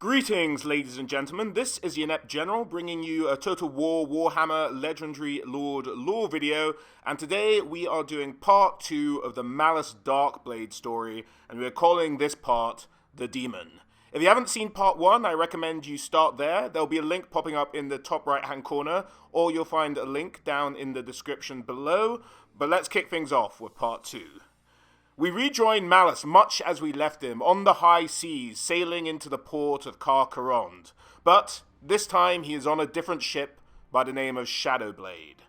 Greetings, ladies and gentlemen. This is the Inept General bringing you a Total War Warhammer Legendary Lord lore video, and today we are doing part 2 of the Malus Darkblade story, and we're calling this part the Daemon. If you haven't seen part 1, I recommend you start there. There'll be a link popping up in the top right hand corner, or you'll find a link down in the description below, but let's kick things off with part 2. We rejoin Malus much as we left him, on the high seas, sailing into the port of Car-Carond. But this time he is on a different ship by the name of Shadowblade.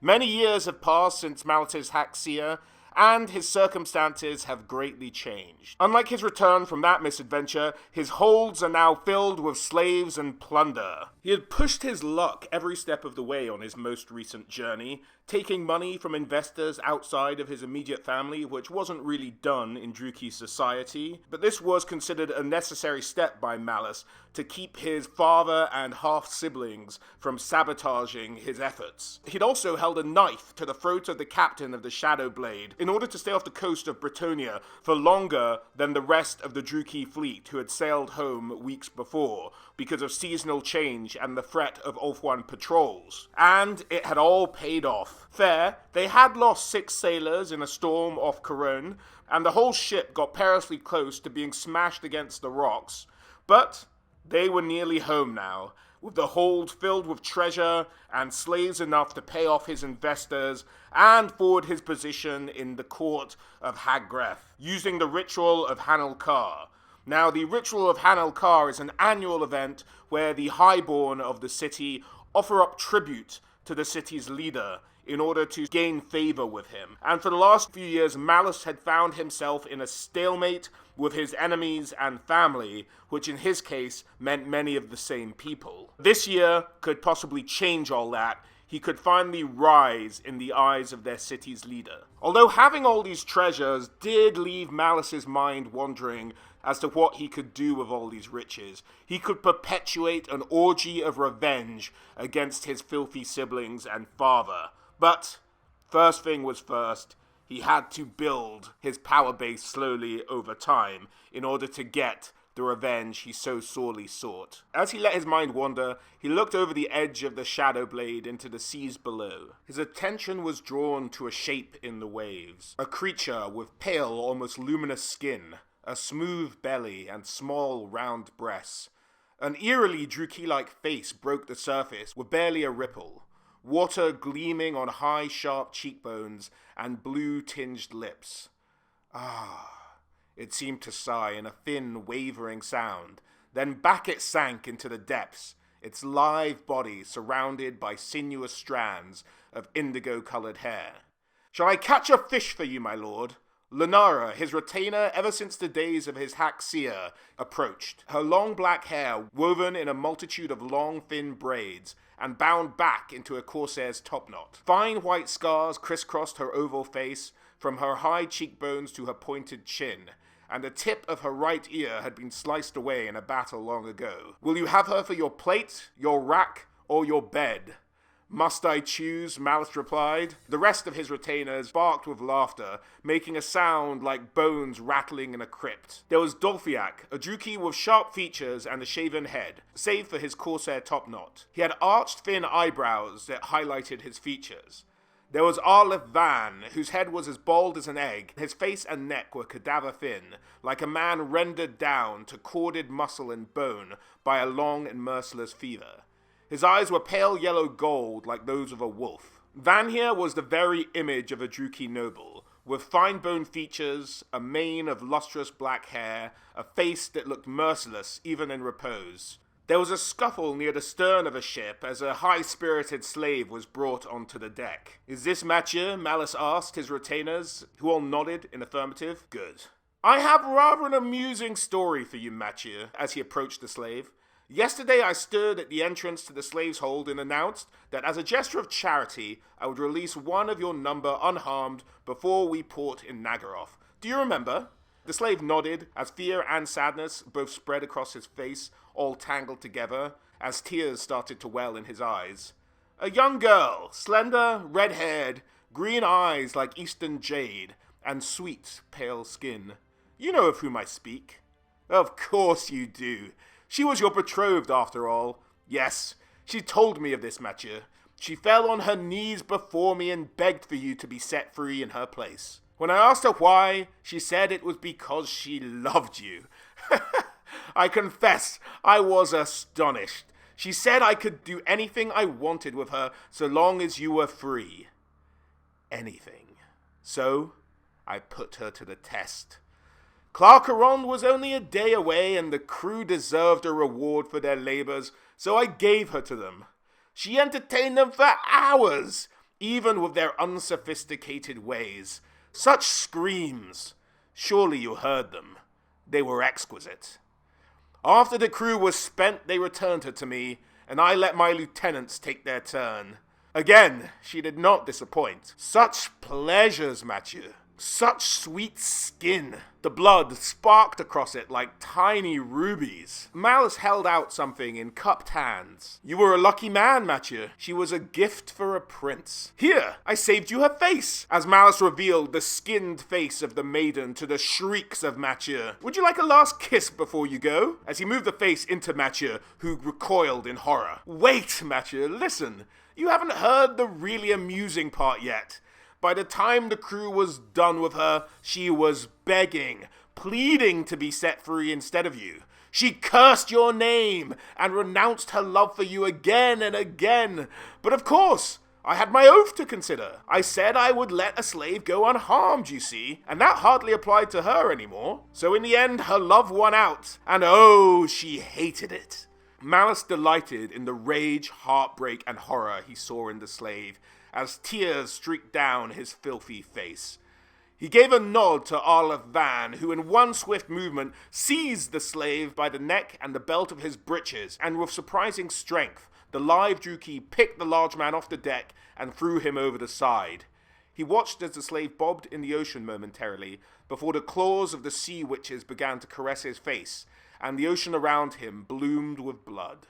Many years have passed since Malus' Haxia, and his circumstances have greatly changed. Unlike his return from that misadventure, his holds are now filled with slaves and plunder. He had pushed his luck every step of the way on his most recent journey, taking money from investors outside of his immediate family, which wasn't really done in Druchii society, but this was considered a necessary step by Malus to keep his father and half-siblings from sabotaging his efforts. He'd also held a knife to the throat of the captain of the Shadowblade in order to stay off the coast of Bretonnia for longer than the rest of the Druchii fleet who had sailed home weeks before because of seasonal change and the threat of Ulthuan patrols. And it had all paid off. Fair, they had lost 6 sailors in a storm off Carone, and the whole ship got perilously close to being smashed against the rocks, but they were nearly home now, with the hold filled with treasure and slaves enough to pay off his investors and forward his position in the court of Hag Graef, using the ritual of Hanel-Kar. Now, the ritual of Hanel-Kar is an annual event where the highborn of the city offer up tribute to the city's leader in order to gain favor with him. And for the last few years, Malus had found himself in a stalemate with his enemies and family, which in his case meant many of the same people. This year could possibly change all that. He could finally rise in the eyes of their city's leader. Although having all these treasures did leave Malus's mind wandering as to what he could do with all these riches. He could perpetuate an orgy of revenge against his filthy siblings and father. But first thing was first, he had to build his power base slowly over time in order to get the revenge he so sorely sought. As he let his mind wander, he looked over the edge of the Shadowblade into the seas below. His attention was drawn to a shape in the waves, a creature with pale, almost luminous skin, a smooth belly and small, round breasts. An eerily Druchii-like face broke the surface with barely a ripple, water gleaming on high, sharp cheekbones and blue-tinged lips. It seemed to sigh in a thin, wavering sound. Then back it sank into the depths, its lithe body surrounded by sinuous strands of indigo-colored hair. "Shall I catch a fish for you, my lord?" Lunara, his retainer ever since the days of his Haxia, approached, her long black hair woven in a multitude of long, thin braids and bound back into a corsair's topknot. Fine white scars crisscrossed her oval face, from her high cheekbones to her pointed chin, and the tip of her right ear had been sliced away in a battle long ago. "Will you have her for your plate, your rack, or your bed?" "Must I choose?" Malus replied. The rest of his retainers barked with laughter, making a sound like bones rattling in a crypt. There was Dolphiac, a Druchii with sharp features and a shaven head, save for his corsair topknot. He had arched thin eyebrows that highlighted his features. There was Arleth Van, whose head was as bald as an egg. His face and neck were cadaver thin, like a man rendered down to corded muscle and bone by a long and merciless fever. His eyes were pale yellow gold like those of a wolf. Van here was the very image of a Druchii noble, with fine-boned features, a mane of lustrous black hair, a face that looked merciless even in repose. There was a scuffle near the stern of a ship as a high-spirited slave was brought onto the deck. "Is this Mathieu?" Malus asked his retainers, who all nodded in affirmative. "Good. I have rather an amusing story for you, Mathieu," as he approached the slave. "Yesterday I stood at the entrance to the slave's hold and announced that as a gesture of charity, I would release one of your number unharmed before we port in Nagaroth. Do you remember?" The slave nodded, as fear and sadness both spread across his face, all tangled together, as tears started to well in his eyes. "A young girl, slender, red-haired, green eyes like eastern jade, and sweet, pale skin. You know of whom I speak." "Of course you do. She was your betrothed after all. Yes, she told me of this, Mathieu. She fell on her knees before me and begged for you to be set free in her place. When I asked her why, she said it was because she loved you. I confess, I was astonished. She said I could do anything I wanted with her so long as you were free. Anything. So, I put her to the test. Tz'arkan was only a day away and the crew deserved a reward for their labors, so I gave her to them. She entertained them for hours, even with their unsophisticated ways. Such screams. Surely you heard them. They were exquisite. After the crew was spent, they returned her to me, and I let my lieutenants take their turn. Again, she did not disappoint. Such pleasures, Mathieu. Such sweet skin. The blood sparked across it like tiny rubies. Malus held out something in cupped hands. You were a lucky man, Mathieu. She was a gift for a prince. Here, I saved you her face, as Malus revealed the skinned face of the maiden to the shrieks of Mathieu. Would you like a last kiss before you go? As he moved the face into Mathieu, who recoiled in horror. Wait, Mathieu, listen. You haven't heard the really amusing part yet. By the time the crew was done with her, she was begging, pleading to be set free instead of you. She cursed your name and renounced her love for you again and again. But of course, I had my oath to consider. I said I would let a slave go unharmed, you see, and that hardly applied to her anymore. So in the end, her love won out, and oh, she hated it. Malus delighted in the rage, heartbreak, and horror he saw in the slave, as tears streaked down his filthy face. He gave a nod to Arleth Van, who in one swift movement seized the slave by the neck and the belt of his breeches, and with surprising strength, the live Druki picked the large man off the deck and threw him over the side. He watched as the slave bobbed in the ocean momentarily, before the claws of the sea witches began to caress his face, and the ocean around him bloomed with blood.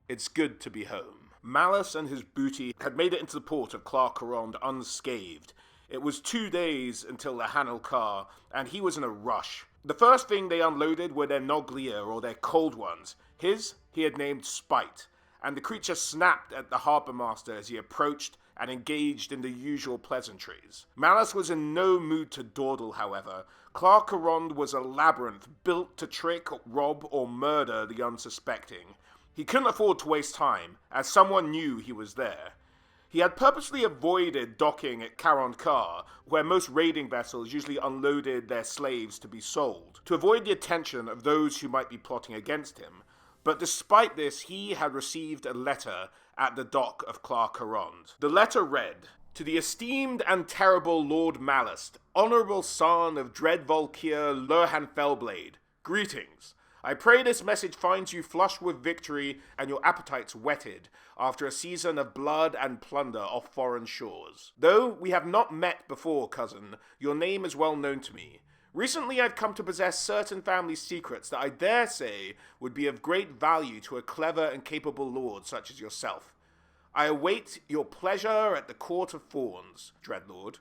It's good to be home. Malus and his booty had made it into the port of Tz'arkan unscathed. It was 2 days until the Hanelkar, and he was in a rush. The first thing they unloaded were their Noglia, or their cold ones. His he had named Spite, and the creature snapped at the harbour master as he approached and engaged in the usual pleasantries. Malus was in no mood to dawdle, however. Tz'arkan was a labyrinth built to trick, rob, or murder the unsuspecting. He couldn't afford to waste time, as someone knew he was there. He had purposely avoided docking at Hanelkar, where most raiding vessels usually unloaded their slaves to be sold, to avoid the attention of those who might be plotting against him. But despite this, he had received a letter at the dock of Tz'arkan. The letter read, "To the esteemed and terrible Lord Malus, honourable son of dread Valkyr Lurhan Fellblade, greetings. I pray this message finds you flushed with victory and your appetites whetted after a season of blood and plunder off foreign shores. Though we have not met before, cousin, your name is well known to me. Recently I've come to possess certain family secrets that I dare say would be of great value to a clever and capable lord such as yourself. I await your pleasure at the court of Thorns, Dreadlord.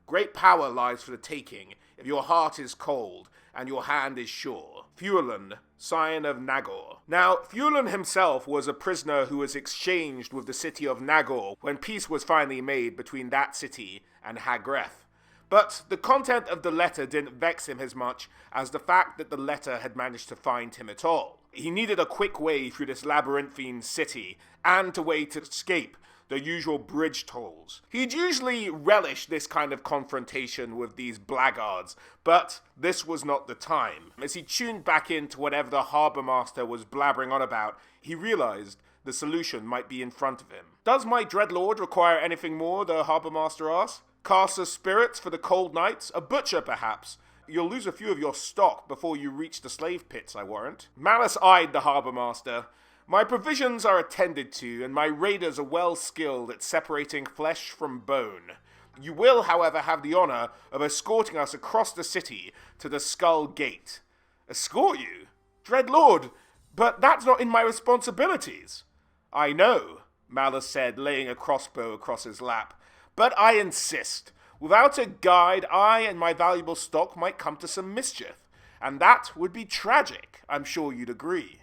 Great power lies for the taking if your heart is cold and your hand is sure. Fuelun, scion of Nagor." Now, Fuelun himself was a prisoner who was exchanged with the city of Nagor when peace was finally made between that city and Hag Graef. But the content of the letter didn't vex him as much as the fact that the letter had managed to find him at all. He needed a quick way through this labyrinthine city, and a way to escape the usual bridge tolls. He'd usually relish this kind of confrontation with these blackguards, but this was not the time. As he tuned back into whatever the harbour master was blabbering on about, he realized the solution might be in front of him. "Does my dreadlord require anything more?" the harbour master asked. "Casts of spirits for the cold nights? A butcher, perhaps? You'll lose a few of your stock before you reach the slave pits, I warrant." Malus eyed the harbour master. "My provisions are attended to, and my raiders are well skilled at separating flesh from bone. You will, however, have the honour of escorting us across the city to the Skull Gate." "Escort you? Dreadlord, but that's not in my responsibilities." "I know," Malus said, laying a crossbow across his lap, "but I insist. Without a guide, I and my valuable stock might come to some mischief, and that would be tragic, I'm sure you'd agree."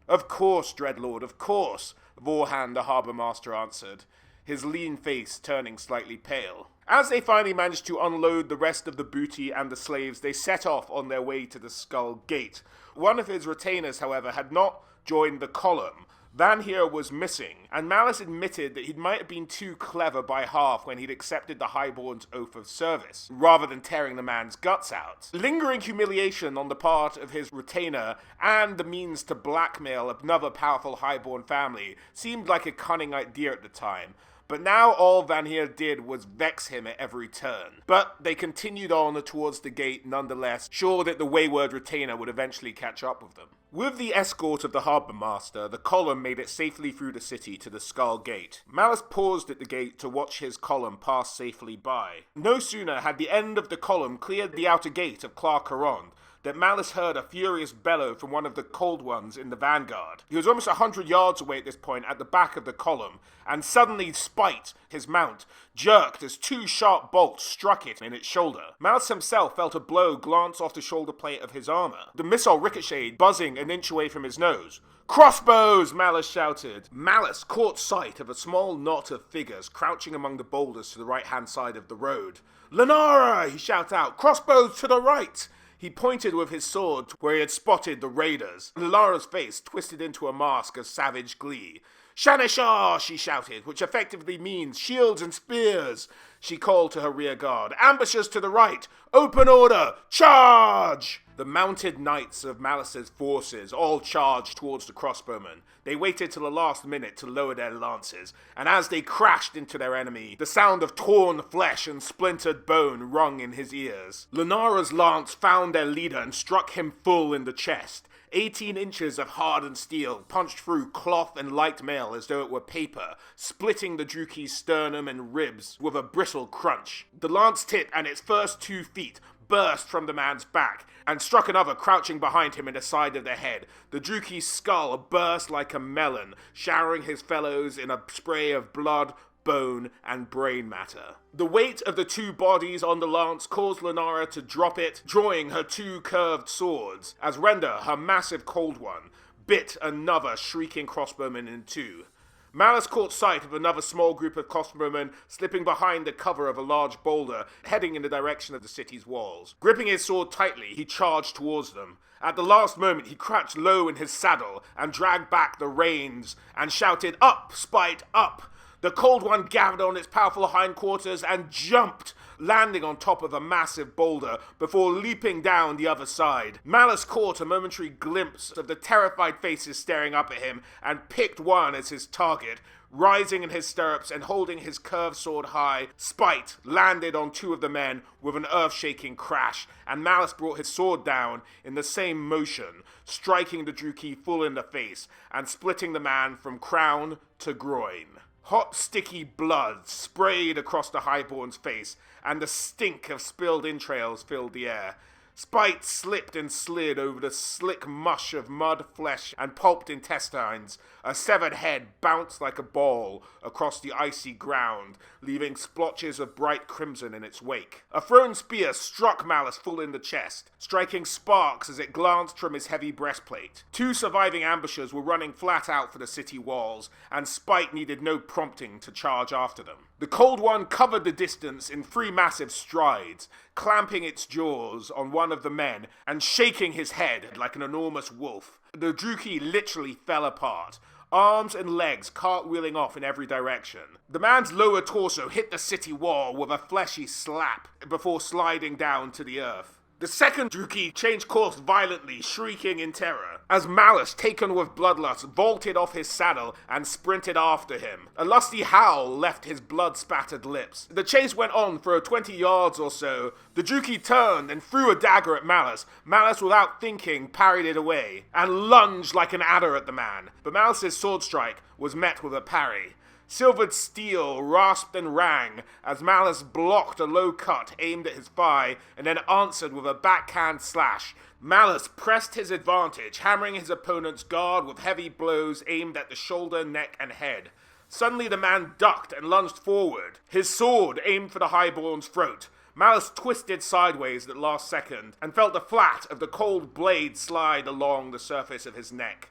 "Of course, Dreadlord, of course," Vorhan the Harbour Master answered, his lean face turning slightly pale. As they finally managed to unload the rest of the booty and the slaves, they set off on their way to the Skull Gate. One of his retainers, however, had not joined the column. Van Heer was missing, and Malus admitted that he might have been too clever by half when he'd accepted the Highborn's oath of service, rather than tearing the man's guts out. Lingering humiliation on the part of his retainer, and the means to blackmail another powerful Highborn family, seemed like a cunning idea at the time. But now all Van Heer did was vex him at every turn. But they continued on towards the gate nonetheless, sure that the wayward retainer would eventually catch up with them. With the escort of the Harbour Master, the column made it safely through the city to the Skull Gate. Malus paused at the gate to watch his column pass safely by. No sooner had the end of the column cleared the outer gate of Clark-Caron that Malus heard a furious bellow from one of the Cold Ones in the vanguard. He was almost 100 yards away at this point at the back of the column, and suddenly Spite, his mount, jerked as two sharp bolts struck it in its shoulder. Malus himself felt a blow glance off the shoulder plate of his armor, the missile ricocheted, buzzing an inch away from his nose. "Crossbows!" Malus shouted. Malus caught sight of a small knot of figures crouching among the boulders to the right-hand side of the road. "Lenara!" he shouted out. "Crossbows to the right!" He pointed with his sword where he had spotted the raiders. Lilara's face twisted into a mask of savage glee. "Shanishar!" she shouted, which effectively means shields and spears. She called to her rear guard. "Ambushers to the right! Open order! Charge!" The mounted knights of Malus's forces all charged towards the crossbowmen. They waited till the last minute to lower their lances, and as they crashed into their enemy, the sound of torn flesh and splintered bone rung in his ears. Lenara's lance found their leader and struck him full in the chest. 18 inches of hardened steel punched through cloth and light mail as though it were paper, splitting the Druki's sternum and ribs with a bristle crunch. The lance tip and its first 2 feet burst from the man's back and struck another crouching behind him in the side of the head. The Druki's skull burst like a melon, showering his fellows in a spray of blood, bone, and brain matter. The weight of the 2 bodies on the lance caused Lenara to drop it, drawing her 2 curved swords, as Renda, her massive Cold One, bit another shrieking crossbowman in 2. Malus caught sight of another small group of crossbowmen slipping behind the cover of a large boulder, heading in the direction of the city's walls. Gripping his sword tightly, he charged towards them. At the last moment, he crouched low in his saddle and dragged back the reins and shouted, "Up, Spite, up!" The Cold One gathered on its powerful hindquarters and jumped, landing on top of a massive boulder before leaping down the other side. Malus caught a momentary glimpse of the terrified faces staring up at him and picked one as his target. Rising in his stirrups and holding his curved sword high, Spite landed on 2 of the men with an earth-shaking crash, and Malus brought his sword down in the same motion, striking the Druki full in the face and splitting the man from crown to groin. Hot, sticky blood sprayed across the Highborn's face, and the stink of spilled entrails filled the air. Spite slipped and slid over the slick mush of mud, flesh, and pulped intestines. A severed head bounced like a ball across the icy ground, leaving splotches of bright crimson in its wake. A thrown spear struck Malus full in the chest, striking sparks as it glanced from his heavy breastplate. 2 surviving ambushers were running flat out for the city walls, and Spite needed no prompting to charge after them. The Cold One covered the distance in 3 massive strides, clamping its jaws on one of the men and shaking his head like an enormous wolf. The Druki literally fell apart, arms and legs cartwheeling off in every direction. The man's lower torso hit the city wall with a fleshy slap before sliding down to the earth. The second Druki changed course violently, shrieking in terror, as Malus, taken with bloodlust, vaulted off his saddle and sprinted after him. A lusty howl left his blood-spattered lips. The chase went on for 20 yards or so. The Druki turned and threw a dagger at Malus. Malus, without thinking, parried it away, and lunged like an adder at the man. But Malus's sword strike was met with a parry. Silvered steel rasped and rang as Malus blocked a low cut aimed at his thigh and then answered with a backhand slash. Malus pressed his advantage, hammering his opponent's guard with heavy blows aimed at the shoulder, neck, and head. Suddenly the man ducked and lunged forward, his sword aimed for the Highborn's throat. Malus twisted sideways at the last second and felt the flat of the cold blade slide along the surface of his neck.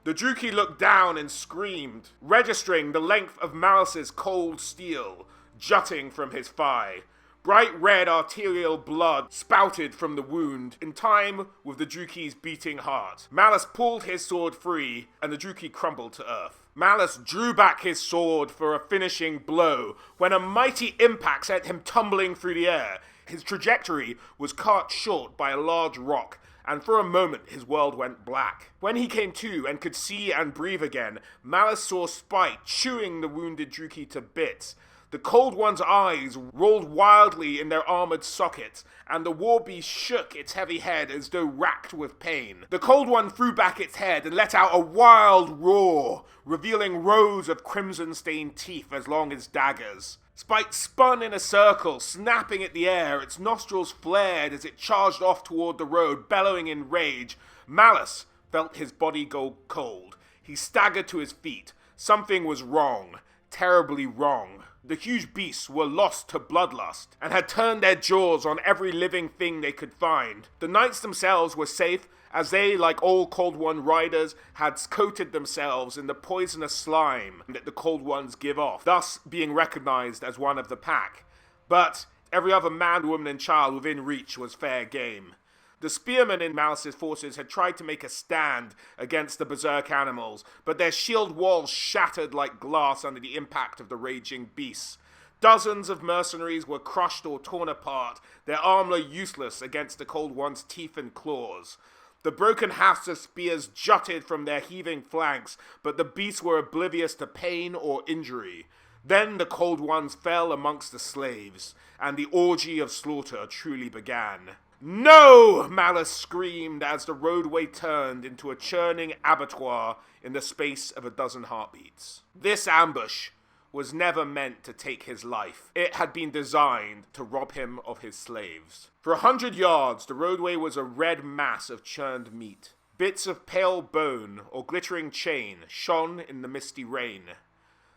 The Druki looked down and screamed, registering the length of Malus's cold steel jutting from his thigh. Bright red arterial blood spouted from the wound, in time with the Druki's beating heart. Malus pulled his sword free, and the Druki crumbled to earth. Malus drew back his sword for a finishing blow, when a mighty impact sent him tumbling through the air. His trajectory was cut short by a large rock, and for a moment his world went black. When he came to and could see and breathe again, Malus saw Spite chewing the wounded Druki to bits. The Cold One's eyes rolled wildly in their armored sockets, and the war beast shook its heavy head as though racked with pain. The Cold One threw back its head and let out a wild roar, revealing rows of crimson-stained teeth as long as daggers. Spite spun in a circle, snapping at the air. Its nostrils flared as it charged off toward the road, bellowing in rage. Malus felt his body go cold. He staggered to his feet. Something was wrong. Terribly wrong. The huge beasts were lost to bloodlust, and had turned their jaws on every living thing they could find. The knights themselves were safe, as they, like all Cold One riders, had coated themselves in the poisonous slime that the Cold Ones give off, thus being recognized as one of the pack. But every other man, woman, and child within reach was fair game. The spearmen in Malus's forces had tried to make a stand against the berserk animals, but their shield walls shattered like glass under the impact of the raging beasts. Dozens of mercenaries were crushed or torn apart, their armor useless against the Cold One's teeth and claws. The broken hafts of spears jutted from their heaving flanks, but the beasts were oblivious to pain or injury. Then the Cold Ones fell amongst the slaves, and the orgy of slaughter truly began. "No!" Malus screamed as the roadway turned into a churning abattoir in the space of a dozen heartbeats. This ambush was never meant to take his life. It had been designed to rob him of his slaves. For 100 yards, the roadway was a red mass of churned meat. Bits of pale bone or glittering chain shone in the misty rain.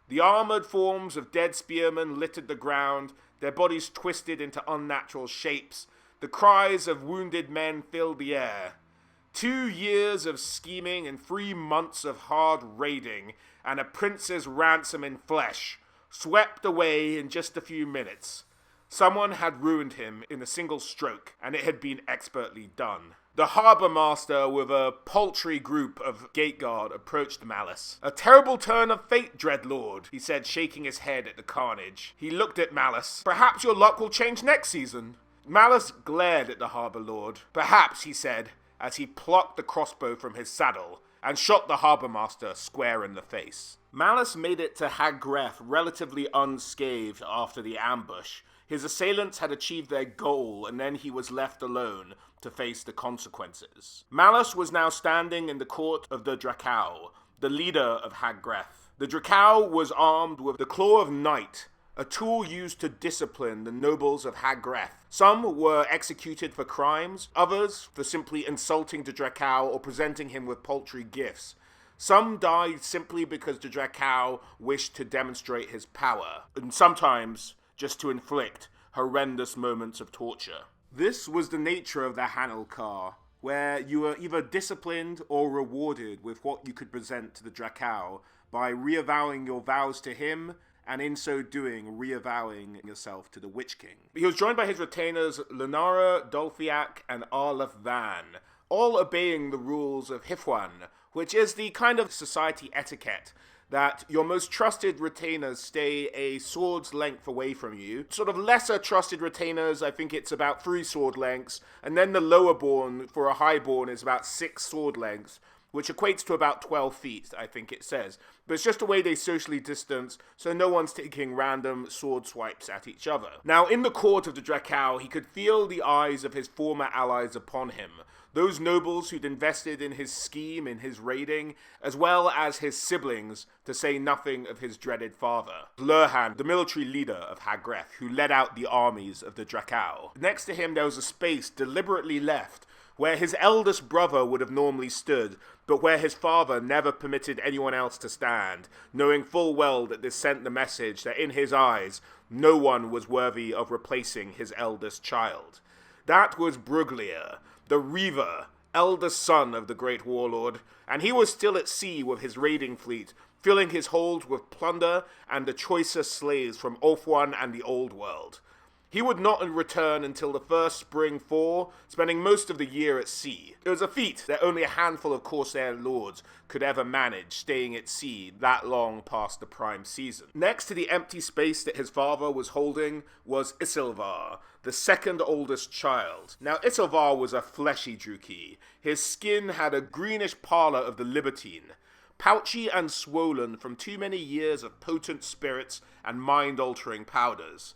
The armored forms of dead spearmen littered the ground, their bodies twisted into unnatural shapes. The cries of wounded men filled the air. 2 years of scheming and 3 months of hard raiding, and a prince's ransom in flesh, swept away in just a few minutes. Someone had ruined him in a single stroke, and it had been expertly done. The harbour master with a paltry group of gateguard approached Malus. "A terrible turn of fate, Dreadlord," he said, shaking his head at the carnage. He looked at Malus. "Perhaps your luck will change next season." Malus glared at the harbour lord. "Perhaps," he said, as he plucked the crossbow from his saddle and shot the harbour master square in the face. Malus made it to Hag Graef relatively unscathed after the ambush. His assailants had achieved their goal, and then he was left alone to face the consequences. Malus was now standing in the court of the Drakau, the leader of Hag Graef. The Drakau was armed with the Claw of Night, a tool used to discipline the nobles of Hag Graef. Some were executed for crimes, others for simply insulting the Drakau or presenting him with paltry gifts. Some died simply because the Drakau wished to demonstrate his power, and sometimes just to inflict horrendous moments of torture. This was the nature of the Hanelkar, where you were either disciplined or rewarded with what you could present to the Drakau by reavowing your vows to him, and in so doing, reavowing yourself to the Witch King. He was joined by his retainers Lunara, Dolphiak, and Arleth Van, all obeying the rules of Hifwan, which is the kind of society etiquette that your most trusted retainers stay a sword's length away from you. Sort of lesser trusted retainers, I think it's about 3 sword lengths, and then the lower born for a highborn is about 6 sword lengths, which equates to about 12 feet, I think it says. But it's just the way they socially distance, so no one's taking random sword swipes at each other. Now, in the court of the Drakau, he could feel the eyes of his former allies upon him. Those nobles who'd invested in his scheme, in his raiding, as well as his siblings, to say nothing of his dreaded father. Lurhan, the military leader of Hag Graef, who led out the armies of the Drakau. Next to him there was a space deliberately left, where his eldest brother would have normally stood, but where his father never permitted anyone else to stand, knowing full well that this sent the message that in his eyes, no one was worthy of replacing his eldest child. That was Bruglia, the Reaver, eldest son of the great warlord, and he was still at sea with his raiding fleet, filling his hold with plunder and the choicest slaves from Ulthuan and the Old World. He would not return until the first spring thaw, spending most of the year at sea. It was a feat that only a handful of Corsair lords could ever manage, staying at sea that long past the prime season. Next to the empty space that his father was holding was Isilvar, the second oldest child. Now Isilvar was a fleshy Druki. His skin had a greenish pallor of the libertine, pouchy and swollen from too many years of potent spirits and mind-altering powders.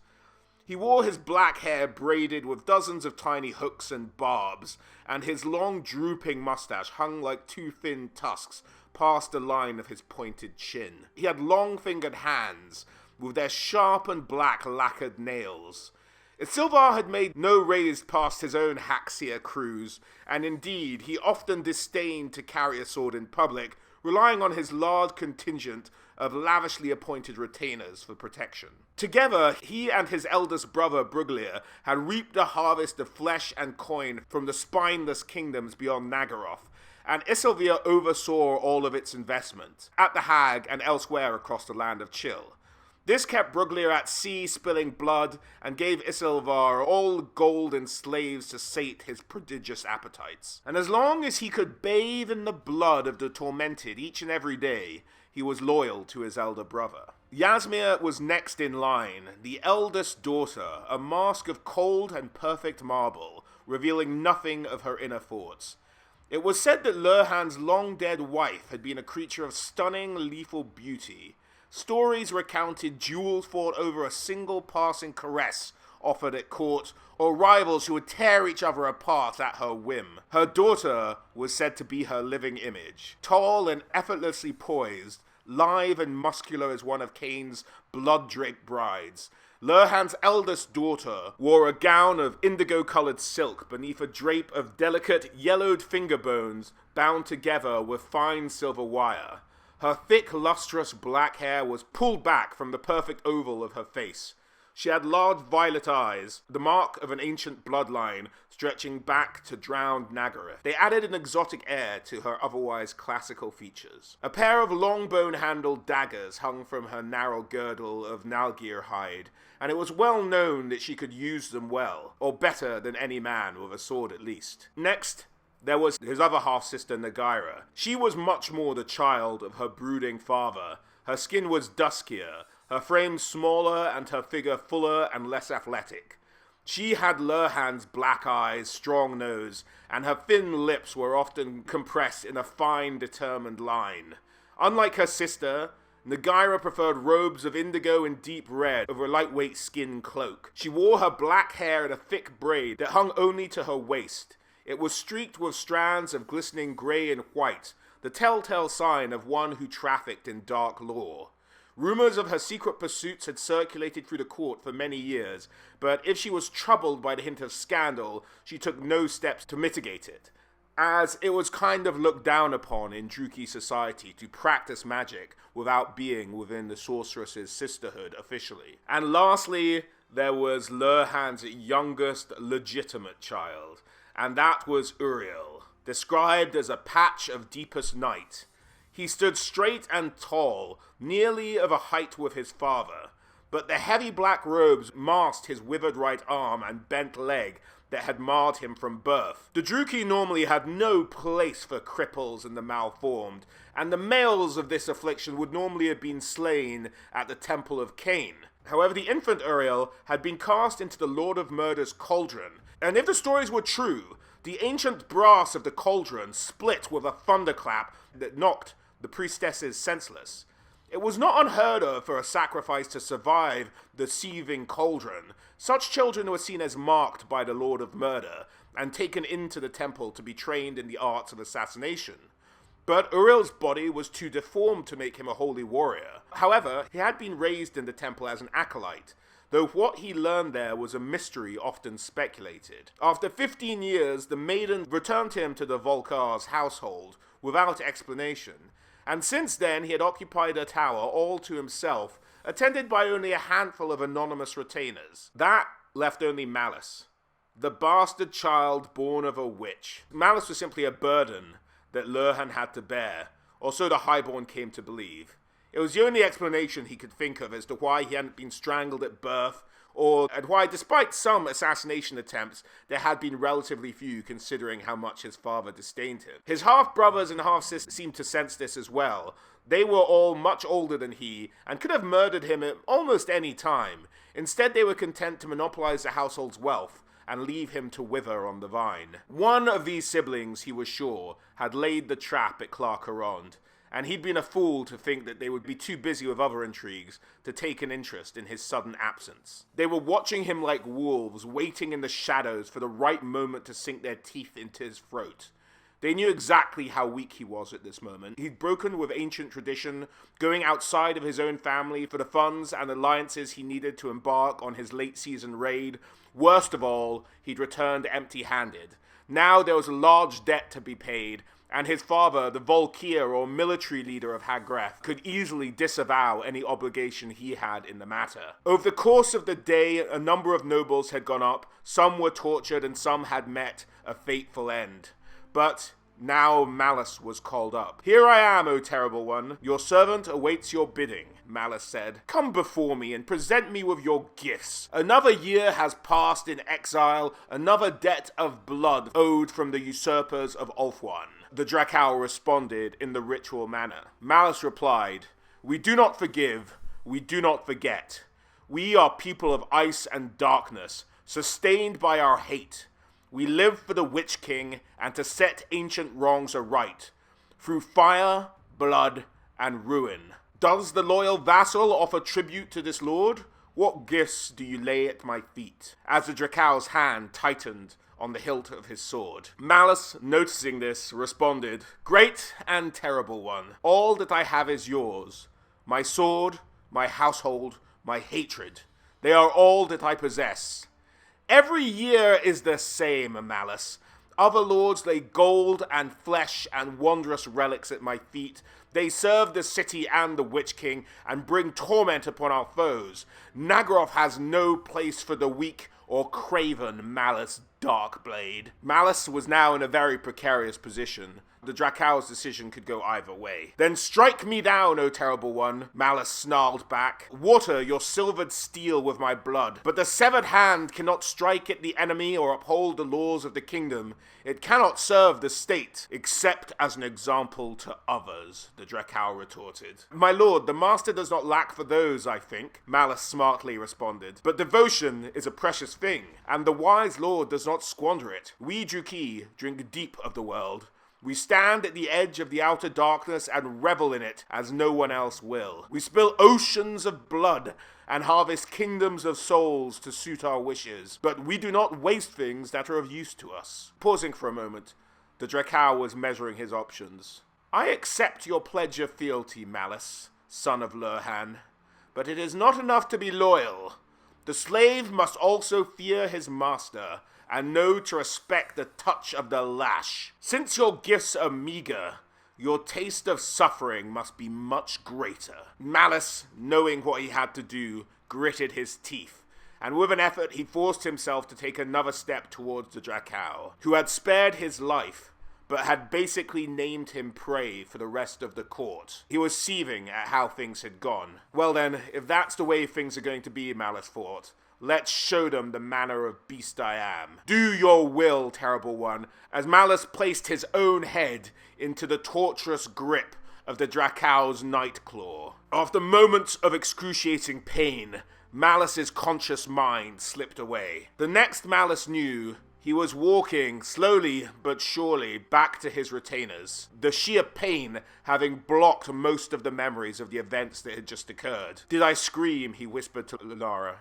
He wore his black hair braided with dozens of tiny hooks and barbs, and his long drooping mustache hung like two thin tusks past the line of his pointed chin. He had long-fingered hands, with their sharp and black lacquered nails. Isilvar had made no raids past his own Haxia cruise, and indeed he often disdained to carry a sword in public, relying on his large contingent of lavishly appointed retainers for protection. Together, he and his eldest brother Bruglir had reaped a harvest of flesh and coin from the spineless kingdoms beyond Nagaroth, and Isilvar oversaw all of its investment, at the Hag and elsewhere across the land of Chill. This kept Bruglir at sea spilling blood, and gave Isilvar all gold and slaves to sate his prodigious appetites. And as long as he could bathe in the blood of the tormented each and every day, he was loyal to his elder brother. Yasmir was next in line, the eldest daughter, a mask of cold and perfect marble, revealing nothing of her inner thoughts. It was said that Lurhan's long-dead wife had been a creature of stunning, lethal beauty. Stories recounted duels fought over a single passing caress offered at court, or rivals who would tear each other apart at her whim. Her daughter was said to be her living image. Tall and effortlessly poised, lithe and muscular as one of Cain's blood-draped brides, Lurhan's eldest daughter wore a gown of indigo-colored silk beneath a drape of delicate, yellowed finger bones bound together with fine silver wire. Her thick, lustrous black hair was pulled back from the perfect oval of her face. She had large violet eyes, the mark of an ancient bloodline stretching back to drowned Nagaroth. They added an exotic air to her otherwise classical features. A pair of long bone-handled daggers hung from her narrow girdle of Nalgir hide, and it was well known that she could use them well, or better than any man with a sword at least. Next, there was his other half-sister Nagaira. She was much more the child of her brooding father. Her skin was duskier, her frame smaller and her figure fuller and less athletic. She had Lurhan's black eyes, strong nose, and her thin lips were often compressed in a fine, determined line. Unlike her sister, Nagaira preferred robes of indigo and deep red over a lightweight skin cloak. She wore her black hair in a thick braid that hung only to her waist. It was streaked with strands of glistening grey and white, the telltale sign of one who trafficked in dark lore. Rumors of her secret pursuits had circulated through the court for many years, but if she was troubled by the hint of scandal, she took no steps to mitigate it, as it was kind of looked down upon in Druki society to practice magic without being within the sorceress's sisterhood officially. And lastly, there was Lurhan's youngest legitimate child, and that was Uriel, described as a patch of deepest night. He stood straight and tall, nearly of a height with his father, but the heavy black robes masked his withered right arm and bent leg that had marred him from birth. The Druki normally had no place for cripples and the malformed, and the males of this affliction would normally have been slain at the Temple of Cain. However, the infant Uriel had been cast into the Lord of Murder's cauldron, and if the stories were true, the ancient brass of the cauldron split with a thunderclap that knocked the priestesses senseless. It was not unheard of for a sacrifice to survive the seething cauldron. Such children were seen as marked by the Lord of Murder and taken into the temple to be trained in the arts of assassination. But Uriel's body was too deformed to make him a holy warrior. However, he had been raised in the temple as an acolyte, though what he learned there was a mystery often speculated. After 15 years, the maiden returned him to the Volkar's household without explanation, and since then he had occupied a tower all to himself, attended by only a handful of anonymous retainers. That left only Malus. The bastard child born of a witch. Malus was simply a burden that Lurhan had to bear, or so the Highborn came to believe. It was the only explanation he could think of as to why he hadn't been strangled at birth, and why, despite some assassination attempts, there had been relatively few considering how much his father disdained him. His half-brothers and half-sisters seemed to sense this as well. They were all much older than he, and could have murdered him at almost any time. Instead, they were content to monopolize the household's wealth, and leave him to wither on the vine. One of these siblings, he was sure, had laid the trap at Clark-Arond, and he'd been a fool to think that they would be too busy with other intrigues to take an interest in his sudden absence. They were watching him like wolves, waiting in the shadows for the right moment to sink their teeth into his throat. They knew exactly how weak he was at this moment. He'd broken with ancient tradition, going outside of his own family for the funds and alliances he needed to embark on his late-season raid. Worst of all, he'd returned empty-handed. Now there was a large debt to be paid, and his father, the Volkir or military leader of Hag Graef, could easily disavow any obligation he had in the matter. Over the course of the day, a number of nobles had gone up, some were tortured, and some had met a fateful end. But now Malus was called up. "Here I am, O terrible one. Your servant awaits your bidding," Malus said. "Come before me and present me with your gifts. Another year has passed in exile, another debt of blood owed from the usurpers of Ulthuan." The Drakau responded in the ritual manner. Malus replied, "We do not forgive, we do not forget. We are people of ice and darkness, sustained by our hate. We live for the Witch King and to set ancient wrongs aright, through fire, blood, and ruin. Does the loyal vassal offer tribute to this lord? What gifts do you lay at my feet?" As the Drakau's hand tightened on the hilt of his sword. Malus, noticing this, responded, "Great and terrible one, all that I have is yours. My sword, my household, my hatred. They are all that I possess. Every year is the same, Malus. Other lords lay gold and flesh and wondrous relics at my feet. They serve the city and the Witch King and bring torment upon our foes. Naggaroth has no place for the weak or craven Malus Darkblade." Malus was now in a very precarious position. The Drakau's decision could go either way. "Then strike me down, O terrible one," Malus snarled back. "Water your silvered steel with my blood. But the severed hand cannot strike at the enemy or uphold the laws of the kingdom. It cannot serve the state, except as an example to others," the Drakau retorted. "My lord, the master does not lack for those, I think," Malus smartly responded. "But devotion is a precious thing, and the wise lord does not squander it. We Druki drink deep of the world. We stand at the edge of the outer darkness and revel in it as no one else will. We spill oceans of blood and harvest kingdoms of souls to suit our wishes, but we do not waste things that are of use to us." Pausing for a moment, the Drakau was measuring his options. "I accept your pledge of fealty, Malus, son of Lurhan, but it is not enough to be loyal. The slave must also fear his master, and know to respect the touch of the lash. Since your gifts are meager, your taste of suffering must be much greater." Malus, knowing what he had to do, gritted his teeth, and with an effort he forced himself to take another step towards the Drakau, who had spared his life, but had basically named him prey for the rest of the court. He was seething at how things had gone. Well then, if that's the way things are going to be, Malus thought, let's show them the manner of beast I am. "Do your will, terrible one," as Malus placed his own head into the torturous grip of the Drakau's Nightclaw. After moments of excruciating pain, Malus's conscious mind slipped away. The next Malus knew, he was walking slowly but surely back to his retainers, the sheer pain having blocked most of the memories of the events that had just occurred. "Did I scream?" he whispered to Lara.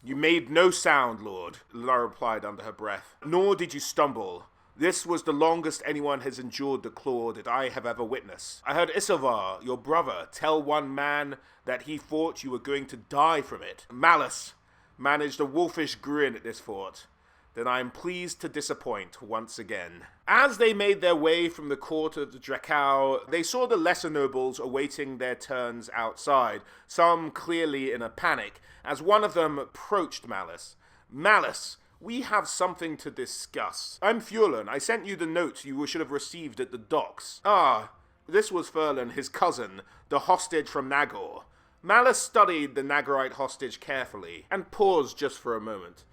"You made no sound, Lord," Lara replied under her breath. "Nor did you stumble. This was the longest anyone has endured the claw that I have ever witnessed. I heard Isilvar, your brother, tell one man that he thought you were going to die from it." Malus managed a wolfish grin at this thought. "Then I am pleased to disappoint once again." As they made their way from the court of the Drakau, they saw the lesser nobles awaiting their turns outside, some clearly in a panic, as one of them approached Malus. "Malus, we have something to discuss. I'm Furlan. I sent you the note you should have received at the docks. Ah, this was Furlan, his cousin, the hostage from Nagor. Malus studied the Nagorite hostage carefully, and paused just for a moment.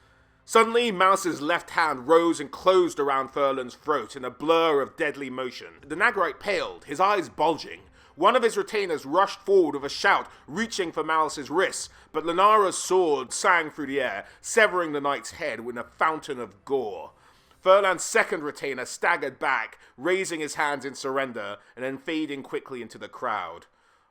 Suddenly, Malus's left hand rose and closed around Furlan's throat in a blur of deadly motion. The Nagorite paled, his eyes bulging. One of his retainers rushed forward with a shout, reaching for Malus's wrists, but Lenara's sword sang through the air, severing the knight's head with a fountain of gore. Furlan's second retainer staggered back, raising his hands in surrender, and then fading quickly into the crowd.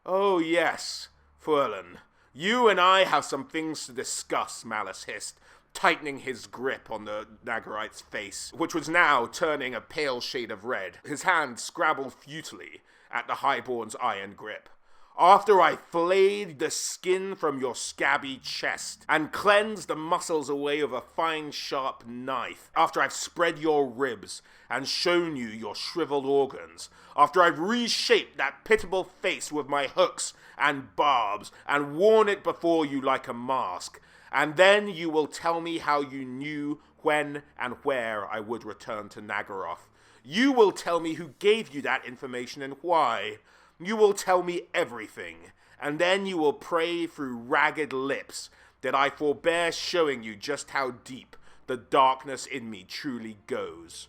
"Oh yes, Furlan, you and I have some things to discuss," Malus hissed, tightening his grip on the Nagorite's face, which was now turning a pale shade of red. His hand scrabbled futilely at the highborn's iron grip. "After I flayed the skin from your scabby chest and cleansed the muscles away with a fine sharp knife, after I've spread your ribs and shown you your shriveled organs, after I've reshaped that pitiable face with my hooks and barbs and worn it before you like a mask, and then you will tell me how you knew when and where I would return to Nagoroth. You will tell me who gave you that information and why. You will tell me everything, and then you will pray through ragged lips that I forbear showing you just how deep the darkness in me truly goes."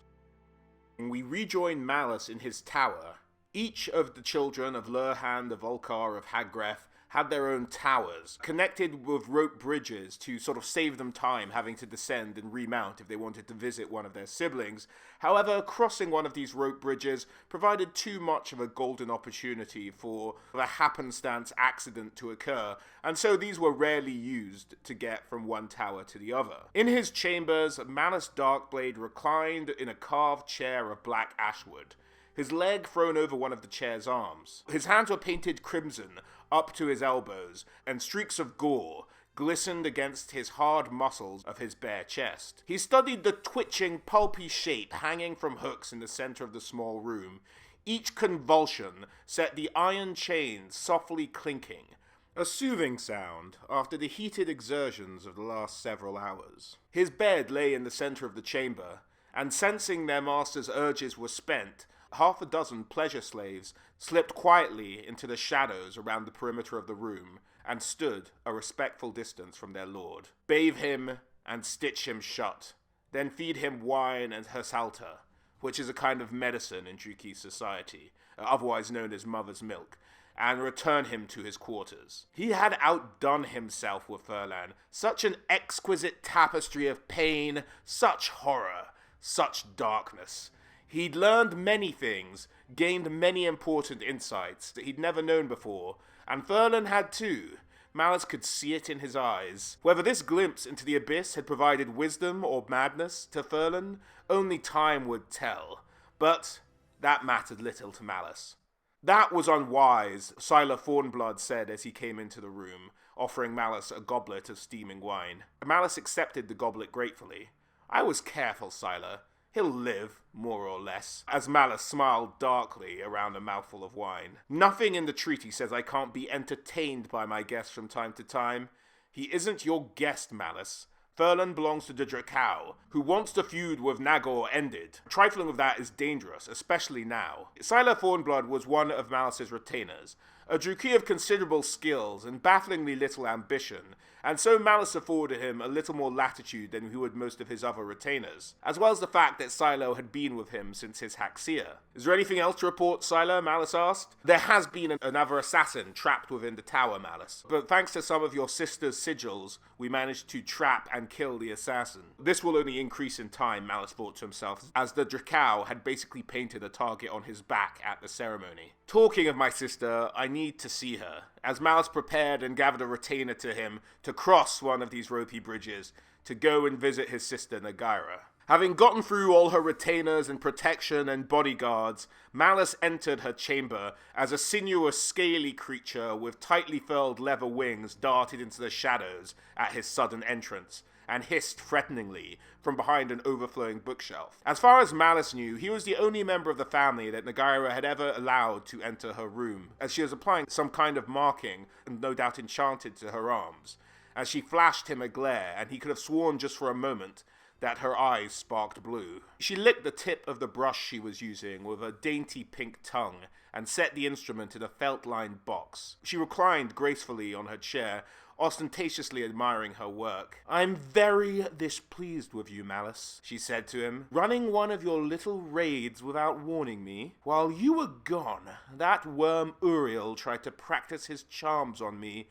We rejoin Malus in his tower. Each of the children of Lurhan, of Volkar, of Hag Graef, had their own towers, connected with rope bridges to sort of save them time having to descend and remount if they wanted to visit one of their siblings. However, crossing one of these rope bridges provided too much of a golden opportunity for a happenstance accident to occur, and so these were rarely used to get from one tower to the other. In his chambers, Malus Darkblade reclined in a carved chair of black ashwood, his leg thrown over one of the chair's arms. His hands were painted crimson up to his elbows, and streaks of gore glistened against his hard muscles of his bare chest. He studied the twitching, pulpy shape hanging from hooks in the center of the small room. Each convulsion set the iron chains softly clinking, a soothing sound after the heated exertions of the last several hours. His bed lay in the center of the chamber, and sensing their master's urges were spent, half a dozen pleasure slaves slipped quietly into the shadows around the perimeter of the room and stood a respectful distance from their lord. Bathe him and stitch him shut, then feed him wine and hersalta, which is a kind of medicine in Druki society, otherwise known as mother's milk, and return him to his quarters. He had outdone himself with Furlan, such an exquisite tapestry of pain, such horror, such darkness. He'd learned many things, gained many important insights that he'd never known before, and Furlan had too. Malus could see it in his eyes. Whether this glimpse into the abyss had provided wisdom or madness to Furlan, only time would tell. But that mattered little to Malus. "That was unwise," Sylar Thornblood said as he came into the room, offering Malus a goblet of steaming wine. Malus accepted the goblet gratefully. "I was careful, Sylar. He'll live, more or less," as Malus smiled darkly around a mouthful of wine. "Nothing in the treaty says I can't be entertained by my guests from time to time. He isn't your guest, Malus. Furlan belongs to the Drakau, who wants the feud with Nagor ended. Trifling with that is dangerous, especially now." Sylar Thornblood was one of Malus's retainers, a Druki of considerable skills and bafflingly little ambition, and so Malus afforded him a little more latitude than he would most of his other retainers, as well as the fact that Sylar had been with him since his Haxia. "Is there anything else to report, Sylar?" Malus asked. "There has been another assassin trapped within the tower, Malus, but thanks to some of your sister's sigils, we managed to trap and kill the assassin." This will only increase in time, Malus thought to himself, as the Drakau had basically painted a target on his back at the ceremony. "Talking of my sister, I need to see her." As Malus prepared and gathered a retainer to him to cross one of these ropey bridges to go and visit his sister Nagaira. Having gotten through all her retainers and protection and bodyguards, Malus entered her chamber as a sinuous, scaly creature with tightly furled leather wings darted into the shadows at his sudden entrance, and hissed threateningly from behind an overflowing bookshelf. As far as Malus knew, he was the only member of the family that Nagaira had ever allowed to enter her room, as she was applying some kind of marking, and no doubt enchanted, to her arms. As she flashed him a glare, and he could have sworn just for a moment that her eyes sparked blue. She licked the tip of the brush she was using with a dainty pink tongue and set the instrument in a felt-lined box. She reclined gracefully on her chair, ostentatiously admiring her work. "I'm very displeased with you, Malus," she said to him, "running one of your little raids without warning me. While you were gone, that worm Uriel tried to practice his charms on me,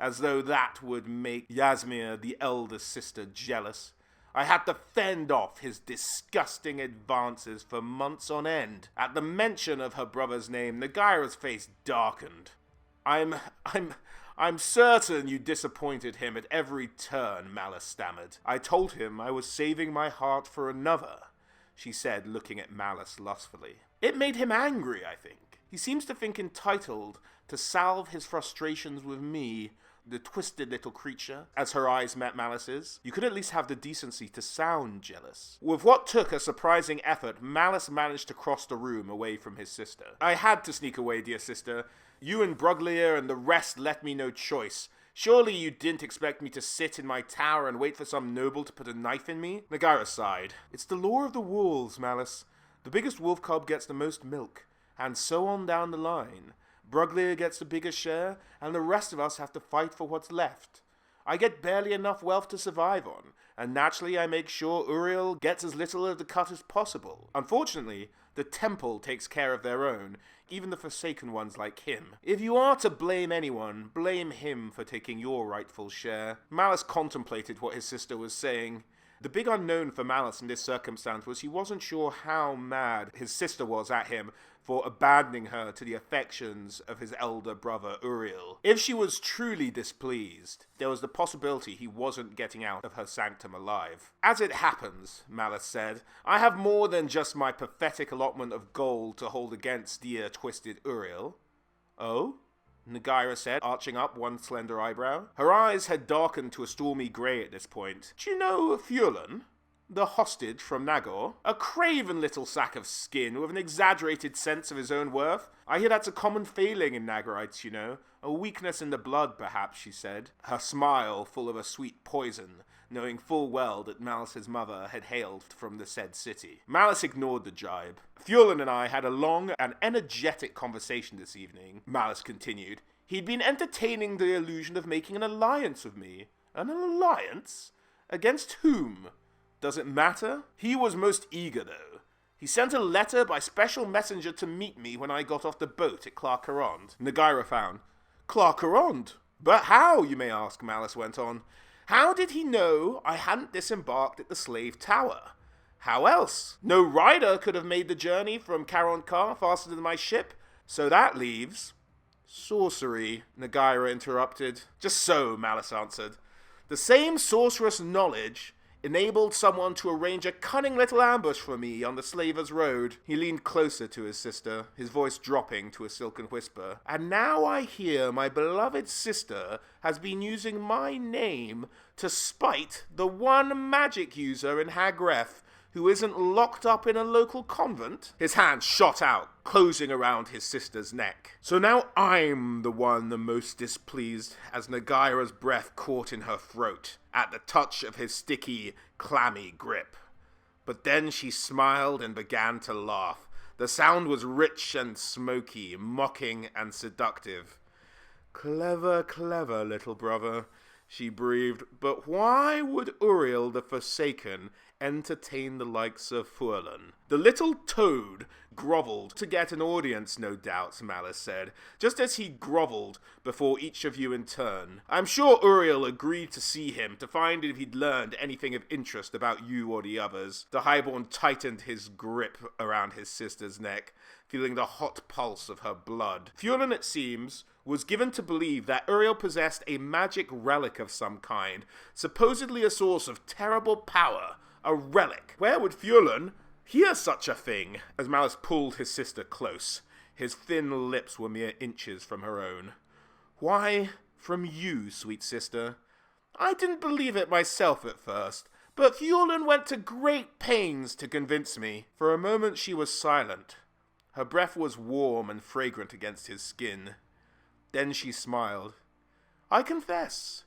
as though that would make Yasmir, the elder sister, jealous. I had to fend off his disgusting advances for months on end." At the mention of her brother's name, Nagaira's face darkened. I'm certain you disappointed him at every turn," Malus stammered. "I told him I was saving my heart for another," she said, looking at Malus lustfully. "It made him angry, I think. He seems to think entitled to salve his frustrations with me, the twisted little creature," as her eyes met Malus's. "You could at least have the decency to sound jealous." With what took a surprising effort, Malus managed to cross the room away from his sister. "I had to sneak away, dear sister. You and Bruglia and the rest left me no choice. Surely you didn't expect me to sit in my tower and wait for some noble to put a knife in me?" Nagaira sighed. "It's the law of the wolves, Malus. The biggest wolf cub gets the most milk, and so on down the line. Bruglia gets the biggest share, and the rest of us have to fight for what's left. I get barely enough wealth to survive on, and naturally I make sure Uriel gets as little of the cut as possible. Unfortunately, the temple takes care of their own, even the forsaken ones like him. If you are to blame anyone, blame him for taking your rightful share." Malus contemplated what his sister was saying. The big unknown for Malus in this circumstance was he wasn't sure how mad his sister was at him for abandoning her to the affections of his elder brother Uriel. If she was truly displeased, there was the possibility he wasn't getting out of her sanctum alive. "As it happens," Malus said, "I have more than just my pathetic allotment of gold to hold against dear twisted Uriel." "Oh?" Nagaira said, arching up one slender eyebrow. Her eyes had darkened to a stormy grey at this point. "Do you know Furlan? The hostage from Nagor? A craven little sack of skin with an exaggerated sense of his own worth. I hear that's a common failing in Nagorites, you know. A weakness in the blood, perhaps," she said, her smile full of a sweet poison, knowing full well that Malus's mother had hailed from the said city. Malus ignored the jibe. "Furlan and I had a long and energetic conversation this evening," Malus continued. "He'd been entertaining the illusion of making an alliance with me." "An alliance? Against whom? Does it matter?" "He was most eager, though. He sent a letter by special messenger to meet me when I got off the boat at Clarkerond." Nagaira found. "Clarkerond? But how, you may ask," Malus went on. "How did he know I hadn't disembarked at the Slave Tower? How else? No rider could have made the journey from Caron-Car faster than my ship, so that leaves—" "Sorcery," Nagaira interrupted. "Just so," Malus answered. "The same sorcerous knowledge enabled someone to arrange a cunning little ambush for me on the Slavers' Road." He leaned closer to his sister, his voice dropping to a silken whisper. "And now I hear my beloved sister has been using my name to spite the one magic user in Hag Graef who isn't locked up in a local convent." His hand shot out, closing around his sister's neck. "So now I'm the one the most displeased," as Nagaira's breath caught in her throat at the touch of his sticky, clammy grip. But then she smiled and began to laugh. The sound was rich and smoky, mocking and seductive. "Clever, clever, little brother," she breathed. "But why would Uriel the Forsaken entertain the likes of Furlan?" "The little toad grovelled to get an audience, no doubt," Malus said, "just as he grovelled before each of you in turn. I'm sure Uriel agreed to see him to find if he'd learned anything of interest about you or the others." The highborn tightened his grip around his sister's neck, feeling the hot pulse of her blood. Furlan, it seems, was given to believe that Uriel possessed a magic relic of some kind, supposedly a source of terrible power. A relic. Where would Furlan hear such a thing? As Malus pulled his sister close, his thin lips were mere inches from her own. "Why, from you, sweet sister. I didn't believe it myself at first, but Furlan went to great pains to convince me." For a moment she was silent. Her breath was warm and fragrant against his skin. Then she smiled. "I confess,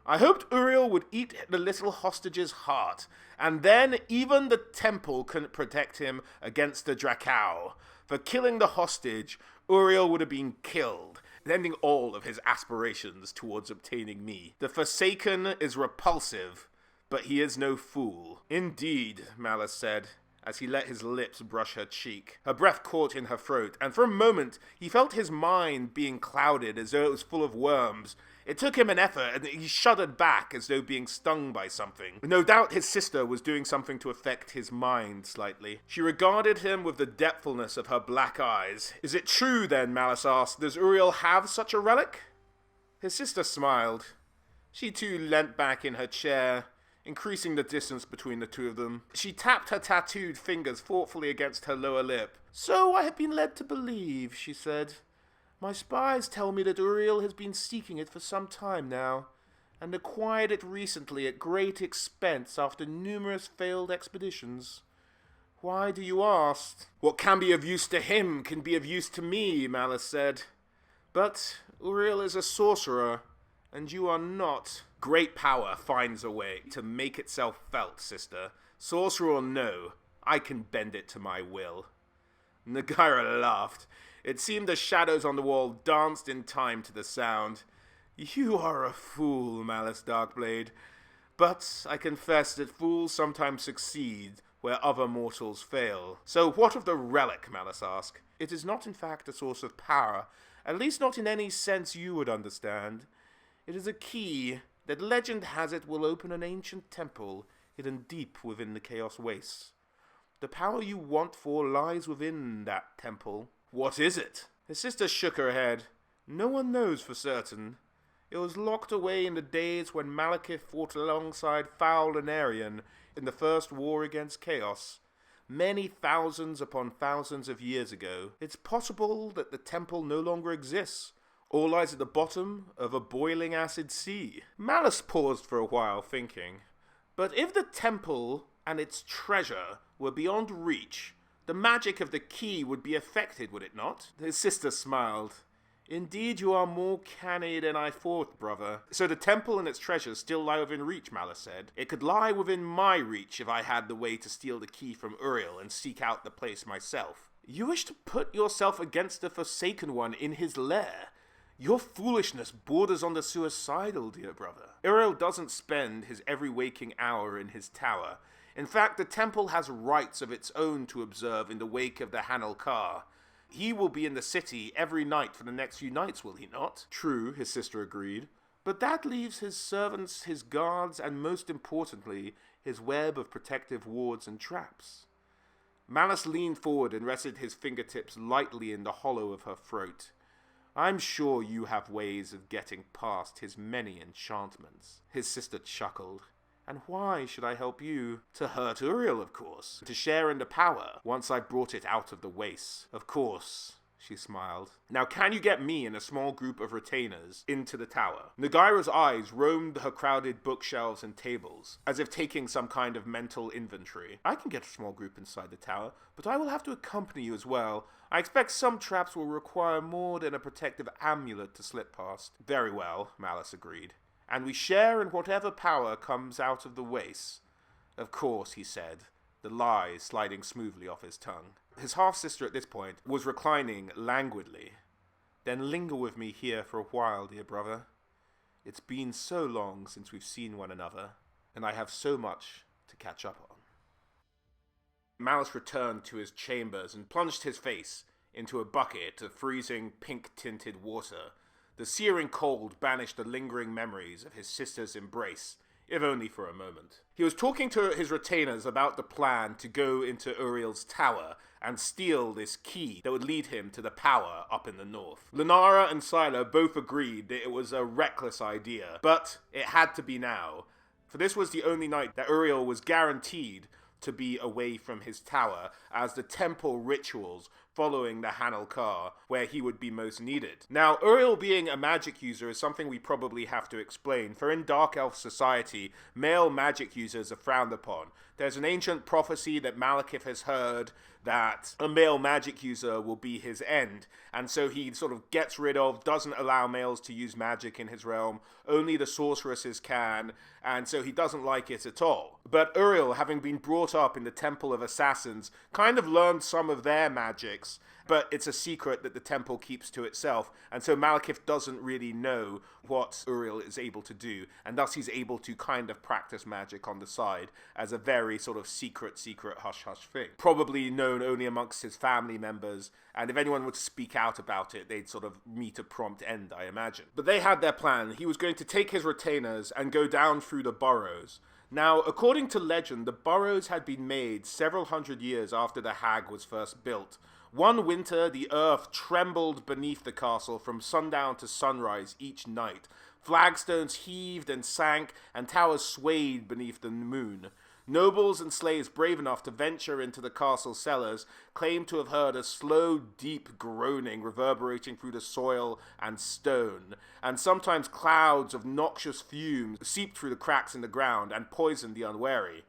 I hoped Uriel would eat the little hostage's heart, and then even the temple couldn't protect him against the Tz'arkan. For killing the hostage, Uriel would have been killed, ending all of his aspirations towards obtaining me. The Forsaken is repulsive, but he is no fool. Indeed, Malus said, as he let his lips brush her cheek. Her breath caught in her throat, and for a moment he felt his mind being clouded as though it was full of worms. It took him an effort, and he shuddered back as though being stung by something. No doubt his sister was doing something to affect his mind slightly. She regarded him with the depthfulness of her black eyes. Is it true, then, Malus asked, does Uriel have such a relic? His sister smiled. She too leant back in her chair, increasing the distance between the two of them. She tapped her tattooed fingers thoughtfully against her lower lip. So I have been led to believe, she said. My spies tell me that Uriel has been seeking it for some time now, and acquired it recently at great expense after numerous failed expeditions. Why do you ask? What can be of use to him can be of use to me, Malus said. But Uriel is a sorcerer, and you are not. Great power finds a way to make itself felt, sister. Sorcerer or no, I can bend it to my will. Nagaira laughed. It seemed the shadows on the wall danced in time to the sound. You are a fool, Malus Darkblade. But I confess that fools sometimes succeed where other mortals fail. So what of the relic, Malus asked? It is not in fact a source of power, at least not in any sense you would understand. It is a key that legend has it will open an ancient temple hidden deep within the Chaos Wastes. The power you want for lies within that temple. What is it? His sister shook her head. No one knows for certain. It was locked away in the days when Malekith fought alongside Foul and Arian in the first war against Chaos, many thousands upon thousands of years ago. It's possible that the temple no longer exists, or lies at the bottom of a boiling acid sea. Malus paused for a while, thinking. But if the temple and its treasure were beyond reach, the magic of the key would be affected, would it not? His sister smiled. Indeed, you are more canny than I thought, brother. So the temple and its treasures still lie within reach, Malus said. It could lie within my reach if I had the way to steal the key from Uriel and seek out the place myself. You wish to put yourself against the Forsaken One in his lair. Your foolishness borders on the suicidal, dear brother. Uriel doesn't spend his every waking hour in his tower. In fact, the temple has rites of its own to observe in the wake of the Hanel-Kar. He will be in the city every night for the next few nights, will he not? True, his sister agreed. But that leaves his servants, his guards, and most importantly, his web of protective wards and traps. Malus leaned forward and rested his fingertips lightly in the hollow of her throat. I'm sure you have ways of getting past his many enchantments. His sister chuckled. And why should I help you? To hurt Uriel, of course. To share in the power, once I brought it out of the wastes. Of course, she smiled. Now can you get me and a small group of retainers into the tower? Nagaira's eyes roamed her crowded bookshelves and tables, as if taking some kind of mental inventory. I can get a small group inside the tower, but I will have to accompany you as well. I expect some traps will require more than a protective amulet to slip past. Very well, Malus agreed. And we share in whatever power comes out of the wastes. Of course, he said, the lie sliding smoothly off his tongue. His half-sister at this point was reclining languidly. Then linger with me here for a while, dear brother. It's been so long since we've seen one another, and I have so much to catch up on. Malus returned to his chambers and plunged his face into a bucket of freezing pink-tinted water. The searing cold banished the lingering memories of his sister's embrace, if only for a moment. He was talking to his retainers about the plan to go into Uriel's tower and steal this key that would lead him to the power up in the north. Lunara and Sila both agreed that it was a reckless idea, but it had to be now, for this was the only night that Uriel was guaranteed to be away from his tower, as the temple rituals following the Hanel-Kar, where he would be most needed. Now, Uriel being a magic user is something we probably have to explain, for in Dark Elf society, male magic users are frowned upon. There's an ancient prophecy that Malekith has heard that a male magic user will be his end, and so he sort of gets rid of, doesn't allow males to use magic in his realm, only the sorceresses can, and so he doesn't like it at all. But Uriel, having been brought up in the Temple of Assassins, kind of learned some of their magics, but it's a secret that the temple keeps to itself, and so Malekith doesn't really know what Uriel is able to do, and thus he's able to kind of practice magic on the side as a very sort of secret hush-hush thing. Probably known only amongst his family members, and if anyone were to speak out about it, they'd sort of meet a prompt end, I imagine. But they had their plan. He was going to take his retainers and go down through the burrows. Now, according to legend, the burrows had been made several hundred years after the Hag was first built. One winter, the earth trembled beneath the castle from sundown to sunrise each night. Flagstones heaved and sank, and towers swayed beneath the moon. Nobles and slaves brave enough to venture into the castle cellars claimed to have heard a slow, deep groaning reverberating through the soil and stone, and sometimes clouds of noxious fumes seeped through the cracks in the ground and poisoned the unwary.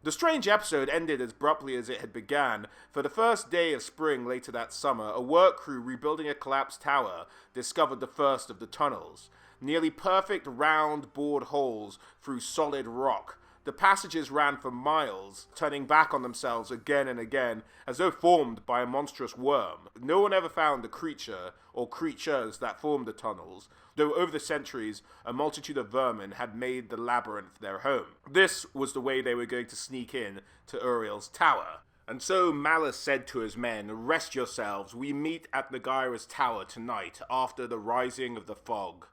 The strange episode ended as abruptly as it had begun. For the first day of spring later that summer, a work crew rebuilding a collapsed tower discovered the first of the tunnels. Nearly perfect round bored holes through solid rock. The passages ran for miles, turning back on themselves again and again, as though formed by a monstrous worm. No one ever found the creature, or creatures, that formed the tunnels, though over the centuries, a multitude of vermin had made the labyrinth their home. This was the way they were going to sneak in to Uriel's tower. And so Malus said to his men, "Rest yourselves, we meet at Nagaira's tower tonight, after the rising of the fog.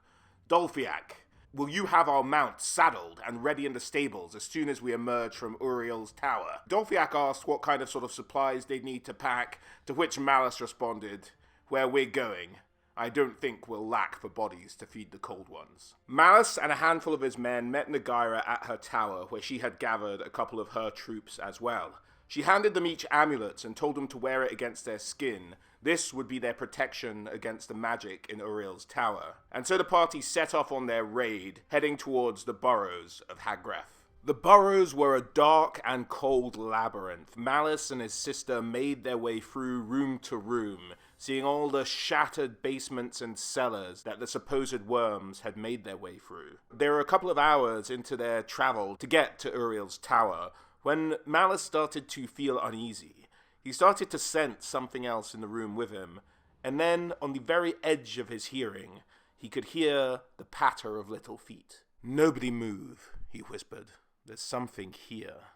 Dolphiak, will you have our mounts saddled and ready in the stables as soon as we emerge from Uriel's tower?" Dolphiak asked what kind of sort of supplies they'd need to pack, to which Malus responded, "Where we're going, I don't think we'll lack for bodies to feed the cold ones." Malus and a handful of his men met Nagaira at her tower, where she had gathered a couple of her troops as well. She handed them each amulets and told them to wear it against their skin. This would be their protection against the magic in Uriel's tower. And so the party set off on their raid, heading towards the burrows of Hag Graef. The burrows were a dark and cold labyrinth. Malus and his sister made their way through room to room, seeing all the shattered basements and cellars that the supposed worms had made their way through. They were a couple of hours into their travel to get to Uriel's tower, when Malus started to feel uneasy. He started to sense something else in the room with him, and then, on the very edge of his hearing, he could hear the patter of little feet. "Nobody move," he whispered. "There's something here."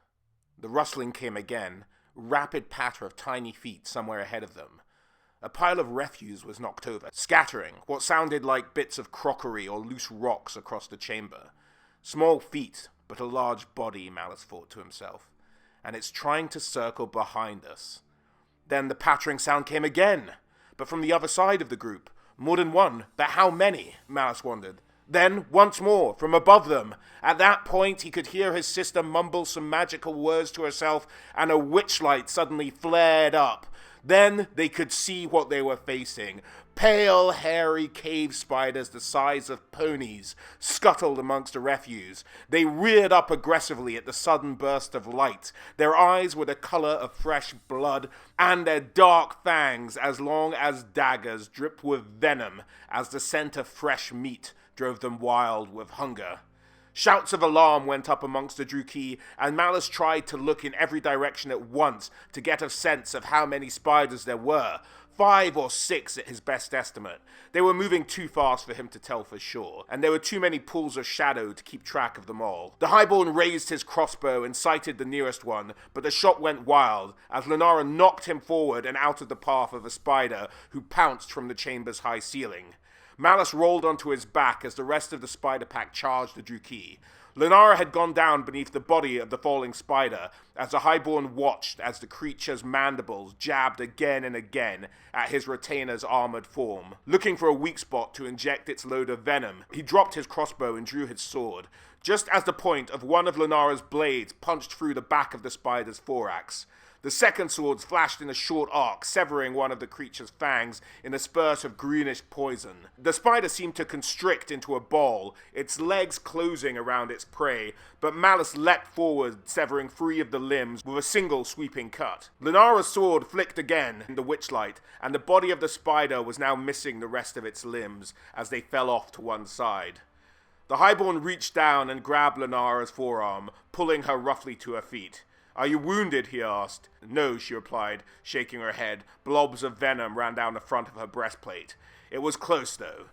The rustling came again, rapid patter of tiny feet somewhere ahead of them. A pile of refuse was knocked over, scattering what sounded like bits of crockery or loose rocks across the chamber. Small feet, but a large body, Malus thought to himself. And it's trying to circle behind us. Then the pattering sound came again, but from the other side of the group. More than one, but how many? Malus wondered. Then, once more, from above them. At that point, he could hear his sister mumble some magical words to herself, and a witchlight suddenly flared up. Then they could see what they were facing. Pale, hairy cave spiders the size of ponies scuttled amongst the refuse. They reared up aggressively at the sudden burst of light. Their eyes were the color of fresh blood, and their dark fangs, as long as daggers, dripped with venom as the scent of fresh meat drove them wild with hunger. Shouts of alarm went up amongst the Druki, and Malus tried to look in every direction at once to get a sense of how many spiders there were. 5 or 6 at his best estimate. They were moving too fast for him to tell for sure, and there were too many pools of shadow to keep track of them all. The Highborn raised his crossbow and sighted the nearest one, but the shot went wild, as Lunara knocked him forward and out of the path of a spider who pounced from the chamber's high ceiling. Malus rolled onto his back as the rest of the spider pack charged the Druki. Lunara had gone down beneath the body of the falling spider, as the Highborn watched as the creature's mandibles jabbed again and again at his retainer's armored form. Looking for a weak spot to inject its load of venom, he dropped his crossbow and drew his sword, just as the point of one of Lunara's blades punched through the back of the spider's thorax. The second sword flashed in a short arc, severing one of the creature's fangs in a spurt of greenish poison. The spider seemed to constrict into a ball, its legs closing around its prey, but Malus leapt forward, severing 3 of the limbs with a single sweeping cut. Lunara's sword flicked again in the witchlight, and the body of the spider was now missing the rest of its limbs as they fell off to one side. The Highborn reached down and grabbed Lunara's forearm, pulling her roughly to her feet. "Are you wounded?" he asked. "No," she replied, shaking her head. Blobs of venom ran down the front of her breastplate. It was close, though.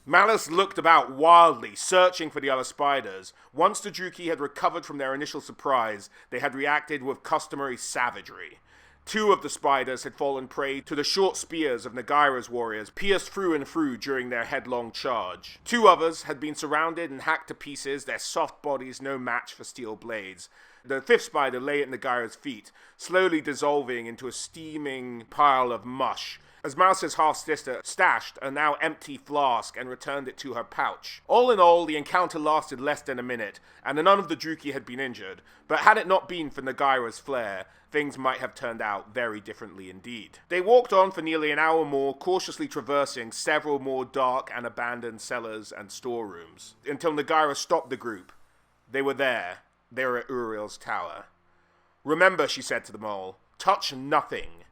Malus looked about wildly, searching for the other spiders. Once the Druki had recovered from their initial surprise, they had reacted with customary savagery. 2 of the spiders had fallen prey to the short spears of Nagaira's warriors, pierced through and through during their headlong charge. 2 others had been surrounded and hacked to pieces, their soft bodies no match for steel blades. The 5th spider lay at Nagaira's feet, slowly dissolving into a steaming pile of mush, as Malus's half-sister stashed a now empty flask and returned it to her pouch. All in all, the encounter lasted less than a minute, and none of the Druki had been injured, but had it not been for Nagaira's flare, things might have turned out very differently indeed. They walked on for nearly an hour more, cautiously traversing several more dark and abandoned cellars and storerooms, until Nagaira stopped the group. They were there. They were at Uriel's tower. "Remember," she said to them all, "touch nothing.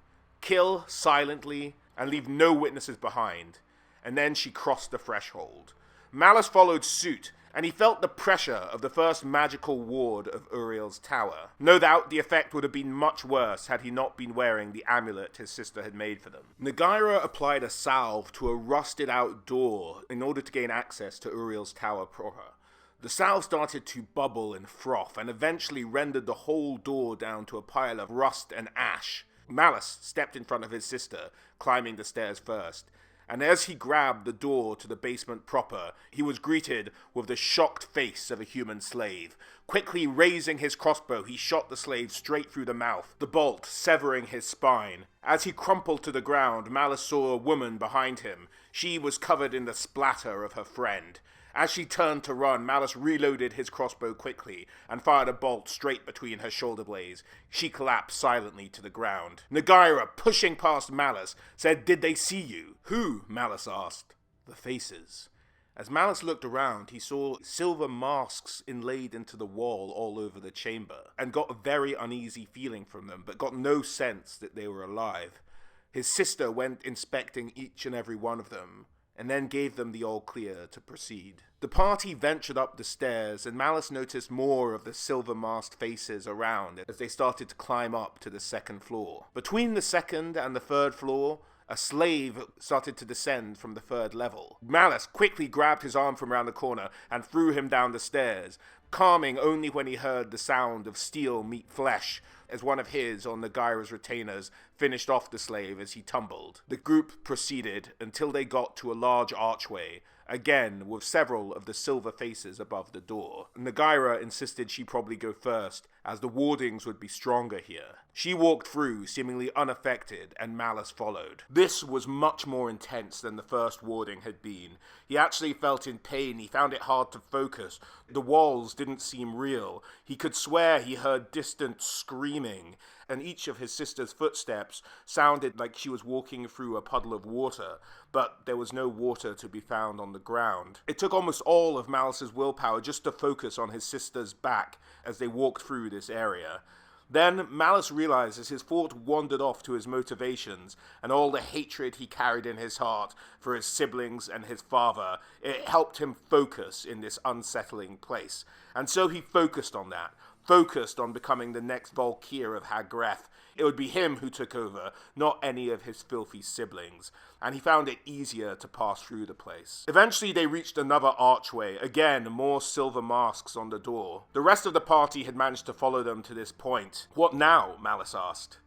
Kill silently and leave no witnesses behind." And then she crossed the threshold. Malus followed suit, and he felt the pressure of the first magical ward of Uriel's tower. No doubt the effect would have been much worse had he not been wearing the amulet his sister had made for them. Nagaira applied a salve to a rusted-out door in order to gain access to Uriel's tower proper. The salve started to bubble and froth, and eventually rendered the whole door down to a pile of rust and ash. Malus stepped in front of his sister, climbing the stairs first, and as he grabbed the door to the basement proper, he was greeted with the shocked face of a human slave. Quickly raising his crossbow, he shot the slave straight through the mouth, the bolt severing his spine. As he crumpled to the ground, Malus saw a woman behind him. She was covered in the splatter of her friend. As she turned to run, Malus reloaded his crossbow quickly and fired a bolt straight between her shoulder blades. She collapsed silently to the ground. Nagaira, pushing past Malus, said, "Did they see you?" "Who?" Malus asked. "The faces." As Malus looked around, he saw silver masks inlaid into the wall all over the chamber, and got a very uneasy feeling from them, but got no sense that they were alive. His sister went inspecting each and every one of them, and then gave them the all-clear to proceed. The party ventured up the stairs, and Malus noticed more of the silver-masked faces around as they started to climb up to the 2nd floor. Between the 2nd and the 3rd floor, a slave started to descend from the 3rd level. Malus quickly grabbed his arm from around the corner and threw him down the stairs, calming only when he heard the sound of steel meet flesh, as one of his or Nagaira's retainers finished off the slave as he tumbled. The group proceeded until they got to a large archway, again with several of the silver faces above the door. Nagaira insisted she probably go first, as the wardings would be stronger here. She walked through, seemingly unaffected, and Malus followed. This was much more intense than the first warding had been. He actually felt in pain. He found it hard to focus. The walls didn't seem real. He could swear he heard distant screaming, and each of his sister's footsteps sounded like she was walking through a puddle of water, but there was no water to be found on the ground. It took almost all of Malus's willpower just to focus on his sister's back as they walked through this area. Then Malus realized as his thought wandered off to his motivations and all the hatred he carried in his heart for his siblings and his father, it helped him focus in this unsettling place. And so he focused on that, focused on becoming the next Valkyr of Hag Graef. It would be him who took over, not any of his filthy siblings, and he found it easier to pass through the place. Eventually they reached another archway, again more silver masks on the door. The rest of the party had managed to follow them to this point. "What now?" Malus asked.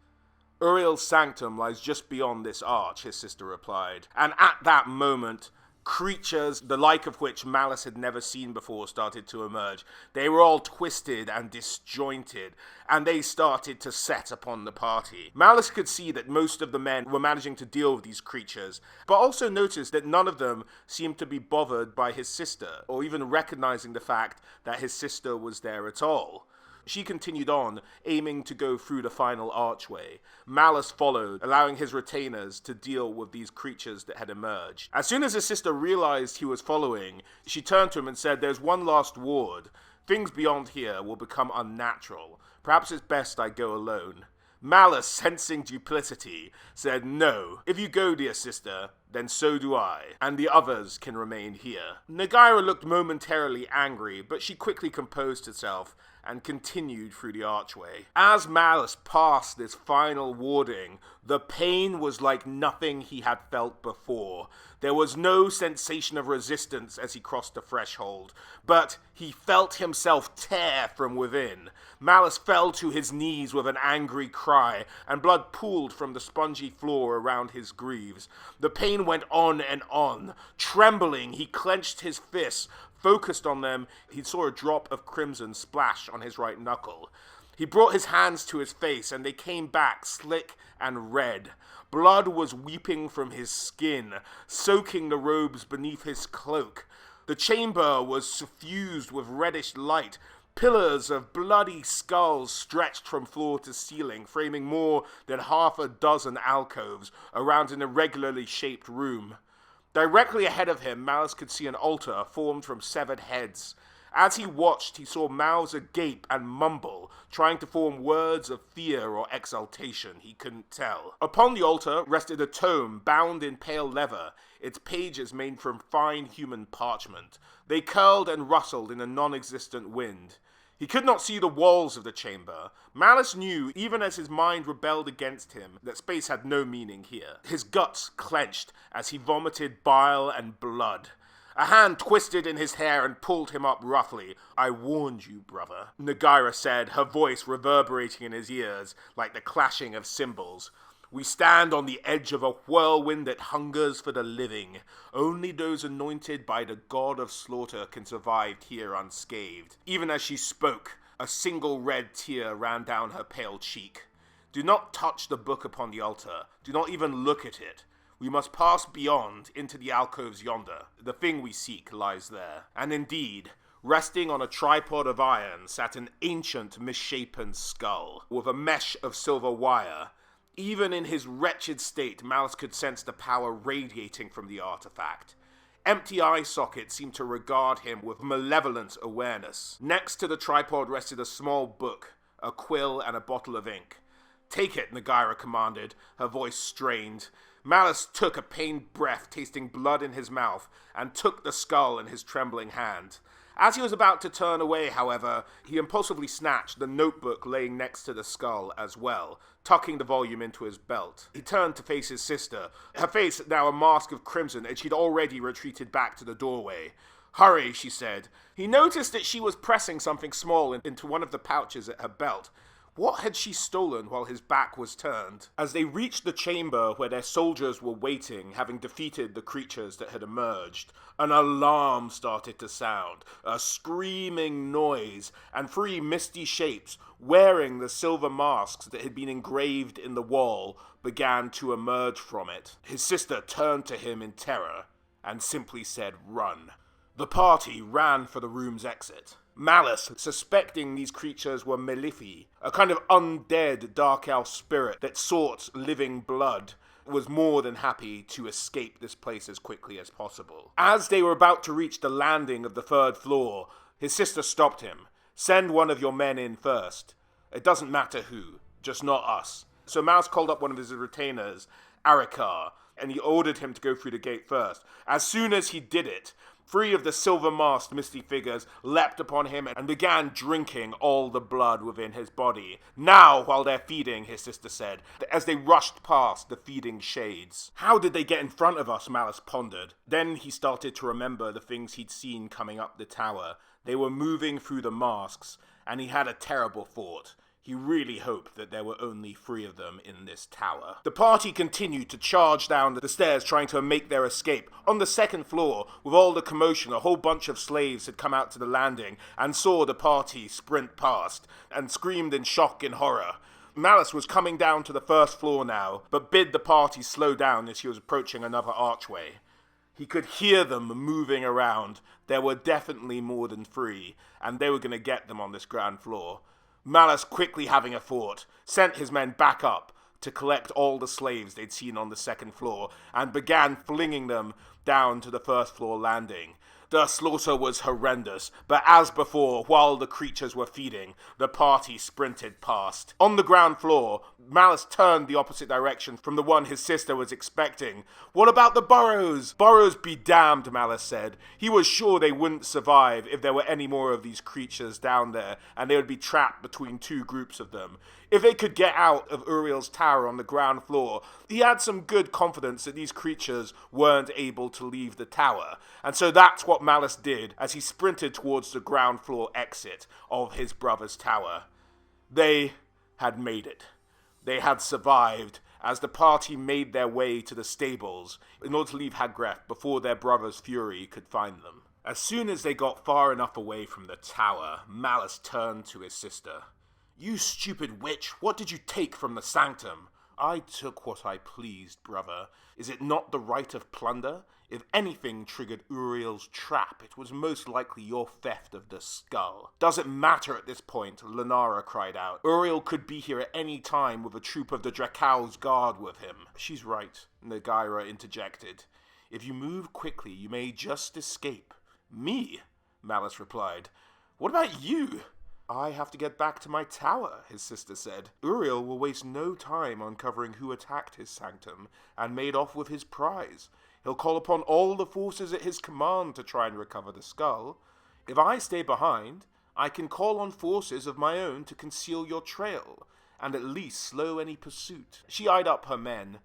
"Uriel's sanctum lies just beyond this arch," his sister replied, and at that moment, creatures, the like of which Malus had never seen before, started to emerge. They were all twisted and disjointed, and they started to set upon the party. Malus could see that most of the men were managing to deal with these creatures, but also noticed that none of them seemed to be bothered by his sister, or even recognizing the fact that his sister was there at all. She continued on, aiming to go through the final archway. Malus followed, allowing his retainers to deal with these creatures that had emerged. As soon as his sister realized he was following, she turned to him and said, "There's one last ward. Things beyond here will become unnatural. Perhaps it's best I go alone." Malus, sensing duplicity, said, "No. If you go, dear sister, then so do I, and the others can remain here." Negaira looked momentarily angry, but she quickly composed herself and continued through the archway. As Malus passed this final warding, the pain was like nothing he had felt before. There was no sensation of resistance as he crossed the threshold, but he felt himself tear from within. Malus fell to his knees with an angry cry, and blood pooled from the spongy floor around his greaves. The pain went on and on. Trembling, he clenched his fists. Focused on them, he saw a drop of crimson splash on his right knuckle. He brought his hands to his face, and they came back slick and red. Blood was weeping from his skin, soaking the robes beneath his cloak. The chamber was suffused with reddish light. Pillars of bloody skulls stretched from floor to ceiling, framing more than half a dozen alcoves around an irregularly shaped room. Directly ahead of him, Malus could see an altar formed from severed heads. As he watched, he saw mouths agape and mumble, trying to form words of fear or exultation. He couldn't tell. Upon the altar rested a tome bound in pale leather, its pages made from fine human parchment. They curled and rustled in a non-existent wind. He could not see the walls of the chamber. Malus knew, even as his mind rebelled against him, that space had no meaning here. His guts clenched as he vomited bile and blood. A hand twisted in his hair and pulled him up roughly. "I warned you, brother," Negaira said, her voice reverberating in his ears like the clashing of cymbals. "We stand on the edge of a whirlwind that hungers for the living. Only those anointed by the god of slaughter can survive here unscathed." Even as she spoke, a single red tear ran down her pale cheek. "Do not touch the book upon the altar. Do not even look at it. We must pass beyond into the alcoves yonder. The thing we seek lies there." And indeed, resting on a tripod of iron sat an ancient, misshapen skull with a mesh of silver wire. Even in his wretched state, Malus could sense the power radiating from the artifact. Empty eye sockets seemed to regard him with malevolent awareness. Next to the tripod rested a small book, a quill, and a bottle of ink. "Take it," Negaira commanded, her voice strained. Malus took a pained breath, tasting blood in his mouth, and took the skull in his trembling hand. As he was about to turn away, however, he impulsively snatched the notebook laying next to the skull as well, tucking the volume into his belt. He turned to face his sister, her face now a mask of crimson, and she'd already retreated back to the doorway. "Hurry," she said. He noticed that she was pressing something small into one of the pouches at her belt. What had she stolen while his back was turned? As they reached the chamber where their soldiers were waiting, having defeated the creatures that had emerged, an alarm started to sound, a screaming noise, and three misty shapes, wearing the silver masks that had been engraved in the wall, began to emerge from it. His sister turned to him in terror and simply said, "Run." The party ran for the room's exit. Malus, suspecting these creatures were Melifi, a kind of undead dark elf spirit that sought living blood, was more than happy to escape this place as quickly as possible. As they were about to reach the landing of the third floor, his sister stopped him. "Send one of your men in first. It doesn't matter who, just not us." So Malus called up one of his retainers, Arikar, and he ordered him to go through the gate first. As soon as he did it, three of the silver-masked misty figures leapt upon him and began drinking all the blood within his body. "Now, while they're feeding," his sister said, as they rushed past the feeding shades. How did they get in front of us, Malus pondered. Then he started to remember the things he'd seen coming up the tower. They were moving through the masks, and he had a terrible thought. He really hoped that there were only three of them in this tower. The party continued to charge down the stairs, trying to make their escape. On the second floor, with all the commotion, a whole bunch of slaves had come out to the landing and saw the party sprint past, and screamed in shock and horror. Malus was coming down to the first floor now, but bid the party slow down as he was approaching another archway. He could hear them moving around. There were definitely more than three, and they were going to get them on this ground floor. Malus, quickly having a thought, sent his men back up to collect all the slaves they'd seen on the second floor and began flinging them down to the first floor landing. The slaughter was horrendous, but as before, while the creatures were feeding, the party sprinted past. On the ground floor, Malus turned the opposite direction from the one his sister was expecting. "What about the burrows?" "Burrows be damned," Malus said. He was sure they wouldn't survive if there were any more of these creatures down there, and they would be trapped between two groups of them. If they could get out of Uriel's tower on the ground floor, he had some good confidence that these creatures weren't able to leave the tower. And so that's what Malus did as he sprinted towards the ground floor exit of his brother's tower. They had made it. They had survived as the party made their way to the stables in order to leave Hag Graef before their brother's fury could find them. As soon as they got far enough away from the tower, Malus turned to his sister. "You stupid witch, what did you take from the sanctum?" "I took what I pleased, brother. Is it not the right of plunder? If anything triggered Uriel's trap, it was most likely your theft of the skull." "Doesn't matter at this point," Lenara cried out. "Uriel could be here at any time with a troop of the Drakau's guard with him." "She's right," Negaira interjected. "If you move quickly, you may just escape." "Me?" Malus replied. "What about you?" "I have to get back to my tower," his sister said. "Uriel will waste no time uncovering who attacked his sanctum and made off with his prize. He'll call upon all the forces at his command to try and recover the skull. If I stay behind, I can call on forces of my own to conceal your trail, and at least slow any pursuit." She eyed up her men.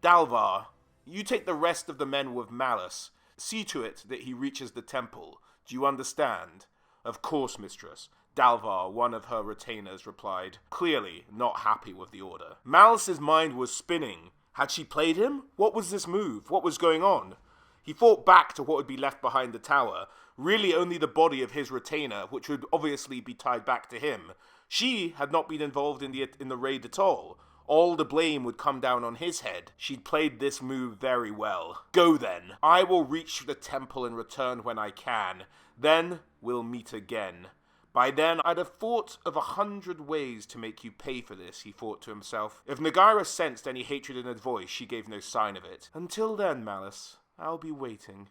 "Dalvar, you take the rest of the men with Malus. See to it that he reaches the temple. Do you understand?" "Of course, mistress," Dalvar, one of her retainers, replied, clearly not happy with the order. Malus's mind was spinning. Had she played him? What was this move? What was going on? He thought back to what would be left behind the tower, really only the body of his retainer, which would obviously be tied back to him. She had not been involved in the raid at all. All the blame would come down on his head. She'd played this move very well. "Go then. I will reach the temple and return when I can. Then we'll meet again. By then, I'd have thought of 100 ways to make you pay for this," he thought to himself. If Negaira sensed any hatred in her voice, she gave no sign of it. "Until then, Malus, I'll be waiting."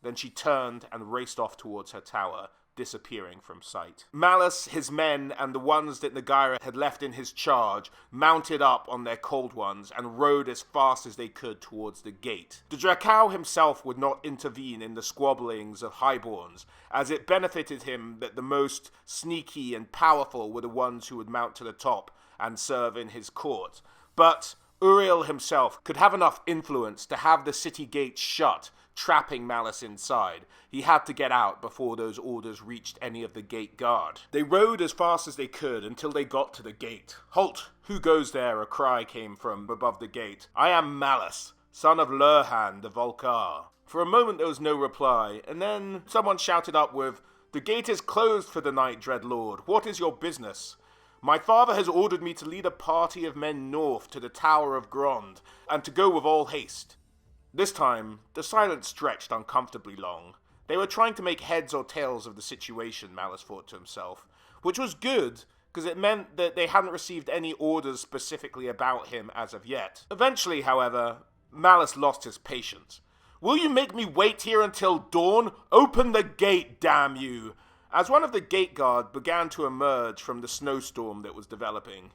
Then she turned and raced off towards her tower, disappearing from sight. Malus, his men, and the ones that Negaira had left in his charge, mounted up on their cold ones and rode as fast as they could towards the gate. The Drakau himself would not intervene in the squabblings of highborns, as it benefited him that the most sneaky and powerful were the ones who would mount to the top and serve in his court. But Uriel himself could have enough influence to have the city gates shut, trapping Malus inside. He had to get out before those orders reached any of the gate guard. They rode as fast as they could until they got to the gate. "Halt! Who goes there?" a cry came from above the gate. "I am Malus, son of Lurhan the Volcar." For a moment there was no reply, and then someone shouted up with, "The gate is closed for the night, dread lord. What is your business?" "My father has ordered me to lead a party of men north to the Tower of Grond, and to go with all haste." This time, the silence stretched uncomfortably long. They were trying to make heads or tails of the situation, Malus thought to himself, which was good, because it meant that they hadn't received any orders specifically about him as of yet. Eventually, however, Malus lost his patience. "Will you make me wait here until dawn? Open the gate, damn you!" As one of the gate guard began to emerge from the snowstorm that was developing,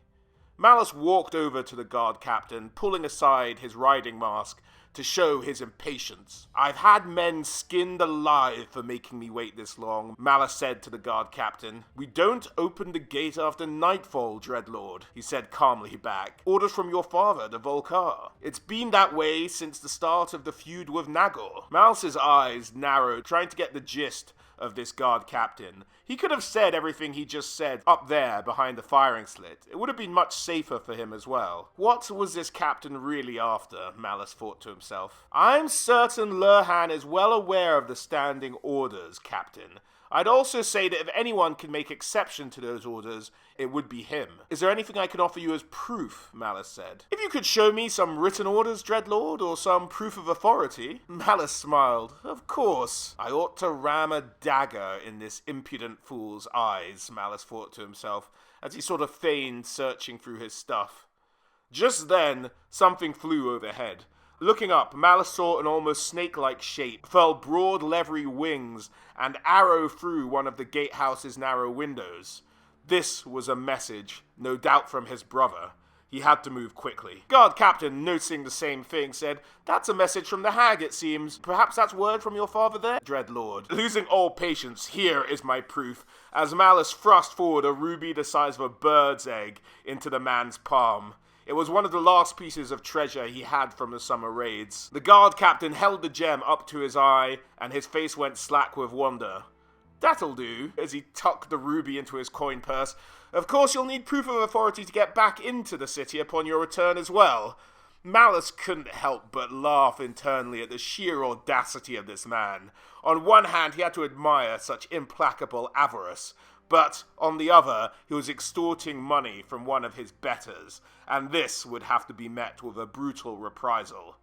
Malus walked over to the guard captain, pulling aside his riding mask to show his impatience. "I've had men skinned alive for making me wait this long," Malus said to the guard captain. "We don't open the gate after nightfall, dreadlord," he said calmly back. "Orders from your father, the Volcar. It's been that way since the start of the feud with Nagor." Malus's eyes narrowed, trying to get the gist of this guard captain. He could have said everything he just said up there behind the firing slit. It would have been much safer for him as well. What was this captain really after, Malus thought to himself. "I'm certain Lurhan is well aware of the standing orders, Captain. I'd also say that if anyone can make exception to those orders, it would be him." "Is there anything I can offer you as proof?" Malus said. "If you could show me some written orders, Dreadlord, or some proof of authority." Malus smiled. "Of course. I ought to ram a dagger in this impudent fool's eyes, Malus thought to himself, as he sort of feigned searching through his stuff. Just then, something flew overhead. Looking up, Malus saw an almost snake-like shape furl broad leathery wings and arrow through one of the gatehouse's narrow windows. This was a message, no doubt from his brother. He had to move quickly. Guard captain, noticing the same thing, said, "That's a message from the hag, it seems. Perhaps that's word from your father there, Dreadlord." Losing all patience, here is my proof, as Malus thrust forward a ruby the size of a bird's egg into the man's palm. It was one of the last pieces of treasure he had from the summer raids. The guard captain held the gem up to his eye, and his face went slack with wonder. "That'll do," as he tucked the ruby into his coin purse. "Of course you'll need proof of authority to get back into the city upon your return as well." Malus couldn't help but laugh internally at the sheer audacity of this man. On one hand, he had to admire such implacable avarice, but on the other, he was extorting money from one of his betters, and this would have to be met with a brutal reprisal.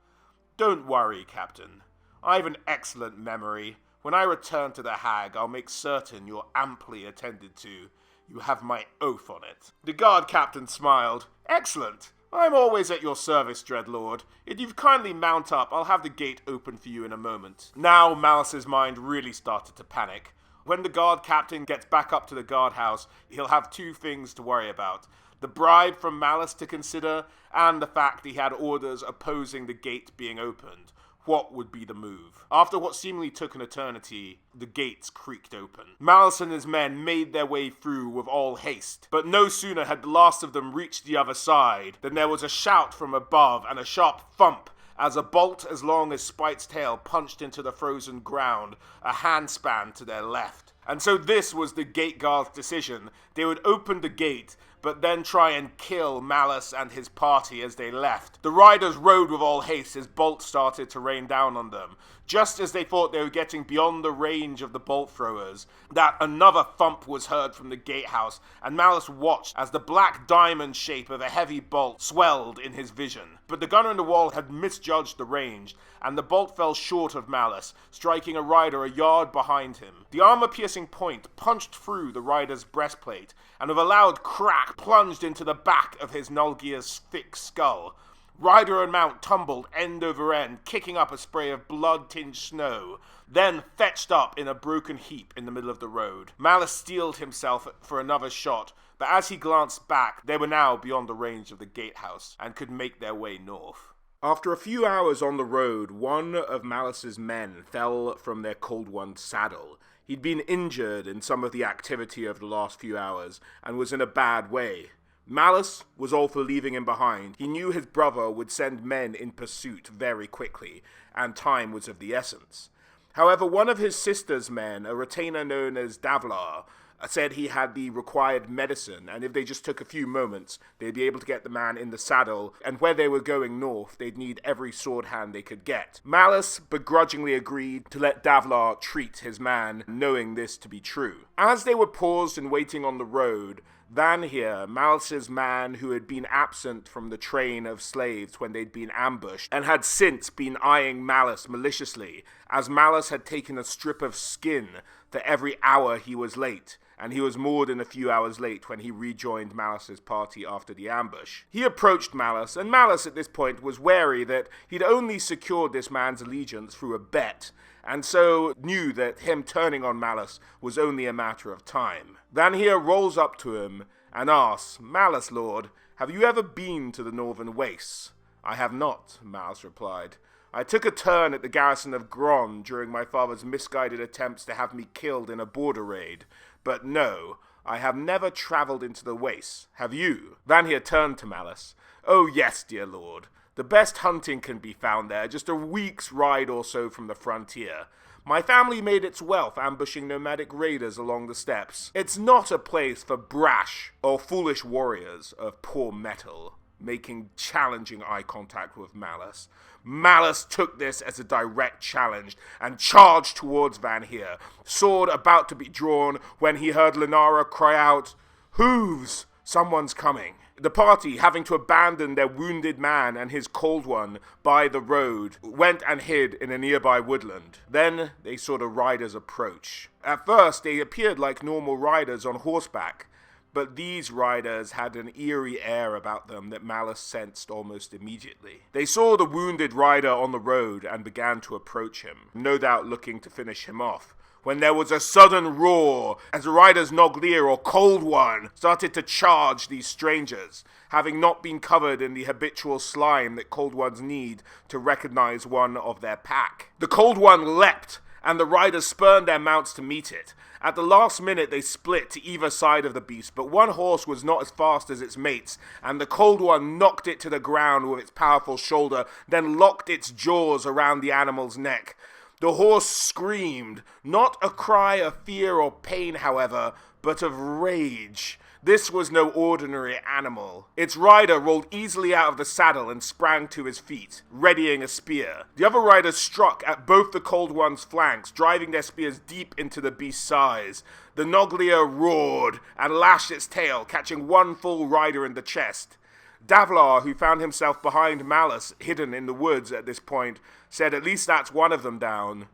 "Don't worry, Captain. I have an excellent memory. When I return to the hag, I'll make certain you're amply attended to. You have my oath on it." The guard captain smiled. "Excellent. I'm always at your service, Dreadlord. If you'd kindly mount up, I'll have the gate open for you in a moment." Now Malus's mind really started to panic. When the guard captain gets back up to the guardhouse, he'll have two things to worry about: the bribe from Malus to consider, and the fact he had orders opposing the gate being opened. What would be the move? After what seemingly took an eternity, the gates creaked open. Malus and his men made their way through with all haste, but no sooner had the last of them reached the other side than there was a shout from above and a sharp thump as a bolt as long as Spite's tail punched into the frozen ground a handspan to their left. And so this was the gate guard's decision. They would open the gate, but then try and kill Malus and his party as they left. The riders rode with all haste as bolts started to rain down on them. Just as they thought they were getting beyond the range of the bolt throwers, that another thump was heard from the gatehouse, and Malus watched as the black diamond shape of a heavy bolt swelled in his vision. But the gunner in the wall had misjudged the range, and the bolt fell short of Malus, striking a rider a yard behind him. The armor-piercing point punched through the rider's breastplate, and with a loud crack plunged into the back of his Nulgia's thick skull. Rider and mount tumbled end over end, kicking up a spray of blood-tinged snow, then fetched up in a broken heap in the middle of the road. Malus steeled himself for another shot, but as he glanced back, they were now beyond the range of the gatehouse, and could make their way north. After a few hours on the road, one of Malus's men fell from their cold-won saddle. He'd been injured in some of the activity of the last few hours, and was in a bad way. Malus was all for leaving him behind. He knew his brother would send men in pursuit very quickly, and time was of the essence. However, one of his sister's men, a retainer known as Davlar, said he had the required medicine, and if they just took a few moments, they'd be able to get the man in the saddle, and where they were going north, they'd need every sword hand they could get. Malus begrudgingly agreed to let Davlar treat his man, knowing this to be true. As they were paused and waiting on the road, Van here, Malus's man who had been absent from the train of slaves when they'd been ambushed, and had since been eyeing Malus maliciously, as Malus had taken a strip of skin for every hour he was late, and he was more than a few hours late when he rejoined Malus's party after the ambush. He approached Malus, and Malus at this point was wary that he'd only secured this man's allegiance through a bet, and so knew that him turning on Malus was only a matter of time. Van here rolls up to him and asks, "Malus, lord, have you ever been to the northern wastes?" "I have not," Malus replied. "I took a turn at the garrison of Gron during my father's misguided attempts to have me killed in a border raid. But no, I have never travelled into the wastes. Have you?" Van here turned to Malus. "Oh yes, dear lord. The best hunting can be found there, just a week's ride or so from the frontier. My family made its wealth ambushing nomadic raiders along the steppes. It's not a place for brash or foolish warriors of poor metal." Making challenging eye contact with Malus. Malus took this as a direct challenge and charged towards Van here, sword about to be drawn when he heard Lenara cry out, "Hooves! Someone's coming." The party, having to abandon their wounded man and his cold one by the road, went and hid in a nearby woodland. Then they saw the riders approach. At first, they appeared like normal riders on horseback, but these riders had an eerie air about them that Malus sensed almost immediately. They saw the wounded rider on the road and began to approach him, no doubt looking to finish him off, when there was a sudden roar as the rider's Noglir, or Cold One, started to charge these strangers, having not been covered in the habitual slime that Cold Ones need to recognize one of their pack. The Cold One leapt, and the riders spurned their mounts to meet it. At the last minute they split to either side of the beast, but one horse was not as fast as its mates, and the Cold One knocked it to the ground with its powerful shoulder, then locked its jaws around the animal's neck. The horse screamed, not a cry of fear or pain, however, but of rage. This was no ordinary animal. Its rider rolled easily out of the saddle and sprang to his feet, readying a spear. The other riders struck at both the Cold One's flanks, driving their spears deep into the beast's sides. The Noglir roared and lashed its tail, catching one full rider in the chest. Davlar, who found himself behind Malus, hidden in the woods at this point, said, "At least that's one of them down."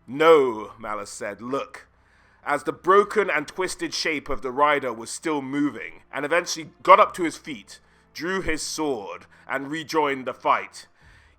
"No," Malus said, "look." As the broken and twisted shape of the rider was still moving, and eventually got up to his feet, drew his sword, and rejoined the fight.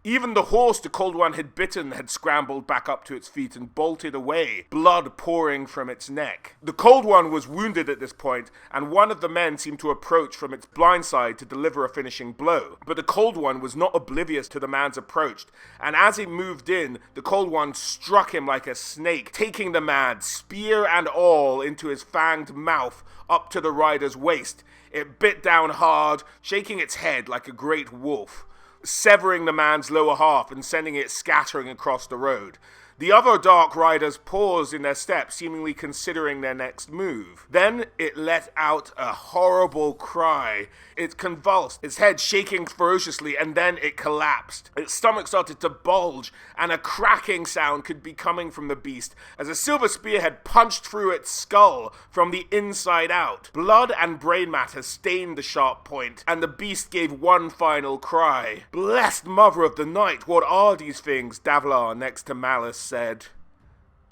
Even the horse the Cold One had bitten had scrambled back up to its feet and bolted away, blood pouring from its neck. The Cold One was wounded at this point, and one of the men seemed to approach from its blind side to deliver a finishing blow. But the Cold One was not oblivious to the man's approach, and as he moved in, the Cold One struck him like a snake, taking the man, spear and all, into his fanged mouth up to the rider's waist. It bit down hard, shaking its head like a great wolf, severing the man's lower half and sending it scattering across the road. The other Dark Riders paused in their steps, seemingly considering their next move. Then it let out a horrible cry. It convulsed, its head shaking ferociously, and then it collapsed. Its stomach started to bulge, and a cracking sound could be coming from the beast as a silver spear had punched through its skull from the inside out. Blood and brain matter stained the sharp point, and the beast gave one final cry. "Blessed Mother of the Night, what are these things?" Davlar, next to Malus, said.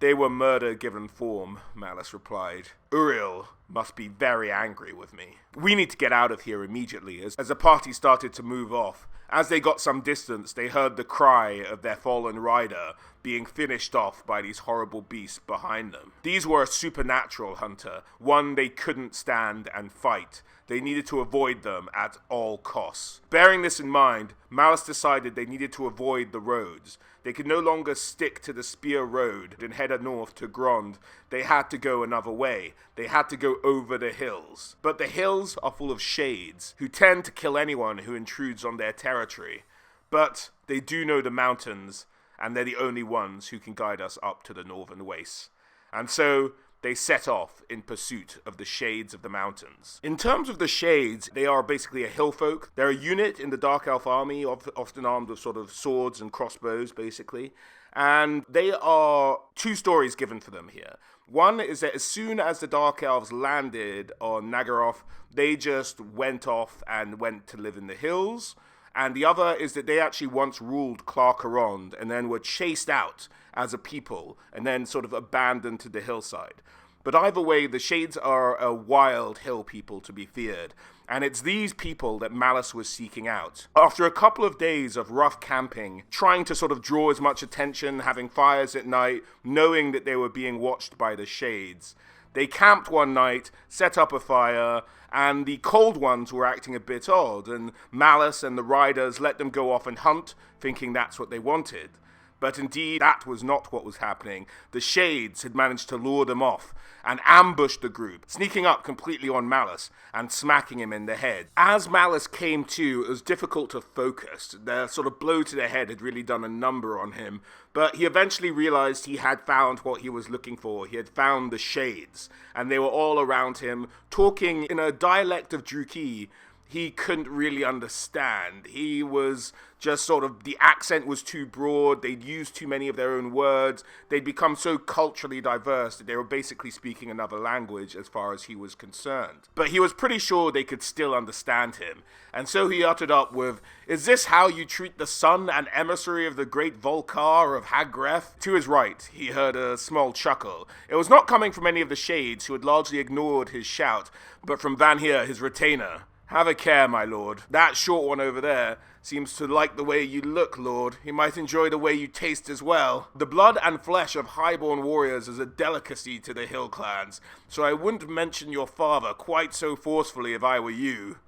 "They were murder given form," Malus replied. "Uriel must be very angry with me. We need to get out of here immediately," as the party started to move off. As they got some distance, they heard the cry of their fallen rider being finished off by these horrible beasts behind them. These were a supernatural hunter, one they couldn't stand and fight. They needed to avoid them at all costs. Bearing this in mind, Malus decided they needed to avoid the roads. They could no longer stick to the Spear Road and head north to Grond. They had to go another way. They had to go over the hills. But the hills are full of shades, who tend to kill anyone who intrudes on their territory. But they do know the mountains, and they're the only ones who can guide us up to the northern wastes. And so they set off in pursuit of the Shades of the Mountains. In terms of the Shades, they are basically a hill folk. They're a unit in the Dark Elf army, often armed with sort of swords and crossbows, basically. And they are two stories given for them here. One is that as soon as the Dark Elves landed on Nagaroth, they just went off and went to live in the hills. And the other is that they actually once ruled Clarkarond and then were chased out as a people and then sort of abandoned to the hillside. But either way, the Shades are a wild hill people to be feared, and it's these people that Malus was seeking out. After a couple of days of rough camping, trying to sort of draw as much attention, having fires at night, knowing that they were being watched by the Shades, they camped one night, set up a fire, and the Cold Ones were acting a bit odd, and Malus and the riders let them go off and hunt, thinking that's what they wanted. But indeed, that was not what was happening. The Shades had managed to lure them off and ambushed the group, sneaking up completely on Malus and smacking him in the head. As Malus came to, it was difficult to focus. The sort of blow to the head had really done a number on him, but he eventually realized he had found what he was looking for. He had found the Shades, and they were all around him, talking in a dialect of Druki, he couldn't really understand. He was just sort of, the accent was too broad, they'd used too many of their own words, they'd become so culturally diverse that they were basically speaking another language as far as he was concerned. But he was pretty sure they could still understand him, and so he uttered up with, "Is this how you treat the son and emissary of the great Volcar of Hag Graef?" To his right, he heard a small chuckle. It was not coming from any of the shades, who had largely ignored his shout, but from Van Heer, his retainer. "Have a care, my lord. That short one over there seems to like the way you look, lord. He might enjoy the way you taste as well. The blood and flesh of highborn warriors is a delicacy to the hill clans, so I wouldn't mention your father quite so forcefully if I were you."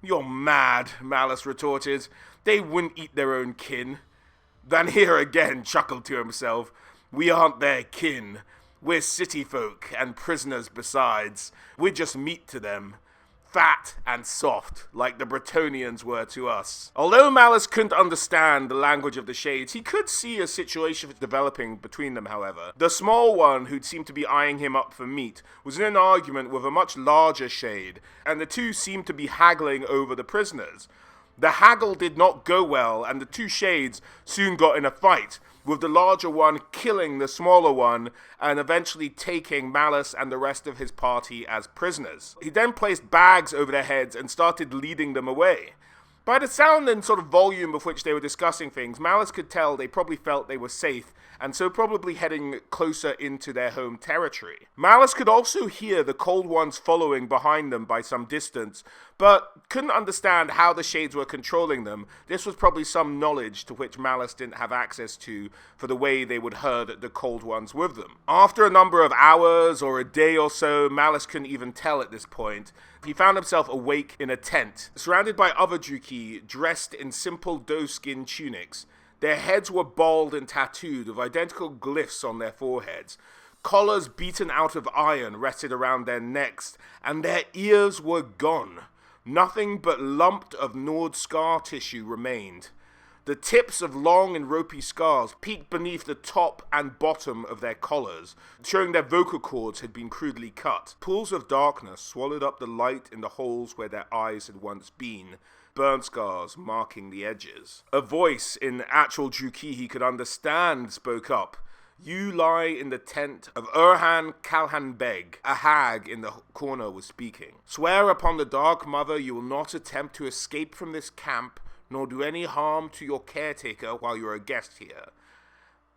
"You're mad," Malus retorted. "They wouldn't eat their own kin." Van Heer again chuckled to himself. "We aren't their kin. We're city folk, and prisoners besides. We're just meat to them. Fat and soft, like the Bretonnians were to us." Although Malus couldn't understand the language of the shades, he could see a situation developing between them, however. The small one, who'd seemed to be eyeing him up for meat, was in an argument with a much larger shade, and the two seemed to be haggling over the prisoners. The haggle did not go well, and the two shades soon got in a fight, with the larger one killing the smaller one and eventually taking Malus and the rest of his party as prisoners. He then placed bags over their heads and started leading them away. By the sound and sort of volume of which they were discussing things, Malus could tell they probably felt they were safe, and so probably heading closer into their home territory. Malus could also hear the Cold Ones following behind them by some distance, but couldn't understand how the shades were controlling them. This was probably some knowledge to which Malus didn't have access to for the way they would herd the Cold Ones with them. After a number of hours or a day or so, Malus couldn't even tell at this point, he found himself awake in a tent, surrounded by other Druki dressed in simple doe-skin tunics. Their heads were bald and tattooed with identical glyphs on their foreheads. Collars beaten out of iron rested around their necks, and their ears were gone. Nothing but lumped of gnawed scar tissue remained. The tips of long and ropey scars peeked beneath the top and bottom of their collars, showing their vocal cords had been crudely cut. Pools of darkness swallowed up the light in the holes where their eyes had once been, burn scars marking the edges. A voice in actual Druki he could understand spoke up. "You lie in the tent of Urhan Kalhan Beg." A hag in the corner was speaking. "Swear upon the Dark Mother you will not attempt to escape from this camp, nor do any harm to your caretaker while you're a guest here."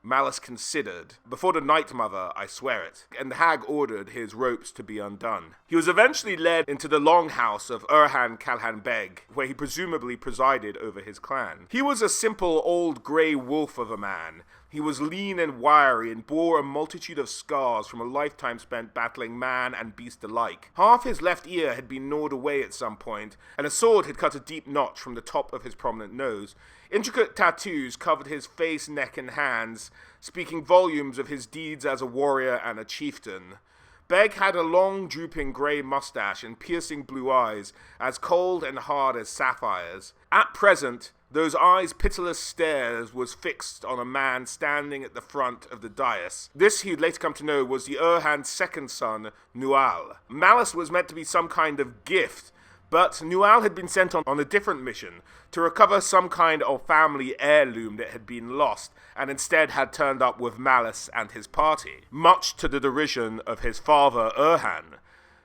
Malus considered. "Before the Night Mother, I swear it." And the hag ordered his ropes to be undone. He was eventually led into the longhouse of Urhan Kalhan Beg, where he presumably presided over his clan. He was a simple old grey wolf of a man. He was lean and wiry and bore a multitude of scars from a lifetime spent battling man and beast alike. Half his left ear had been gnawed away at some point, and a sword had cut a deep notch from the top of his prominent nose. Intricate tattoos covered his face, neck, and hands, speaking volumes of his deeds as a warrior and a chieftain. Beg had a long, drooping grey mustache and piercing blue eyes, as cold and hard as sapphires. At present, those eyes' pitiless stares was fixed on a man standing at the front of the dais. This, he'd later come to know, was the Urhan's second son, Nual. Malus was meant to be some kind of gift, but Nual had been sent on a different mission, to recover some kind of family heirloom that had been lost, and instead had turned up with Malus and his party, much to the derision of his father Urhan.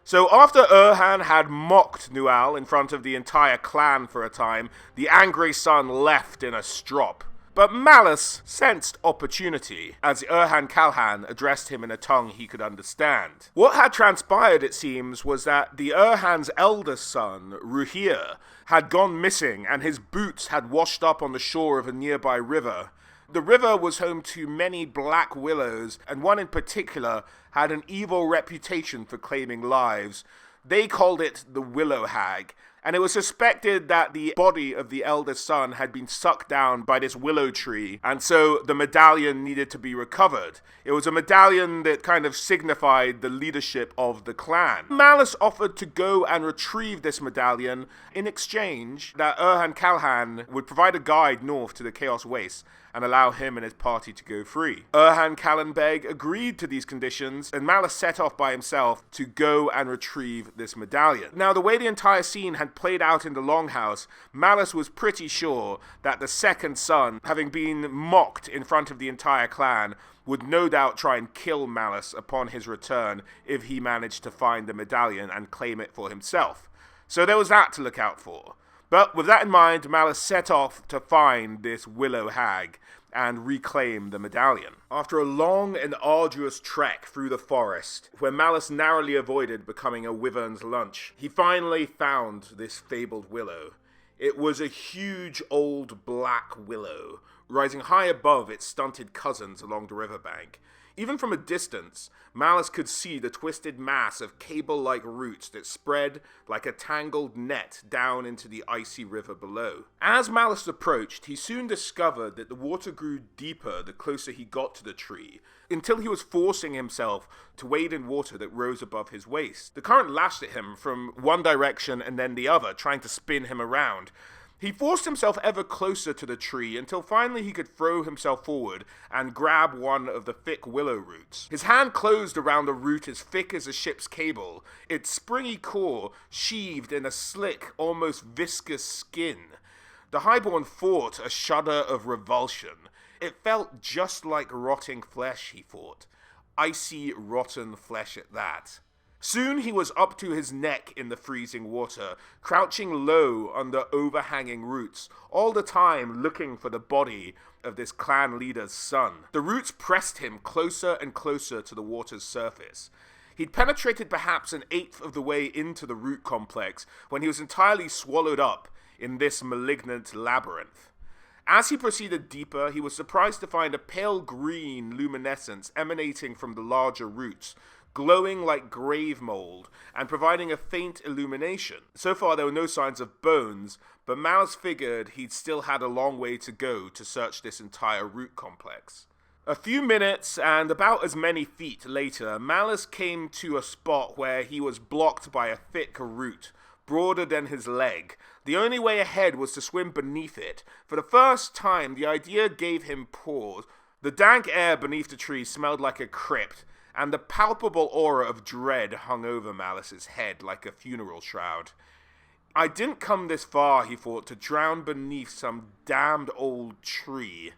So after Urhan had mocked Nual in front of the entire clan for a time, the angry son left in a strop. But Malus sensed opportunity, as Urhan Kalhan addressed him in a tongue he could understand. What had transpired, it seems, was that the Urhan's eldest son, Ruhir, had gone missing, and his boots had washed up on the shore of a nearby river. The river was home to many black willows, and one in particular had an evil reputation for claiming lives. They called it the Willow Hag, and it was suspected that the body of the eldest son had been sucked down by this willow tree, and so the medallion needed to be recovered. It was a medallion that kind of signified the leadership of the clan. Malus offered to go and retrieve this medallion in exchange that Urhan Kalhan would provide a guide north to the Chaos Wastes and allow him and his party to go free. Urhan Kalhan Beg agreed to these conditions, and Malus set off by himself to go and retrieve this medallion. Now, the way the entire scene had played out in the Longhouse, Malus was pretty sure that the second son, having been mocked in front of the entire clan, would no doubt try and kill Malus upon his return if he managed to find the medallion and claim it for himself. So there was that to look out for. But with that in mind, Malus set off to find this willow hag and reclaim the medallion. After a long and arduous trek through the forest, where Malus narrowly avoided becoming a wyvern's lunch, he finally found this fabled willow. It was a huge old black willow, rising high above its stunted cousins along the riverbank. Even from a distance, Malus could see the twisted mass of cable-like roots that spread like a tangled net down into the icy river below. As Malus approached, he soon discovered that the water grew deeper the closer he got to the tree, until he was forcing himself to wade in water that rose above his waist. The current lashed at him from one direction and then the other, trying to spin him around. He forced himself ever closer to the tree until finally he could throw himself forward and grab one of the thick willow roots. His hand closed around a root as thick as a ship's cable, its springy core sheathed in a slick, almost viscous skin. The highborn fought a shudder of revulsion. It felt just like rotting flesh, he thought. Icy, rotten flesh at that. Soon he was up to his neck in the freezing water, crouching low under overhanging roots, all the time looking for the body of this clan leader's son. The roots pressed him closer and closer to the water's surface. He'd penetrated perhaps an eighth of the way into the root complex when he was entirely swallowed up in this malignant labyrinth. As he proceeded deeper, he was surprised to find a pale green luminescence emanating from the larger roots, glowing like grave mold, and providing a faint illumination. So far there were no signs of bones, but Malus figured he'd still had a long way to go to search this entire root complex. A few minutes and about as many feet later, Malus came to a spot where he was blocked by a thick root, broader than his leg. The only way ahead was to swim beneath it. For the first time, the idea gave him pause. The dank air beneath the tree smelled like a crypt, and the palpable aura of dread hung over Malus's head like a funeral shroud. I didn't come this far, he thought, to drown beneath some damned old tree.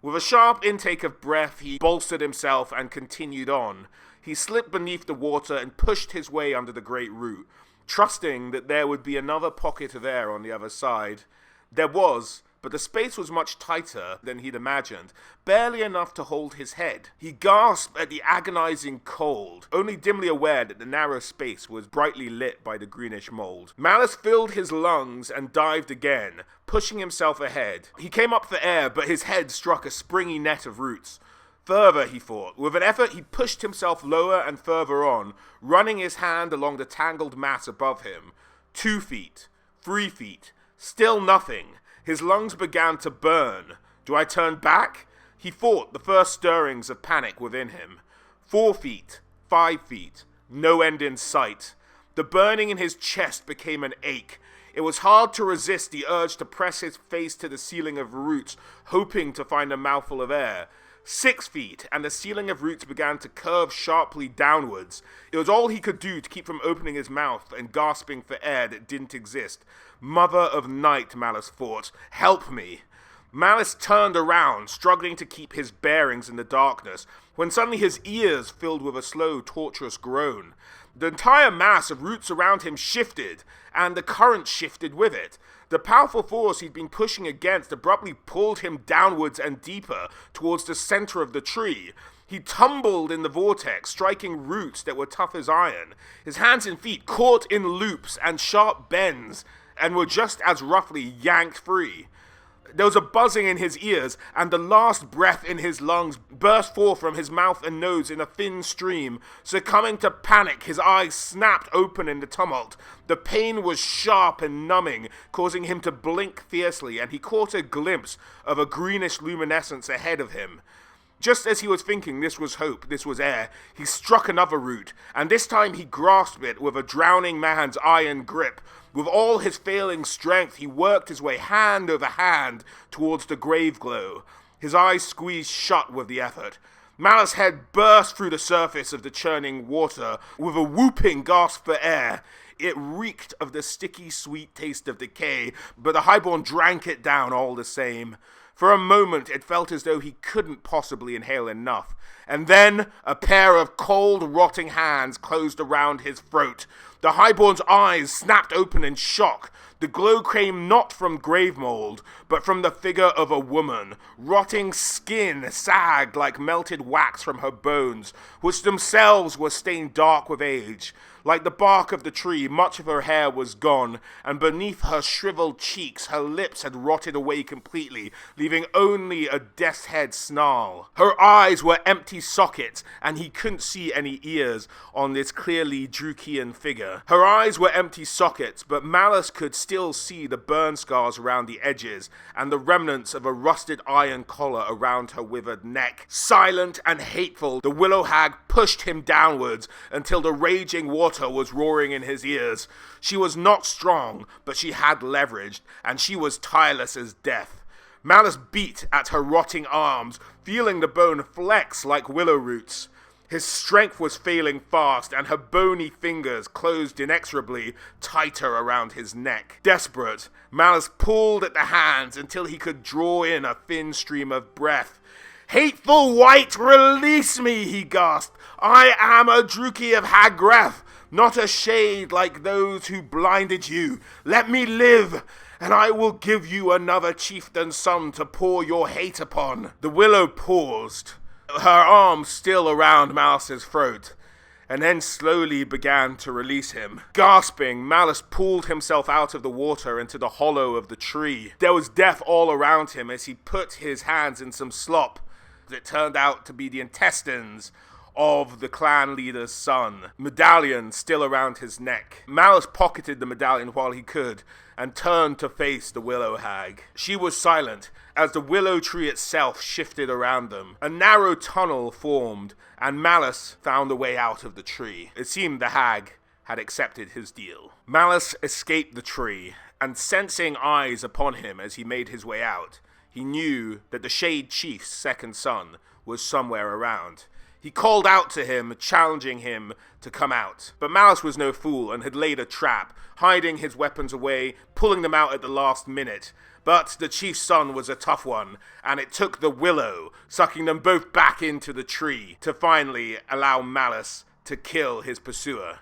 With a sharp intake of breath, he bolstered himself and continued on. He slipped beneath the water and pushed his way under the great root, trusting that there would be another pocket of air on the other side. There was, but the space was much tighter than he'd imagined, barely enough to hold his head. He gasped at the agonizing cold, only dimly aware that the narrow space was brightly lit by the greenish mold. Malus filled his lungs and dived again, pushing himself ahead. He came up for air, but his head struck a springy net of roots. Further, he thought. With an effort, he pushed himself lower and further on, running his hand along the tangled mass above him. 2 feet, 3 feet, still nothing. His lungs began to burn. Do I turn back? He fought the first stirrings of panic within him. 4 feet, 5 feet, no end in sight. The burning in his chest became an ache. It was hard to resist the urge to press his face to the ceiling of roots, hoping to find a mouthful of air. 6 feet, and the ceiling of roots began to curve sharply downwards. It was all he could do to keep from opening his mouth and gasping for air that didn't exist. Mother of night, Malus thought, help me. Malus turned around, struggling to keep his bearings in the darkness, when suddenly his ears filled with a slow, torturous groan. The entire mass of roots around him shifted, and the current shifted with it. The powerful force he'd been pushing against abruptly pulled him downwards and deeper towards the center of the tree. He tumbled in the vortex, striking roots that were tough as iron. His hands and feet caught in loops and sharp bends, and were just as roughly yanked free. There was a buzzing in his ears, and the last breath in his lungs burst forth from his mouth and nose in a thin stream. Succumbing to panic, his eyes snapped open in the tumult. The pain was sharp and numbing, causing him to blink fiercely, and he caught a glimpse of a greenish luminescence ahead of him. Just as he was thinking this was hope, this was air, he struck another root, and this time he grasped it with a drowning man's iron grip. With all his failing strength, he worked his way hand over hand towards the grave glow. His eyes squeezed shut with the effort. Malus' head burst through the surface of the churning water with a whooping gasp for air. It reeked of the sticky, sweet taste of decay, but the highborn drank it down all the same. For a moment, it felt as though he couldn't possibly inhale enough. And then, a pair of cold, rotting hands closed around his throat. The highborn's eyes snapped open in shock. The glow came not from grave mold, but from the figure of a woman. Rotting skin sagged like melted wax from her bones, which themselves were stained dark with age. Like the bark of the tree, much of her hair was gone, and beneath her shriveled cheeks, her lips had rotted away completely, leaving only a death's head snarl. Her eyes were empty sockets, and he couldn't see any ears on this clearly Drukian figure. Her eyes were empty sockets, but Malus could still see the burn scars around the edges, and the remnants of a rusted iron collar around her withered neck. Silent and hateful, the willow hag pushed him downwards until the raging water was roaring in his ears. She was not strong, but she had leveraged, and she was tireless as death. Malus beat at her rotting arms, feeling the bone flex like willow roots. His strength was failing fast, and her bony fingers closed inexorably tighter around his neck. Desperate, Malus pulled at the hands until he could draw in a thin stream of breath. "Hateful wight, release me," he gasped. "I am a Druki of Hag Graef, not a shade like those who blinded you. Let me live, and I will give you another chieftain's son to pour your hate upon." The willow paused, her arms still around Malus's throat, and then slowly began to release him. Gasping, Malus pulled himself out of the water into the hollow of the tree. There was death all around him as he put his hands in some slop that turned out to be the intestines of the clan leader's son. Medallion still around his neck. Malus pocketed the medallion while he could and turned to face the willow hag. She was silent as the willow tree itself shifted around them. A narrow tunnel formed, and Malus found a way out of the tree. It seemed the hag had accepted his deal. Malus escaped the tree, and sensing eyes upon him as he made his way out, he knew that the Shade Chief's second son was somewhere around. He called out to him, challenging him to come out. But Malus was no fool and had laid a trap, hiding his weapons away, pulling them out at the last minute. But the chief's son was a tough one, and it took the willow, sucking them both back into the tree, to finally allow Malus to kill his pursuer.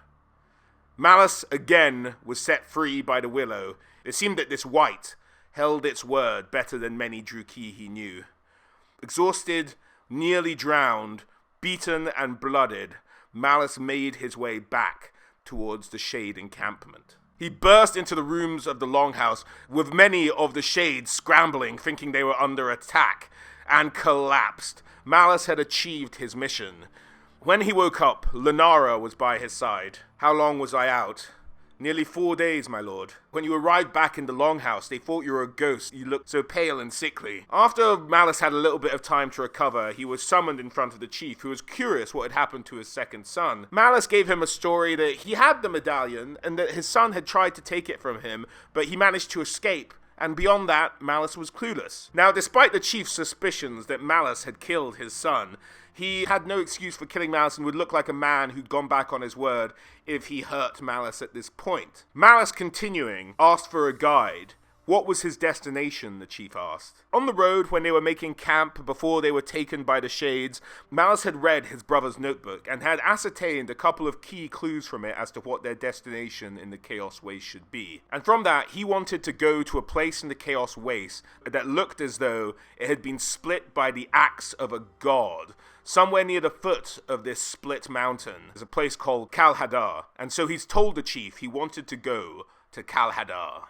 Malus again was set free by the willow. It seemed that this wight held its word better than many Druki he knew. Exhausted, nearly drowned, beaten and blooded, Malus made his way back towards the Shade encampment. He burst into the rooms of the Longhouse, with many of the Shades scrambling, thinking they were under attack, and collapsed. Malus had achieved his mission. When he woke up, Lunara was by his side. "How long was I out?" "Nearly 4 days, my lord. When you arrived back in the Longhouse, they thought you were a ghost. You looked so pale and sickly." After Malus had a little bit of time to recover, he was summoned in front of the chief, who was curious what had happened to his second son. Malus gave him a story that he had the medallion, and that his son had tried to take it from him, but he managed to escape. And beyond that, Malus was clueless. Now, despite the chief's suspicions that Malus had killed his son, he had no excuse for killing Malus and would look like a man who'd gone back on his word if he hurt Malus at this point. Malus, continuing, asked for a guide. What was his destination, the chief asked. On the road, when they were making camp before they were taken by the Shades, Malus had read his brother's notebook and had ascertained a couple of key clues from it as to what their destination in the Chaos Waste should be. And from that, he wanted to go to a place in the Chaos Waste that looked as though it had been split by the axe of a god. Somewhere near the foot of this split mountain is a place called Kalhadar, and so he's told the chief he wanted to go to Kalhadar.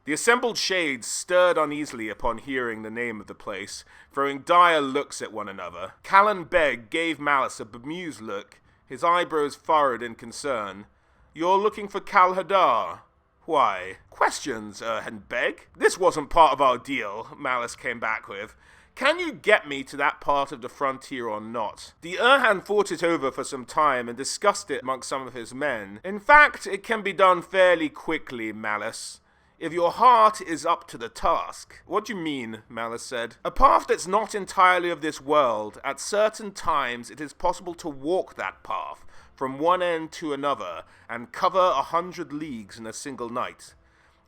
The assembled Shades stirred uneasily upon hearing the name of the place, throwing dire looks at one another. Callan Beg gave Malus a bemused look, his eyebrows furrowed in concern. "You're looking for Kalhadar? Why? Questions, Urhan Beg? This wasn't part of our deal," Malus came back with. "Can you get me to that part of the frontier or not?" The Urhan thought it over for some time and discussed it amongst some of his men. "In fact, it can be done fairly quickly, Malus. if your heart is up to the task. What do you mean? Malus said. A path that's not entirely of this world. At certain times, it is possible to walk that path from one end to another and cover 100 leagues in a single night.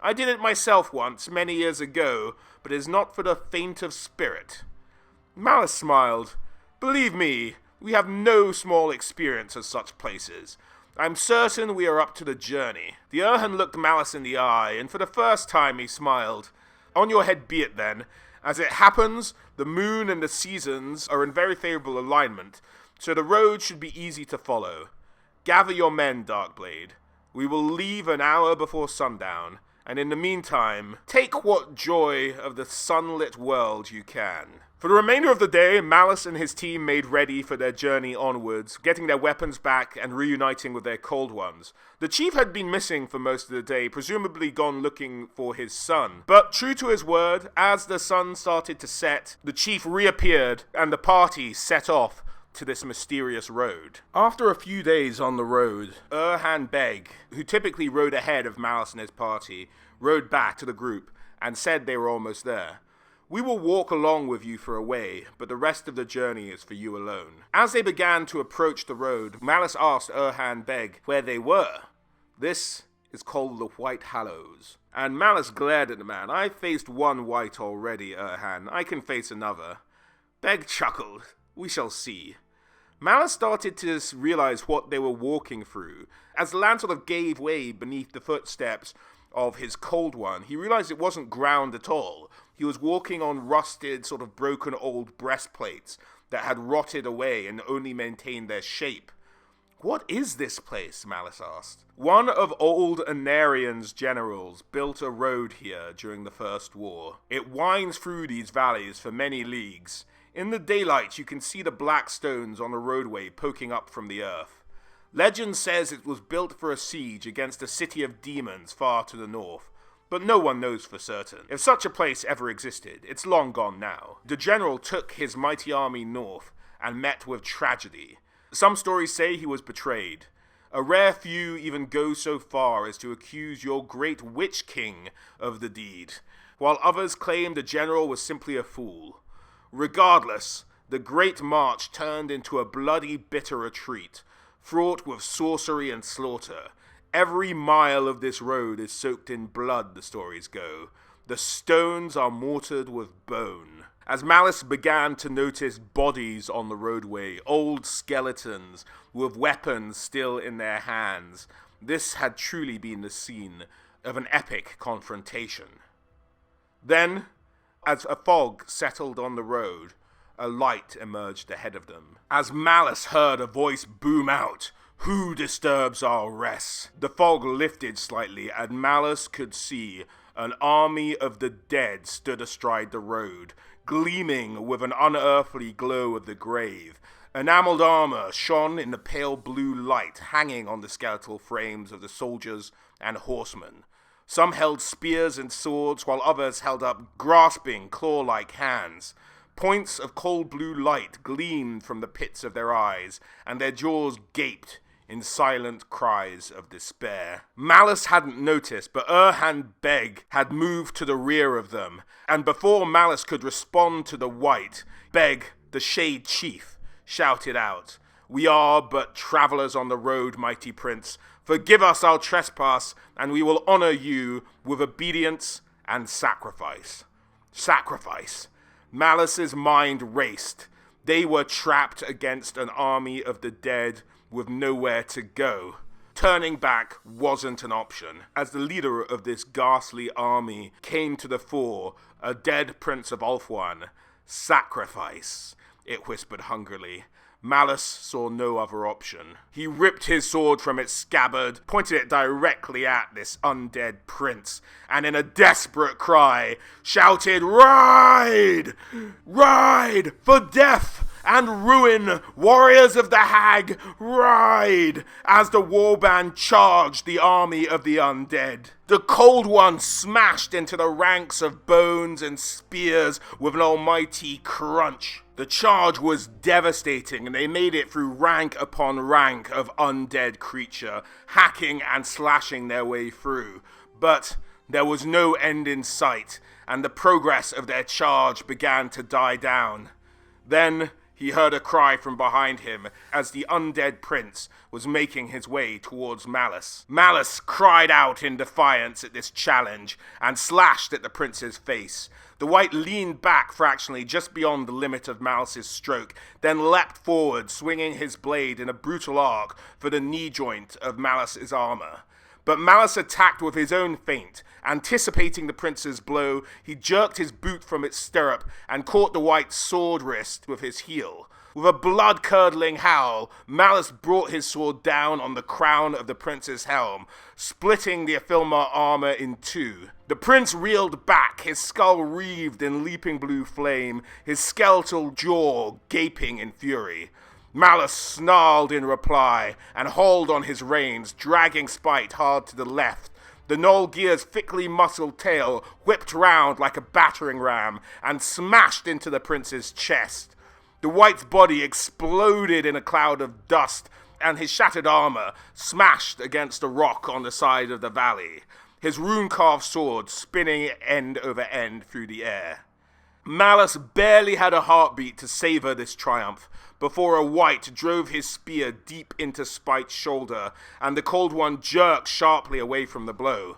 I did it myself once, many years ago, but it is not for the faint of spirit. Malus smiled. Believe me, we have no small experience of such places. I'm certain we are up to the journey. The Tz'arkan looked Malus in the eye, and for the first time he smiled. On your head be it then. As it happens, the moon and the seasons are in very favorable alignment, so the road should be easy to follow. Gather your men, Darkblade. We will leave an hour before sundown, and in the meantime, take what joy of the sunlit world you can. For the remainder of the day, Malus and his team made ready for their journey onwards, getting their weapons back and reuniting with their cold ones. The chief had been missing for most of the day, presumably gone looking for his son. But true to his word, as the sun started to set, the chief reappeared and the party set off to this mysterious road. After a few days on the road, Tz'arkan Beg, who typically rode ahead of Malus and his party, rode back to the group and said they were almost there. We will walk along with you for a way, but the rest of the journey is for you alone. As they began to approach the road, Malus asked Tz'arkan Beg where they were. This is called the White Hallows. And Malus glared at the man. I faced one white already, Tz'arkan. I can face another. Beg chuckled. We shall see. Malus started to realize what they were walking through. As the land sort of gave way beneath the footsteps of his cold one, he realized it wasn't ground at all. He was walking on rusted, sort of broken old breastplates that had rotted away and only maintained their shape. What is this place? Malus asked. One of old Anarian's generals built a road here during the First War. It winds through these valleys for many leagues. In the daylight, you can see the black stones on the roadway poking up from the earth. Legend says it was built for a siege against a city of demons far to the north, but no one knows for certain. If such a place ever existed, it's long gone now. The general took his mighty army north and met with tragedy. Some stories say he was betrayed. A rare few even go so far as to accuse your great witch king of the deed, while others claim the general was simply a fool. Regardless, the great march turned into a bloody, bitter retreat, fraught with sorcery and slaughter. Every mile of this road is soaked in blood, the stories go. The stones are mortared with bone. As Malus began to notice bodies on the roadway, old skeletons with weapons still in their hands, this had truly been the scene of an epic confrontation. Then, as a fog settled on the road, a light emerged ahead of them. As Malus heard a voice boom out, "Who disturbs our rest?" The fog lifted slightly, and Malus could see an army of the dead stood astride the road, gleaming with an unearthly glow of the grave. Enameled armor shone in the pale blue light hanging on the skeletal frames of the soldiers and horsemen. Some held spears and swords, while others held up grasping, claw-like hands. Points of cold blue light gleamed from the pits of their eyes, and their jaws gaped in silent cries of despair. Malus hadn't noticed, but Tz'arkan Beg had moved to the rear of them, and before Malus could respond to the white, Beg, the Shade Chief, shouted out, "We are but travelers on the road, mighty prince. Forgive us our trespass, and we will honor you with obedience and sacrifice." Sacrifice. Malus's mind raced. They were trapped against an army of the dead with nowhere to go. Turning back wasn't an option. As the leader of this ghastly army came to the fore, a dead Prince of Ulthuan. "Sacrifice," it whispered hungrily. Malus saw no other option. He ripped his sword from its scabbard, pointed it directly at this undead prince, and in a desperate cry, shouted, "Ride! Ride! For death and ruin, warriors of the Hag, ride!" As the warband charged the army of the undead. The Cold One smashed into the ranks of bones and spears with an almighty crunch. The charge was devastating, and they made it through rank upon rank of undead creature, hacking and slashing their way through. But There was no end in sight, and the progress of their charge began to die down. Then he heard a cry from behind him as the undead prince was making his way towards Malus. Malus cried out in defiance at this challenge and slashed at the prince's face. The wight leaned back fractionally just beyond the limit of Malus's stroke, then leapt forward, swinging his blade in a brutal arc for the knee joint of Malus's armor. But Malus attacked with his own feint. Anticipating the prince's blow, he jerked his boot from its stirrup and caught the wight's sword wrist with his heel. With a blood-curdling howl, Malus brought his sword down on the crown of the prince's helm, splitting the Aphilmar armor in two. The prince reeled back, his skull wreathed in leaping blue flame, his skeletal jaw gaping in fury. Malus snarled in reply and hauled on his reins, dragging Spite hard to the left. The Nolgir's thickly muscled tail whipped round like a battering ram and smashed into the prince's chest. The wight's body exploded in a cloud of dust, and his shattered armor smashed against a rock on the side of the valley, his rune-carved sword spinning end over end through the air. Malus barely had a heartbeat to savor this triumph before a wight drove his spear deep into Spite's shoulder, and the Cold One jerked sharply away from the blow.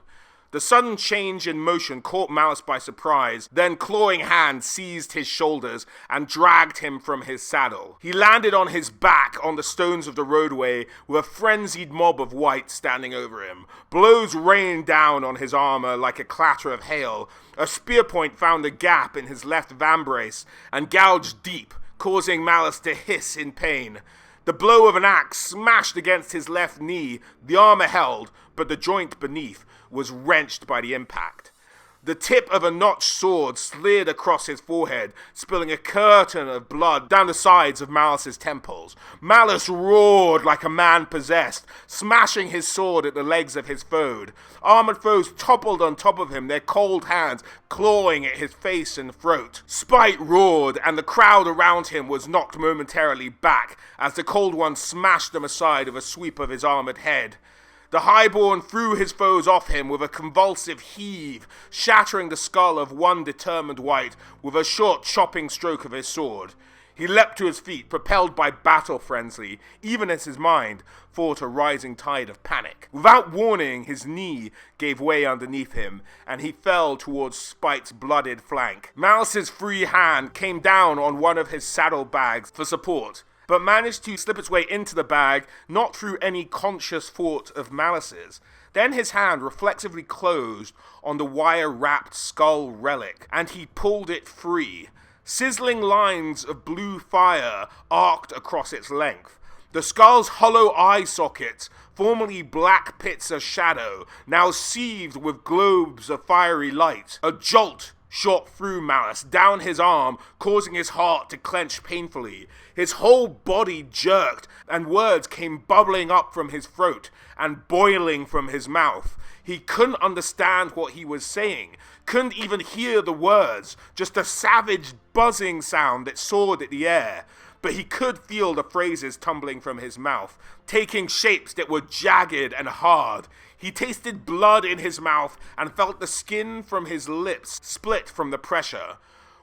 The sudden change in motion caught Malus by surprise, then clawing hand seized his shoulders and dragged him from his saddle. He landed on his back on the stones of the roadway with a frenzied mob of wights standing over him. Blows rained down on his armor like a clatter of hail. A spear point found a gap in his left vambrace and gouged deep, causing Malus to hiss in pain. The blow of an axe smashed against his left knee. The armor held, but the joint beneath was wrenched by the impact. The tip of a notched sword slid across his forehead, spilling a curtain of blood down the sides of Malus's temples. Malus roared like a man possessed, smashing his sword at the legs of his foe. Armored foes toppled on top of him, their cold hands clawing at his face and throat. Spite roared, and the crowd around him was knocked momentarily back as the Cold One smashed them aside with a sweep of his armored head. The Highborn threw his foes off him with a convulsive heave, shattering the skull of one determined wight with a short chopping stroke of his sword. He leapt to his feet, propelled by battle frenzy, even as his mind fought a rising tide of panic. Without warning, his knee gave way underneath him, and he fell towards Spite's blooded flank. Malus's free hand came down on one of his saddlebags for support, but managed to slip its way into the bag, not through any conscious thought of Malus's. Then his hand reflexively closed on the wire-wrapped skull relic, and he pulled it free. Sizzling lines of blue fire arced across its length. The skull's hollow eye sockets, formerly black pits of shadow, now seethed with globes of fiery light. A jolt shot through Malus, down his arm, causing his heart to clench painfully. His whole body jerked, and words came bubbling up from his throat and boiling from his mouth. He couldn't understand what he was saying, couldn't even hear the words, just a savage buzzing sound that soared at the air. But he could feel the phrases tumbling from his mouth, taking shapes that were jagged and hard. He tasted blood in his mouth and felt the skin from his lips split from the pressure.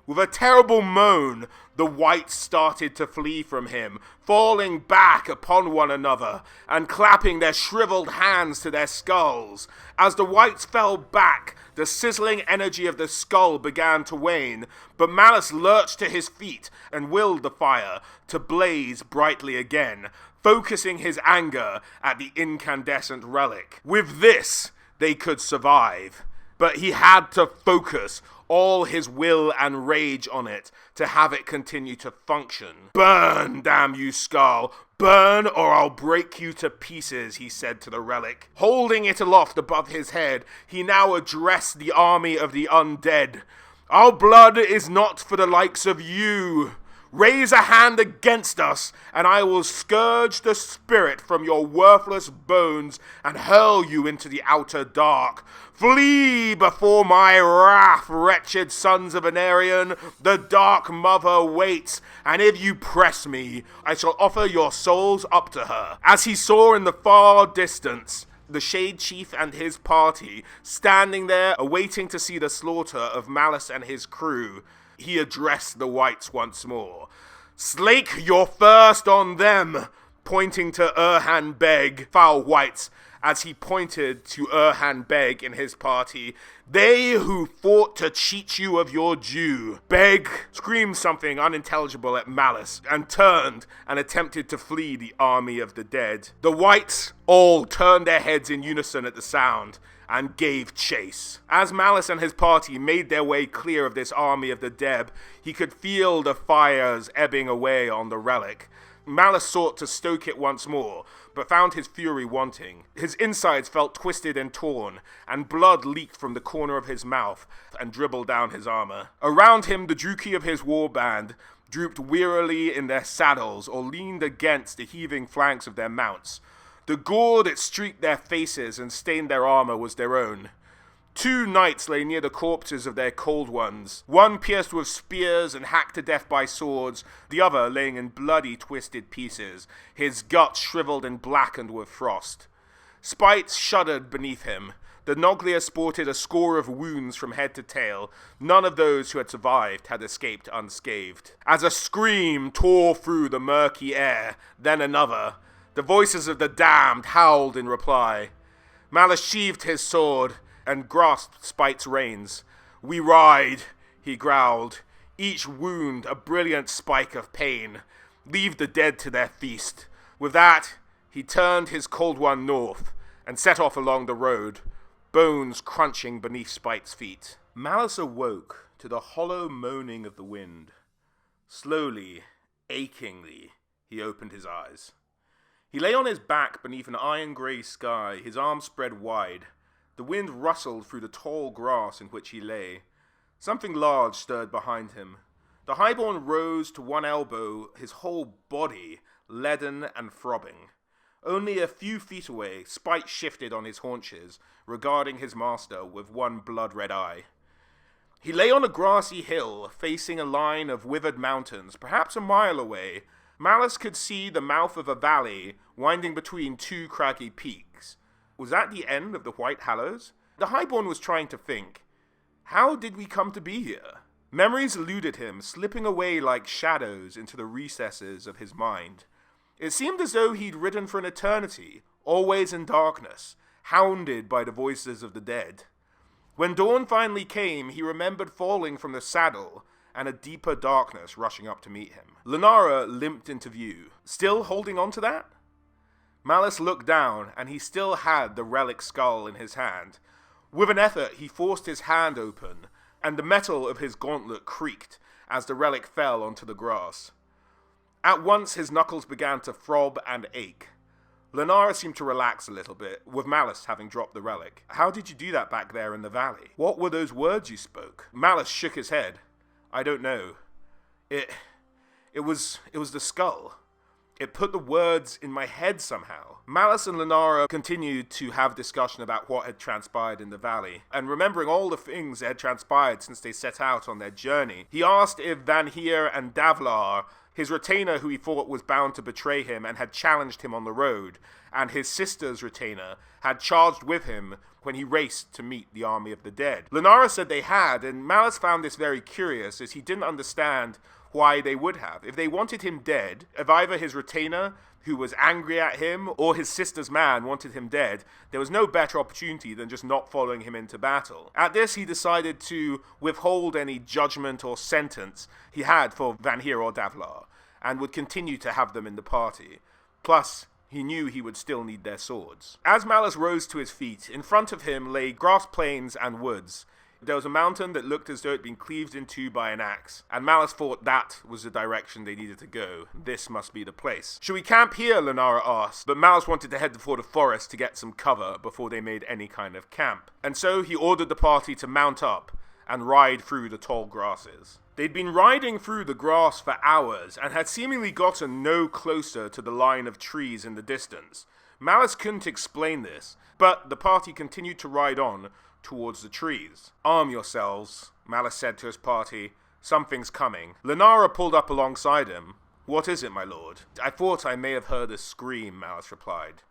With a terrible moan, the wights started to flee from him, falling back upon one another and clapping their shriveled hands to their skulls. As the wights fell back, the sizzling energy of the skull began to wane, but Malus lurched to his feet and willed the fire to blaze brightly again, focusing his anger at the incandescent relic. With this, they could survive, but he had to focus all his will and rage on it to have it continue to function. "Burn, damn you, skull! Burn, or I'll break you to pieces," he said to the relic. Holding it aloft above his head, he now addressed the army of the undead. "Our blood is not for the likes of you. Raise a hand against us, and I will scourge the spirit from your worthless bones and hurl you into the outer dark. Flee before my wrath, wretched sons of Anarion. The Dark Mother waits, and if you press me, I shall offer your souls up to her." As he saw in the far distance the Shade Chief and his party standing there awaiting to see the slaughter of Malus and his crew, he addressed the whites once more. "Slake your thirst on them," pointing to Urhan Beg, foul whites, as he pointed to Urhan Beg and his party. "They who fought to cheat you of your due." Beg screamed something unintelligible at Malus and turned and attempted to flee the army of the dead. The whites all turned their heads in unison at the sound and gave chase. As Malus and his party made their way clear of this army of the dead, he could feel the fires ebbing away on the relic. Malus sought to stoke it once more, but found his fury wanting. His insides felt twisted and torn, and blood leaked from the corner of his mouth and dribbled down his armor. Around him, the Druki of his warband drooped wearily in their saddles or leaned against the heaving flanks of their mounts. The gore that streaked their faces and stained their armor was their own. 2 knights lay near the corpses of their cold ones, one pierced with spears and hacked to death by swords, the other laying in bloody twisted pieces, his guts shriveled and blackened with frost. Spites shuddered beneath him. The Noglia sported a score of wounds from head to tail. None of those who had survived had escaped unscathed. As a scream tore through the murky air, then another, the voices of the damned howled in reply. Malus sheathed his sword and grasped Spite's reins. "We ride," he growled, "each wound a brilliant spike of pain. Leave the dead to their feast." With that, he turned his cold one north and set off along the road, bones crunching beneath Spite's feet. Malus awoke to the hollow moaning of the wind. Slowly, achingly, he opened his eyes. He lay on his back beneath an iron-grey sky, his arms spread wide. The wind rustled through the tall grass in which he lay. Something large stirred behind him. The highborn rose to one elbow, his whole body leaden and throbbing. Only a few feet away, Spite shifted on his haunches, regarding his master with one blood-red eye. He lay on a grassy hill, facing a line of withered mountains, perhaps a mile away. Malus could see the mouth of a valley winding between 2 craggy peaks. Was that the end of the White Hallows? The highborn was trying to think. How did we come to be here? Memories eluded him, slipping away like shadows into the recesses of his mind. It seemed as though he'd ridden for an eternity, always in darkness, hounded by the voices of the dead. When dawn finally came, he remembered falling from the saddle and a deeper darkness rushing up to meet him. Lenara limped into view. Still holding on to that? Malus looked down, and he still had the relic skull in his hand. With an effort, he forced his hand open, and the metal of his gauntlet creaked as the relic fell onto the grass. At once, his knuckles began to throb and ache. Lenara seemed to relax a little bit, with Malus having dropped the relic. "How did you do that back there in the valley? What were those words you spoke?" Malus shook his head. "I don't know. It was the skull. It put the words in my head somehow." Malus and Lenara continued to have discussion about what had transpired in the valley, and remembering all the things that had transpired since they set out on their journey, he asked if Vanhir and Davlar, his retainer who he thought was bound to betray him and had challenged him on the road, and his sister's retainer, had charged with him when he raced to meet the army of the dead. Lenara said they had, and Malus found this very curious, as he didn't understand why they would have. If they wanted him dead, if either his retainer, who was angry at him, or his sister's man wanted him dead, there was no better opportunity than just not following him into battle. At this, he decided to withhold any judgment or sentence he had for Vanhir or Davlar, and would continue to have them in the party. Plus, he knew he would still need their swords. As Malus rose to his feet, in front of him lay grass plains and woods. There was a mountain that looked as though it had been cleaved in two by an axe, and Malus thought that was the direction they needed to go. This must be the place. "Should we camp here?" Lenara asked, but Malus wanted to head for the forest to get some cover before they made any kind of camp. And so he ordered the party to mount up and ride through the tall grasses. They'd been riding through the grass for hours and had seemingly gotten no closer to the line of trees in the distance. Malus couldn't explain this, but the party continued to ride on towards the trees. "Arm yourselves," Malus said to his party. "Something's coming." Lenara pulled up alongside him. "What is it, my lord?" "I thought I may have heard a scream," Malus replied.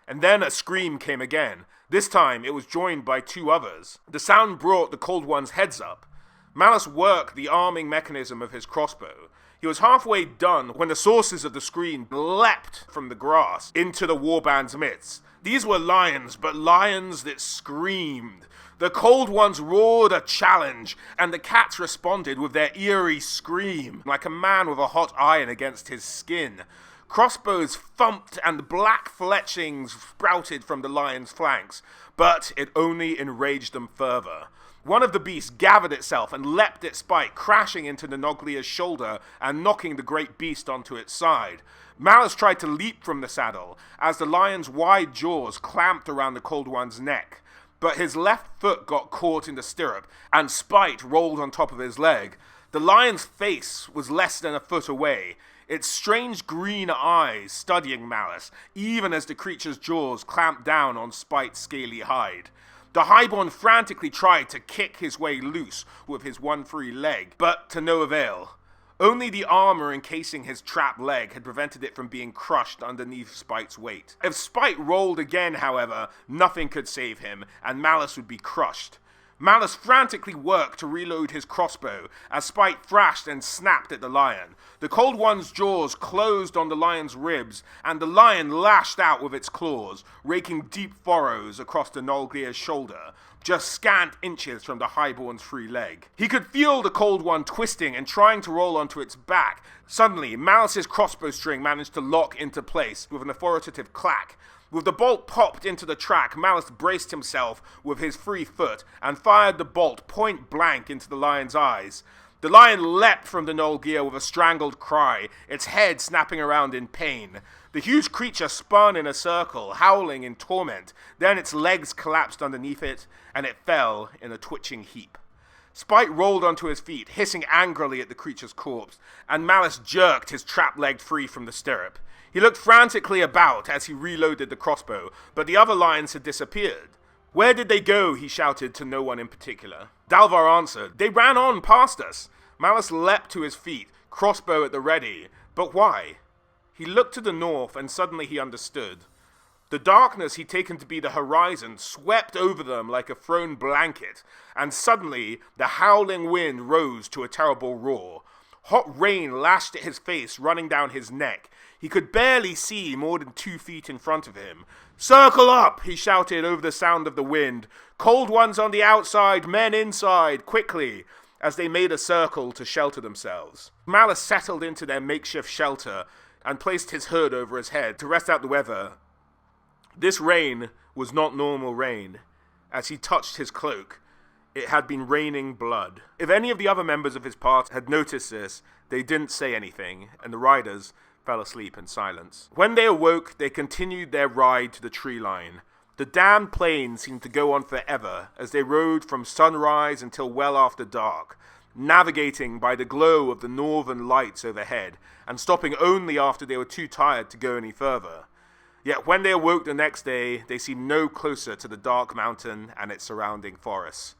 And then a scream came again. This time it was joined by two others. The sound brought the Cold One's heads up. Malus worked the arming mechanism of his crossbow. He was halfway done when the sources of the scream leapt from the grass into the warband's midst. These were lions, but lions that screamed. The Cold Ones roared a challenge, and the cats responded with their eerie scream, like a man with a hot iron against his skin. Crossbows thumped and black fletchings sprouted from the lion's flanks, but it only enraged them further. One of the beasts gathered itself and leapt its spike, crashing into the Noglia's shoulder and knocking the great beast onto its side. Malus tried to leap from the saddle as the lion's wide jaws clamped around the Cold One's neck, but his left foot got caught in the stirrup and Spite rolled on top of his leg. The lion's face was less than a foot away, its strange green eyes studying Malus, even as the creature's jaws clamped down on Spite's scaly hide. The highborn frantically tried to kick his way loose with his one free leg, but to no avail. Only the armor encasing his trapped leg had prevented it from being crushed underneath Spite's weight. If Spite rolled again, however, nothing could save him, and Malus would be crushed. Malus frantically worked to reload his crossbow as Spite thrashed and snapped at the lion. The Cold One's jaws closed on the lion's ribs, and the lion lashed out with its claws, raking deep furrows across the Noglia's shoulder, just scant inches from the highborn's free leg. He could feel the Cold One twisting and trying to roll onto its back. Suddenly, Malus's crossbow string managed to lock into place with an authoritative clack. With the bolt popped into the track, Malus braced himself with his free foot and fired the bolt point blank into the lion's eyes. The lion leapt from the Nolgia with a strangled cry, its head snapping around in pain. The huge creature spun in a circle, howling in torment. Then its legs collapsed underneath it, and it fell in a twitching heap. Spite rolled onto his feet, hissing angrily at the creature's corpse, and Malus jerked his trapped leg free from the stirrup. He looked frantically about as he reloaded the crossbow, but the other lions had disappeared. "Where did they go?" he shouted to no one in particular. Dalvar answered, "They ran on past us." Malus leapt to his feet, crossbow at the ready. But why? He looked to the north, and suddenly he understood. The darkness he'd taken to be the horizon swept over them like a thrown blanket, and suddenly the howling wind rose to a terrible roar. Hot rain lashed at his face, running down his neck. He could barely see more than 2 feet in front of him. "Circle up!" he shouted over the sound of the wind. "Cold Ones on the outside, men inside, quickly!" as they made a circle to shelter themselves. Malus settled into their makeshift shelter and placed his hood over his head to rest out the weather. This rain was not normal rain. As he touched his cloak, it had been raining blood. If any of the other members of his party had noticed this, they didn't say anything, and the riders fell asleep in silence. When they awoke, they continued their ride to the tree line. The damned plain seemed to go on forever as they rode from sunrise until well after dark, navigating by the glow of the northern lights overhead, and stopping only after they were too tired to go any further. Yet when they awoke the next day, they seemed no closer to the dark mountain and its surrounding forests.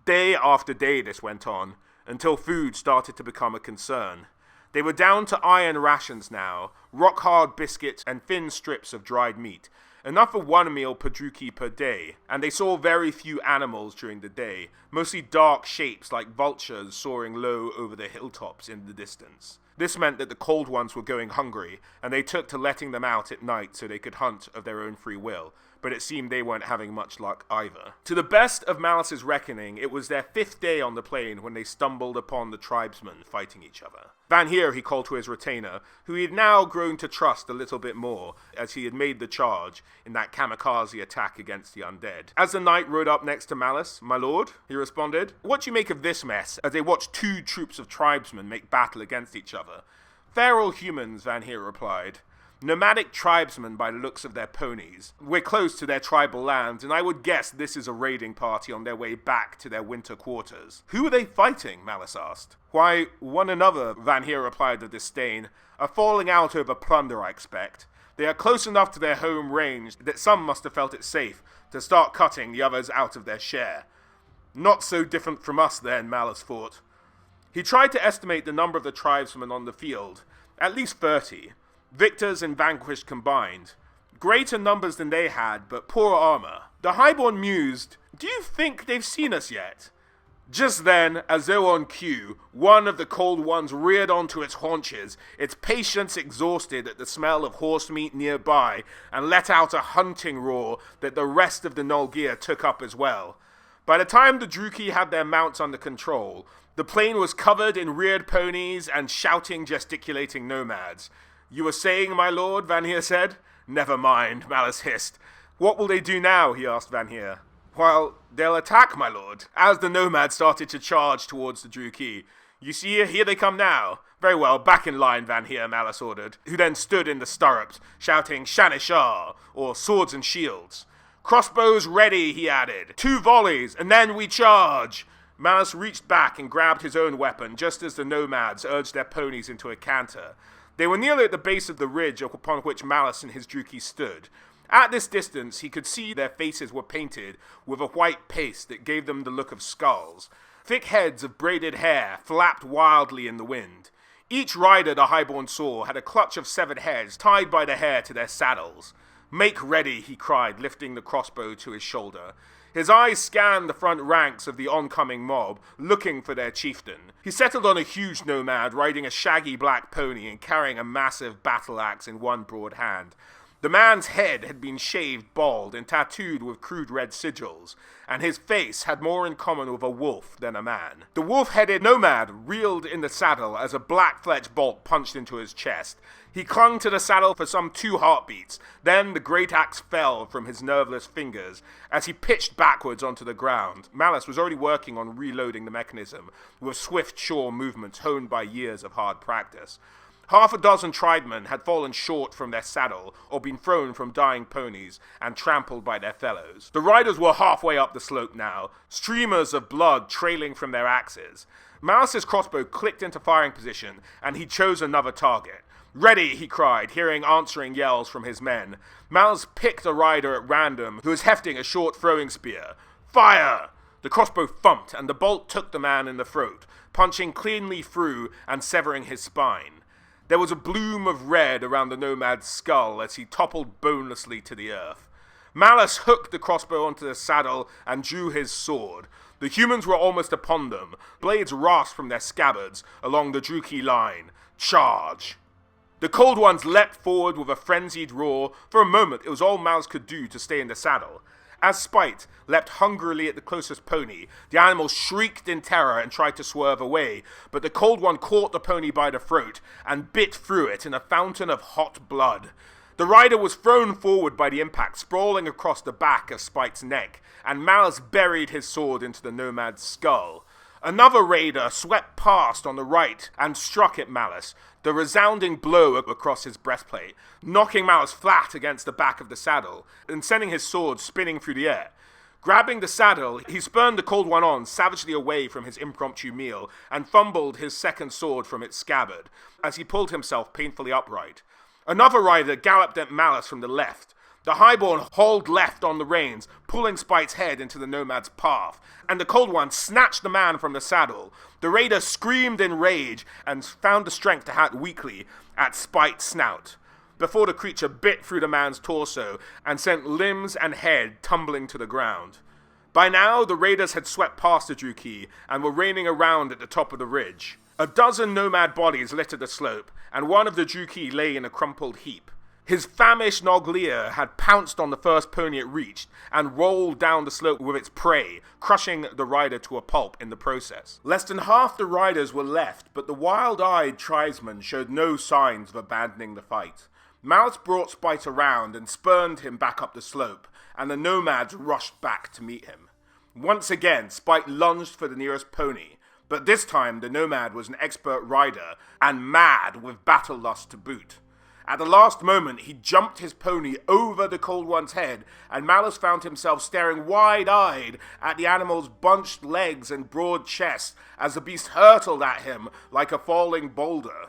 Day after day this went on, until food started to become a concern. They were down to iron rations now, rock-hard biscuits and thin strips of dried meat, enough for 1 meal Pt.2 per day, and they saw very few animals during the day, mostly dark shapes like vultures soaring low over the hilltops in the distance. This meant that the Cold Ones were going hungry, and they took to letting them out at night so they could hunt of their own free will, but it seemed they weren't having much luck either. To the best of Malus's reckoning, it was their 5th day on the plain when they stumbled upon the tribesmen fighting each other. Van'Heer he called to his retainer, who he had now grown to trust a little bit more, as he had made the charge in that kamikaze attack against the undead. As the knight rode up next to Malus, "My lord," he responded, "what do you make of this mess?" as they watched 2 troops of tribesmen make battle against each other. "Feral humans," Van'Heer replied. "Nomadic tribesmen by the looks of their ponies. We're close to their tribal lands, and I would guess this is a raiding party on their way back to their winter quarters." "Who are they fighting?" Malus asked. "Why, one another," Van'Heer replied with disdain. "A falling out over plunder, I expect. They are close enough to their home range that some must have felt it safe to start cutting the others out of their share." "Not so different from us, then," Malus thought. He tried to estimate the number of the tribesmen on the field. At least 30. Victors and vanquished combined. Greater numbers than they had, but poor armor. The Highborn mused, "Do you think they've seen us yet?" Just then, as though on cue, one of the Cold Ones reared onto its haunches, its patience exhausted at the smell of horse meat nearby, and let out a hunting roar that the rest of the Nolgear took up as well. By the time the Druki had their mounts under control, the plain was covered in reared ponies and shouting, gesticulating nomads. "You were saying, my lord?" Vanir said. "Never mind," Malus hissed. "What will they do now?" he asked Vanir. "Well, they'll attack, my lord," as the nomads started to charge towards the Druki. "You see, here they come now." "Very well, back in line, Vanir," Malus ordered, who then stood in the stirrups, shouting Shanishar, or swords and shields. "Crossbows ready," he added. "2 volleys, and then we charge." Malus reached back and grabbed his own weapon, just as the nomads urged their ponies into a canter. They were nearly at the base of the ridge upon which Malus and his Druki stood. At this distance, he could see their faces were painted with a white paste that gave them the look of skulls. Thick heads of braided hair flapped wildly in the wind. Each rider the Highborn saw had a clutch of severed heads tied by the hair to their saddles. "Make ready," he cried, lifting the crossbow to his shoulder. His eyes scanned the front ranks of the oncoming mob, looking for their chieftain. He settled on a huge nomad riding a shaggy black pony and carrying a massive battle axe in one broad hand. The man's head had been shaved bald and tattooed with crude red sigils, and his face had more in common with a wolf than a man. The wolf-headed nomad reeled in the saddle as a black-fletched bolt punched into his chest. He clung to the saddle for some 2 heartbeats, then the great axe fell from his nerveless fingers as he pitched backwards onto the ground. Malus was already working on reloading the mechanism with swift, sure movements honed by years of hard practice. Half a dozen triedmen had fallen short from their saddle or been thrown from dying ponies and trampled by their fellows. The riders were halfway up the slope now, streamers of blood trailing from their axes. Malus's crossbow clicked into firing position, and he chose another target. "Ready," he cried, hearing answering yells from his men. Malus picked a rider at random who was hefting a short throwing spear. "Fire!" The crossbow thumped, and the bolt took the man in the throat, punching cleanly through and severing his spine. There was a bloom of red around the nomad's skull as he toppled bonelessly to the earth. Malus hooked the crossbow onto the saddle and drew his sword. The humans were almost upon them, blades rasped from their scabbards along the Druki line. "Charge!" The Cold Ones leapt forward with a frenzied roar. For a moment, it was all Malus could do to stay in the saddle. As Spite leapt hungrily at the closest pony, the animal shrieked in terror and tried to swerve away, but the Cold One caught the pony by the throat and bit through it in a fountain of hot blood. The rider was thrown forward by the impact, sprawling across the back of Spite's neck, and Malus buried his sword into the nomad's skull. Another raider swept past on the right and struck at Malus, the resounding blow across his breastplate, knocking Malus flat against the back of the saddle and sending his sword spinning through the air. Grabbing the saddle, he spurned the Cold One on savagely away from his impromptu meal and fumbled his second sword from its scabbard as he pulled himself painfully upright. Another rider galloped at Malus from the left. The Highborn hauled left on the reins, pulling Spite's head into the nomad's path, and the Cold One snatched the man from the saddle. The raider screamed in rage and found the strength to hack weakly at Spite's snout, before the creature bit through the man's torso and sent limbs and head tumbling to the ground. By now, the raiders had swept past the Druki and were raining around at the top of the ridge. A dozen nomad bodies littered the slope, and one of the Druki lay in a crumpled heap. His famished Noglear had pounced on the first pony it reached and rolled down the slope with its prey, crushing the rider to a pulp in the process. Less than half the riders were left, but the wild-eyed tribesmen showed no signs of abandoning the fight. Malus brought Spite around and spurned him back up the slope, and the nomads rushed back to meet him. Once again, Spite lunged for the nearest pony, but this time the nomad was an expert rider and mad with battle lust to boot. At the last moment, he jumped his pony over the Cold One's head, and Malus found himself staring wide-eyed at the animal's bunched legs and broad chest as the beast hurtled at him like a falling boulder.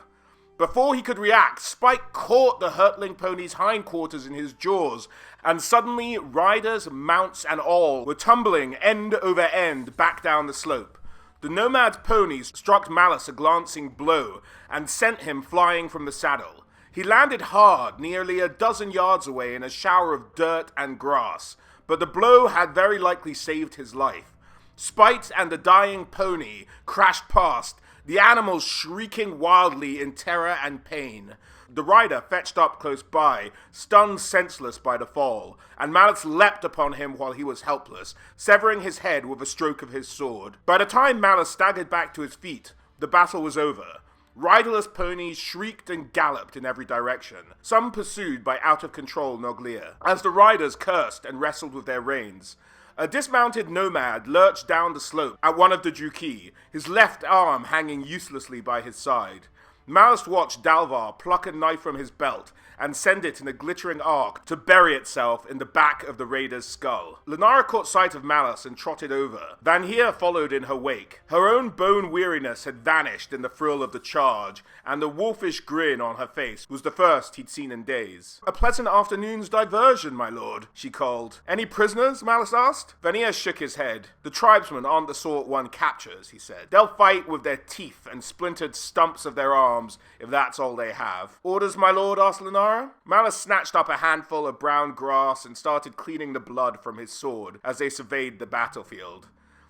Before he could react, Spite caught the hurtling pony's hindquarters in his jaws, and suddenly riders, mounts, and all were tumbling end over end back down the slope. The nomad's ponies struck Malus a glancing blow and sent him flying from the saddle. He landed hard, nearly a dozen yards away in a shower of dirt and grass, but the blow had very likely saved his life. Spite and the dying pony crashed past, the animals shrieking wildly in terror and pain. The rider fetched up close by, stunned senseless by the fall, and Malus leapt upon him while he was helpless, severing his head with a stroke of his sword. By the time Malus staggered back to his feet, the battle was over. Riderless ponies shrieked and galloped in every direction, some pursued by out-of-control Noglier, as the riders cursed and wrestled with their reins. A dismounted nomad lurched down the slope at one of the Juki, his left arm hanging uselessly by his side. Malus watched Dalvar pluck a knife from his belt and send it in a glittering arc to bury itself in the back of the raider's skull. Lenara caught sight of Malus and trotted over. Vanhir followed in her wake. Her own bone weariness had vanished in the thrill of the charge, and the wolfish grin on her face was the first he'd seen in days. "A pleasant afternoon's diversion, my lord," she called. "Any prisoners?" Malus asked. Vanhir shook his head. "The tribesmen aren't the sort one captures," he said. "They'll fight with their teeth and splintered stumps of their arms if that's all they have." "Orders, my lord?" asked Lenara. Malus snatched up a handful of brown grass and started cleaning the blood from his sword as they surveyed the battlefield.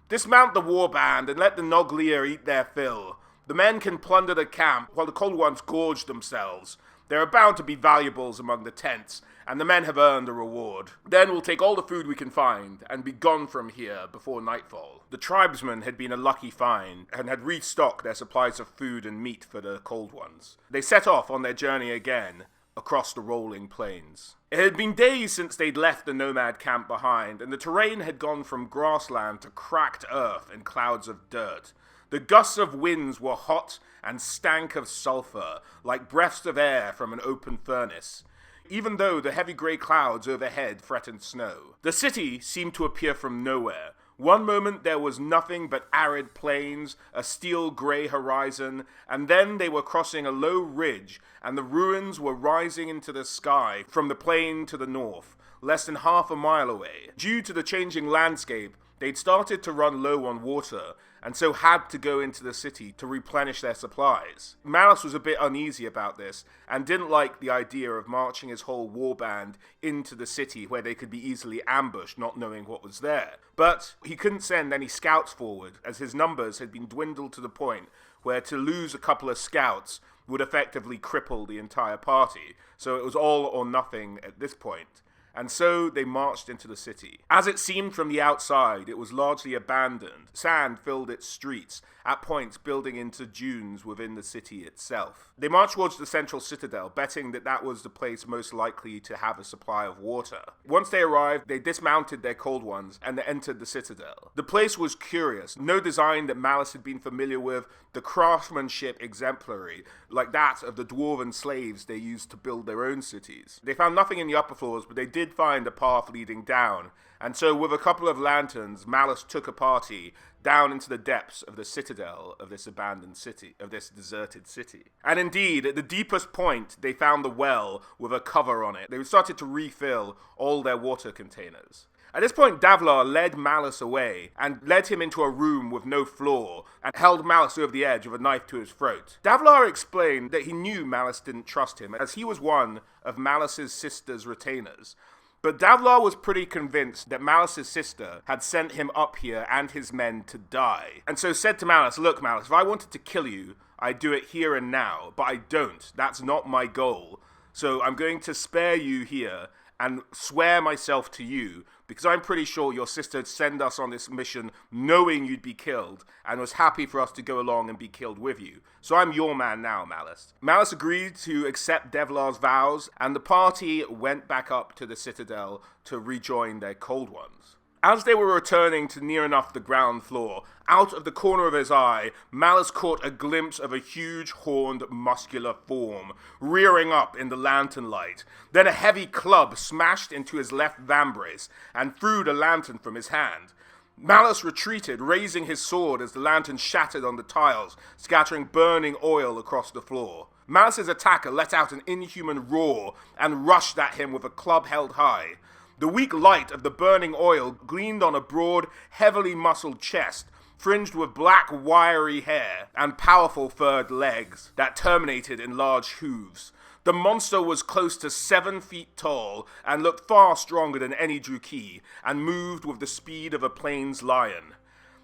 "Dismount the warband and let the Noglier eat their fill. The men can plunder the camp while the Cold Ones gorge themselves. There are bound to be valuables among the tents, and the men have earned a reward. Then we'll take all the food we can find and be gone from here before nightfall." The tribesmen had been a lucky find and had restocked their supplies of food and meat for the Cold Ones. They set off on their journey again, across the rolling plains. It had been days since they'd left the nomad camp behind, and the terrain had gone from grassland to cracked earth and clouds of dirt. The gusts of winds were hot and stank of sulfur, like breaths of air from an open furnace, even though the heavy grey clouds overhead threatened snow. The city seemed to appear from nowhere. One moment there was nothing but arid plains, a steel grey horizon, and then they were crossing a low ridge, and the ruins were rising into the sky from the plain to the north, less than half a mile away. Due to the changing landscape, they'd started to run low on water, and so had to go into the city to replenish their supplies. Malus was a bit uneasy about this, and didn't like the idea of marching his whole warband into the city where they could be easily ambushed, not knowing what was there. But he couldn't send any scouts forward, as his numbers had been dwindled to the point where to lose a couple of scouts would effectively cripple the entire party, so it was all or nothing at this point. And so they marched into the city. As it seemed from the outside, it was largely abandoned. Sand filled its streets, at points building into dunes within the city itself. They marched towards the central citadel, betting that that was the place most likely to have a supply of water. Once they arrived, they dismounted their Cold Ones and entered the citadel. The place was curious, no design that Malus had been familiar with, the craftsmanship exemplary, like that of the dwarven slaves they used to build their own cities. They found nothing in the upper floors, but they did find a path leading down, and so with a couple of lanterns, Malus took a party down into the depths of the citadel of this abandoned city, of this deserted city. And indeed, at the deepest point, they found the well with a cover on it. They started to refill all their water containers. At this point, Davlar led Malus away and led him into a room with no floor and held Malus over the edge with a knife to his throat. Davlar explained that he knew Malus didn't trust him, as he was one of Malus's sister's retainers. But Davlar was pretty convinced that Malus's sister had sent him up here and his men to die, and so said to Malus, "Look, Malus, if I wanted to kill you, I'd do it here and now, but I don't. That's not my goal. So I'm going to spare you here and swear myself to you, because I'm pretty sure your sister sent us on this mission knowing you'd be killed, and was happy for us to go along and be killed with you. So I'm your man now, Malus." Malus agreed to accept Devlar's vows, and the party went back up to the citadel to rejoin their Cold Ones. As they were returning to near enough the ground floor, out of the corner of his eye, Malus caught a glimpse of a huge horned muscular form, rearing up in the lantern light. Then a heavy club smashed into his left vambrace and threw the lantern from his hand. Malus retreated, raising his sword as the lantern shattered on the tiles, scattering burning oil across the floor. Malus's attacker let out an inhuman roar and rushed at him with a club held high. The weak light of the burning oil gleamed on a broad, heavily muscled chest, fringed with black, wiry hair and powerful furred legs that terminated in large hooves. The monster was close to 7 feet tall and looked far stronger than any Druki, and moved with the speed of a plains lion.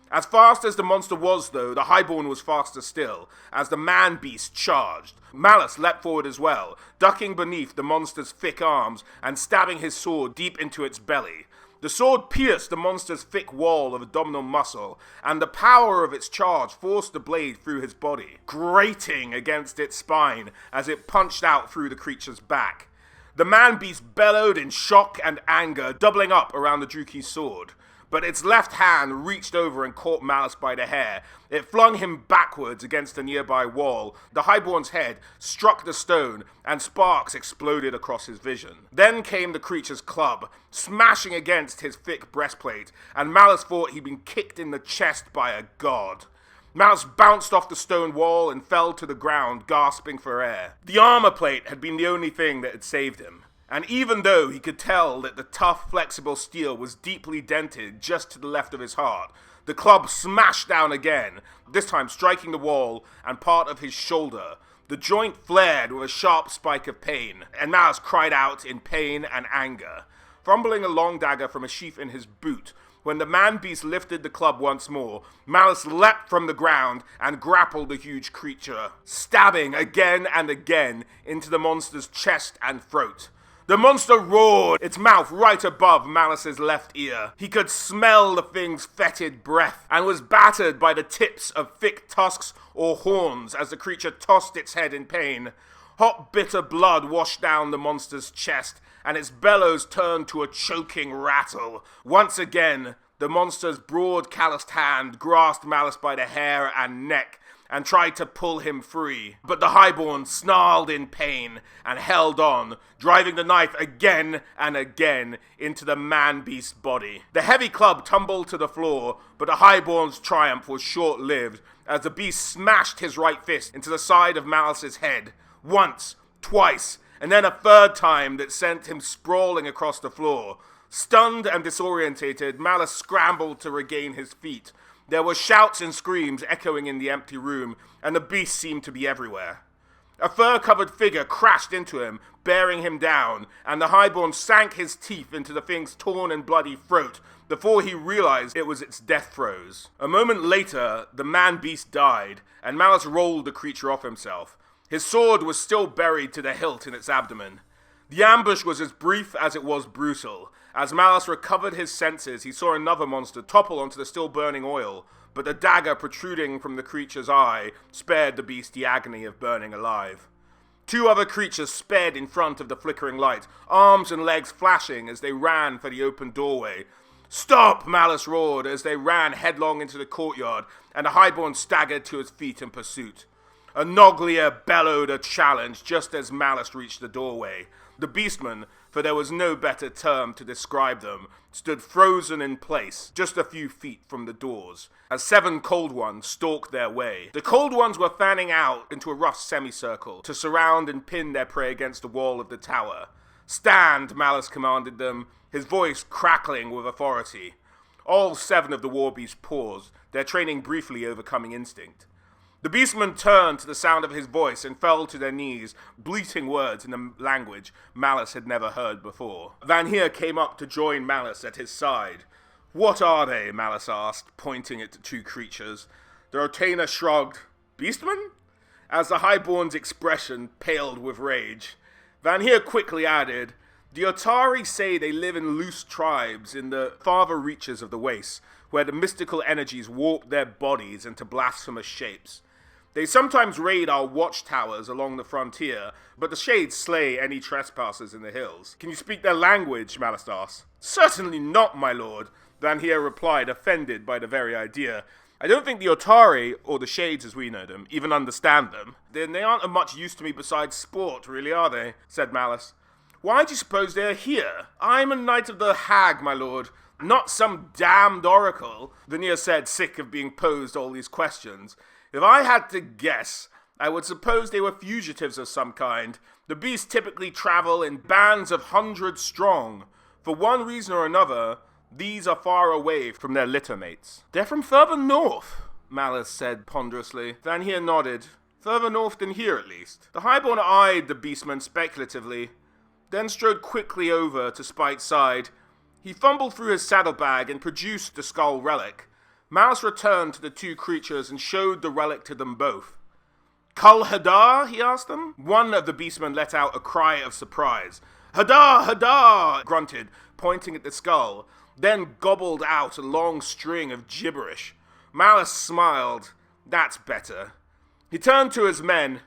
As fast as the monster was, though, the Highborn was faster still, as the man-beast charged. Malus leapt forward as well, ducking beneath the monster's thick arms and stabbing his sword deep into its belly. The sword pierced the monster's thick wall of abdominal muscle, and the power of its charge forced the blade through his body, grating against its spine as it punched out through the creature's back. The man-beast bellowed in shock and anger, doubling up around the Druki's sword. But its left hand reached over and caught Malus by the hair. It flung him backwards against a nearby wall. The Highborn's head struck the stone, and sparks exploded across his vision. Then came the creature's club, smashing against his thick breastplate, and Malus thought he'd been kicked in the chest by a god. Malus bounced off the stone wall and fell to the ground, gasping for air. The armor plate had been the only thing that had saved him. And even though he could tell that the tough, flexible steel was deeply dented just to the left of his heart, the club smashed down again, this time striking the wall and part of his shoulder. The joint flared with a sharp spike of pain, and Malus cried out in pain and anger. Fumbling a long dagger from a sheath in his boot, when the man-beast lifted the club once more, Malus leapt from the ground and grappled the huge creature, stabbing again and again into the monster's chest and throat. The monster roared, its mouth right above Malus's left ear. He could smell the thing's fetid breath, and was battered by the tips of thick tusks or horns as the creature tossed its head in pain. Hot, bitter blood washed down the monster's chest, and its bellows turned to a choking rattle. Once again, the monster's broad, calloused hand grasped Malus by the hair and neck, and tried to pull him free. But the Highborn snarled in pain and held on, driving the knife again and again into the man-beast's body. The heavy club tumbled to the floor, but the Highborn's triumph was short-lived, as the beast smashed his right fist into the side of Malus's head. Once, twice, and then a third time that sent him sprawling across the floor. Stunned and disorientated, Malus scrambled to regain his feet. There were shouts and screams echoing in the empty room, and the beast seemed to be everywhere. A fur-covered figure crashed into him, bearing him down, and the Highborn sank his teeth into the thing's torn and bloody throat before he realized it was its death throes. A moment later, the man-beast died, and Malus rolled the creature off himself. His sword was still buried to the hilt in its abdomen. The ambush was as brief as it was brutal. As Malus recovered his senses, he saw another monster topple onto the still burning oil, but the dagger protruding from the creature's eye spared the beast the agony of burning alive. 2 other creatures sped in front of the flickering light, arms and legs flashing as they ran for the open doorway. "Stop!" Malus roared as they ran headlong into the courtyard, and the Highborn staggered to his feet in pursuit. A Noglier bellowed a challenge just as Malus reached the doorway. The beastmen, for there was no better term to describe them, stood frozen in place just a few feet from the doors, as 7 Cold Ones stalked their way. The Cold Ones were fanning out into a rough semicircle to surround and pin their prey against the wall of the tower. "Stand," Malus commanded them, his voice crackling with authority. All 7 of the war beasts paused, their training briefly overcoming instinct. The beastmen turned to the sound of his voice and fell to their knees, bleating words in a language Malus had never heard before. Van Heer came up to join Malus at his side. "What are they?" Malus asked, pointing at the 2 creatures. The retainer shrugged. "Beastmen?" As the Highborn's expression paled with rage. Van Heer quickly added, "The Otari say they live in loose tribes in the farther reaches of the Waste, where the mystical energies warp their bodies into blasphemous shapes. They sometimes raid our watchtowers along the frontier, but the Shades slay any trespassers in the hills." "Can you speak their language?" Malus asked. "Certainly not, my lord," Van Heer replied, offended by the very idea. "I don't think the Otari, or the Shades as we know them, even understand them." "Then they aren't of much use to me besides sport, really, are they?" said Malus. "Why do you suppose they are here?" "I'm a knight of the Hag, my lord, not some damned oracle," Van Heer said, sick of being posed all these questions. "If I had to guess, I would suppose they were fugitives of some kind. The beasts typically travel in bands of hundreds strong. For one reason or another, these are far away from their littermates." "They're from further north," Malus said ponderously. Van Heer nodded. Further north than here, at least. The Highborn eyed the beastman speculatively, then strode quickly over to Spite's side. He fumbled through his saddlebag and produced the skull relic. Malus returned to the two creatures and showed the relic to them both. "Kul Hadar?" he asked them. One of the beastmen let out a cry of surprise. "Hadar! Hadar!" grunted, pointing at the skull, then gobbled out a long string of gibberish. Malus smiled. "That's better." He turned to his men.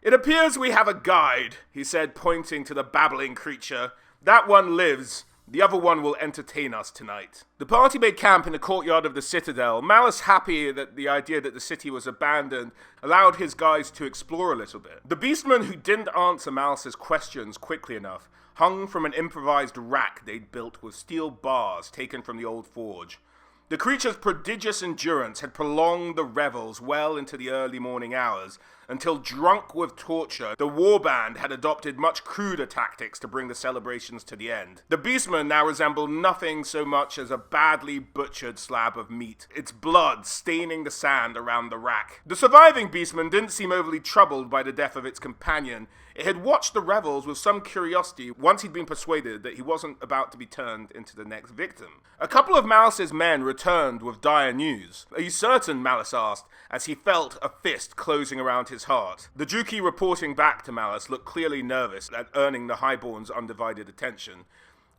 "It appears we have a guide," he said, pointing to the babbling creature. "That one lives. The other one will entertain us tonight." The party made camp in the courtyard of the citadel. Malus, happy that the idea that the city was abandoned, allowed his guys to explore a little bit. The beastmen, who didn't answer Malus's questions quickly enough, hung from an improvised rack they'd built with steel bars taken from the old forge. The creature's prodigious endurance had prolonged the revels well into the early morning hours, until, drunk with torture, the warband had adopted much cruder tactics to bring the celebrations to the end. The beastman now resembled nothing so much as a badly butchered slab of meat, its blood staining the sand around the rack. The surviving beastman didn't seem overly troubled by the death of its companion. It had watched the revels with some curiosity once he'd been persuaded that he wasn't about to be turned into the next victim. A couple of Malus's men returned with dire news. "Are you certain?" Malus asked, as he felt a fist closing around his heart. The Druki reporting back to Malus looked clearly nervous at earning the Highborn's undivided attention.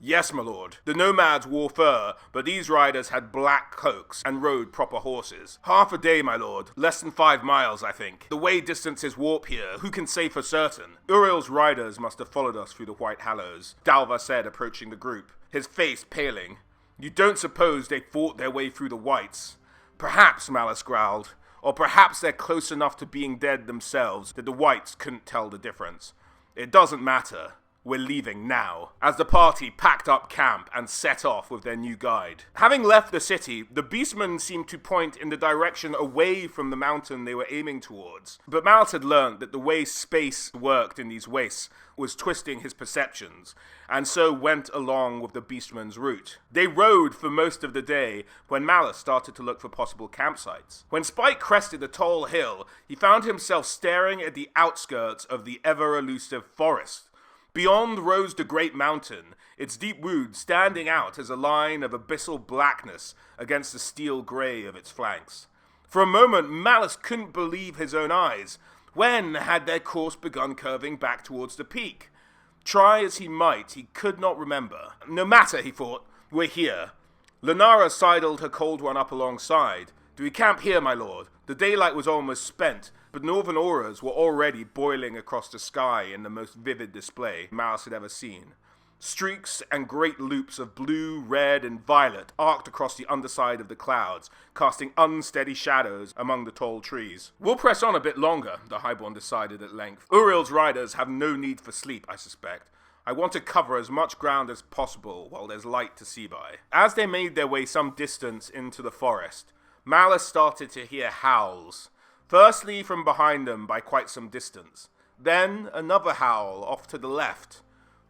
"Yes, my lord. The nomads wore fur, but these riders had black cloaks and rode proper horses. Half a day, my lord. Less than 5 miles, I think. The way distance is warp here. Who can say for certain? Uriel's riders must have followed us through the White Hallows," Dalva said, approaching the group, his face paling. "You don't suppose they fought their way through the Whites?" "Perhaps," Malus growled. "Or perhaps they're close enough to being dead themselves that the Whites couldn't tell the difference. It doesn't matter. We're leaving now." As the party packed up camp and set off with their new guide. Having left the city, the beastmen seemed to point in the direction away from the mountain they were aiming towards. But Malus had learned that the way space worked in these wastes was twisting his perceptions, and so went along with the beastmen's route. They rode for most of the day when Malus started to look for possible campsites. When Spike crested a tall hill, he found himself staring at the outskirts of the ever-elusive forest. Beyond rose the great mountain, its deep woods standing out as a line of abyssal blackness against the steel grey of its flanks. For a moment, Malus couldn't believe his own eyes. When had their course begun curving back towards the peak? Try as he might, he could not remember. No matter, he thought, we're here. Lenara sidled her cold one up alongside. "Do we camp here, my lord?" The daylight was almost spent, but northern auras were already boiling across the sky in the most vivid display Malus had ever seen. Streaks and great loops of blue, red, and violet arced across the underside of the clouds, casting unsteady shadows among the tall trees. "We'll press on a bit longer," the Highborn decided at length. "Uriel's riders have no need for sleep, I suspect. I want to cover as much ground as possible while there's light to see by." As they made their way some distance into the forest, Malus started to hear howls. Firstly from behind them by quite some distance, then another howl off to the left,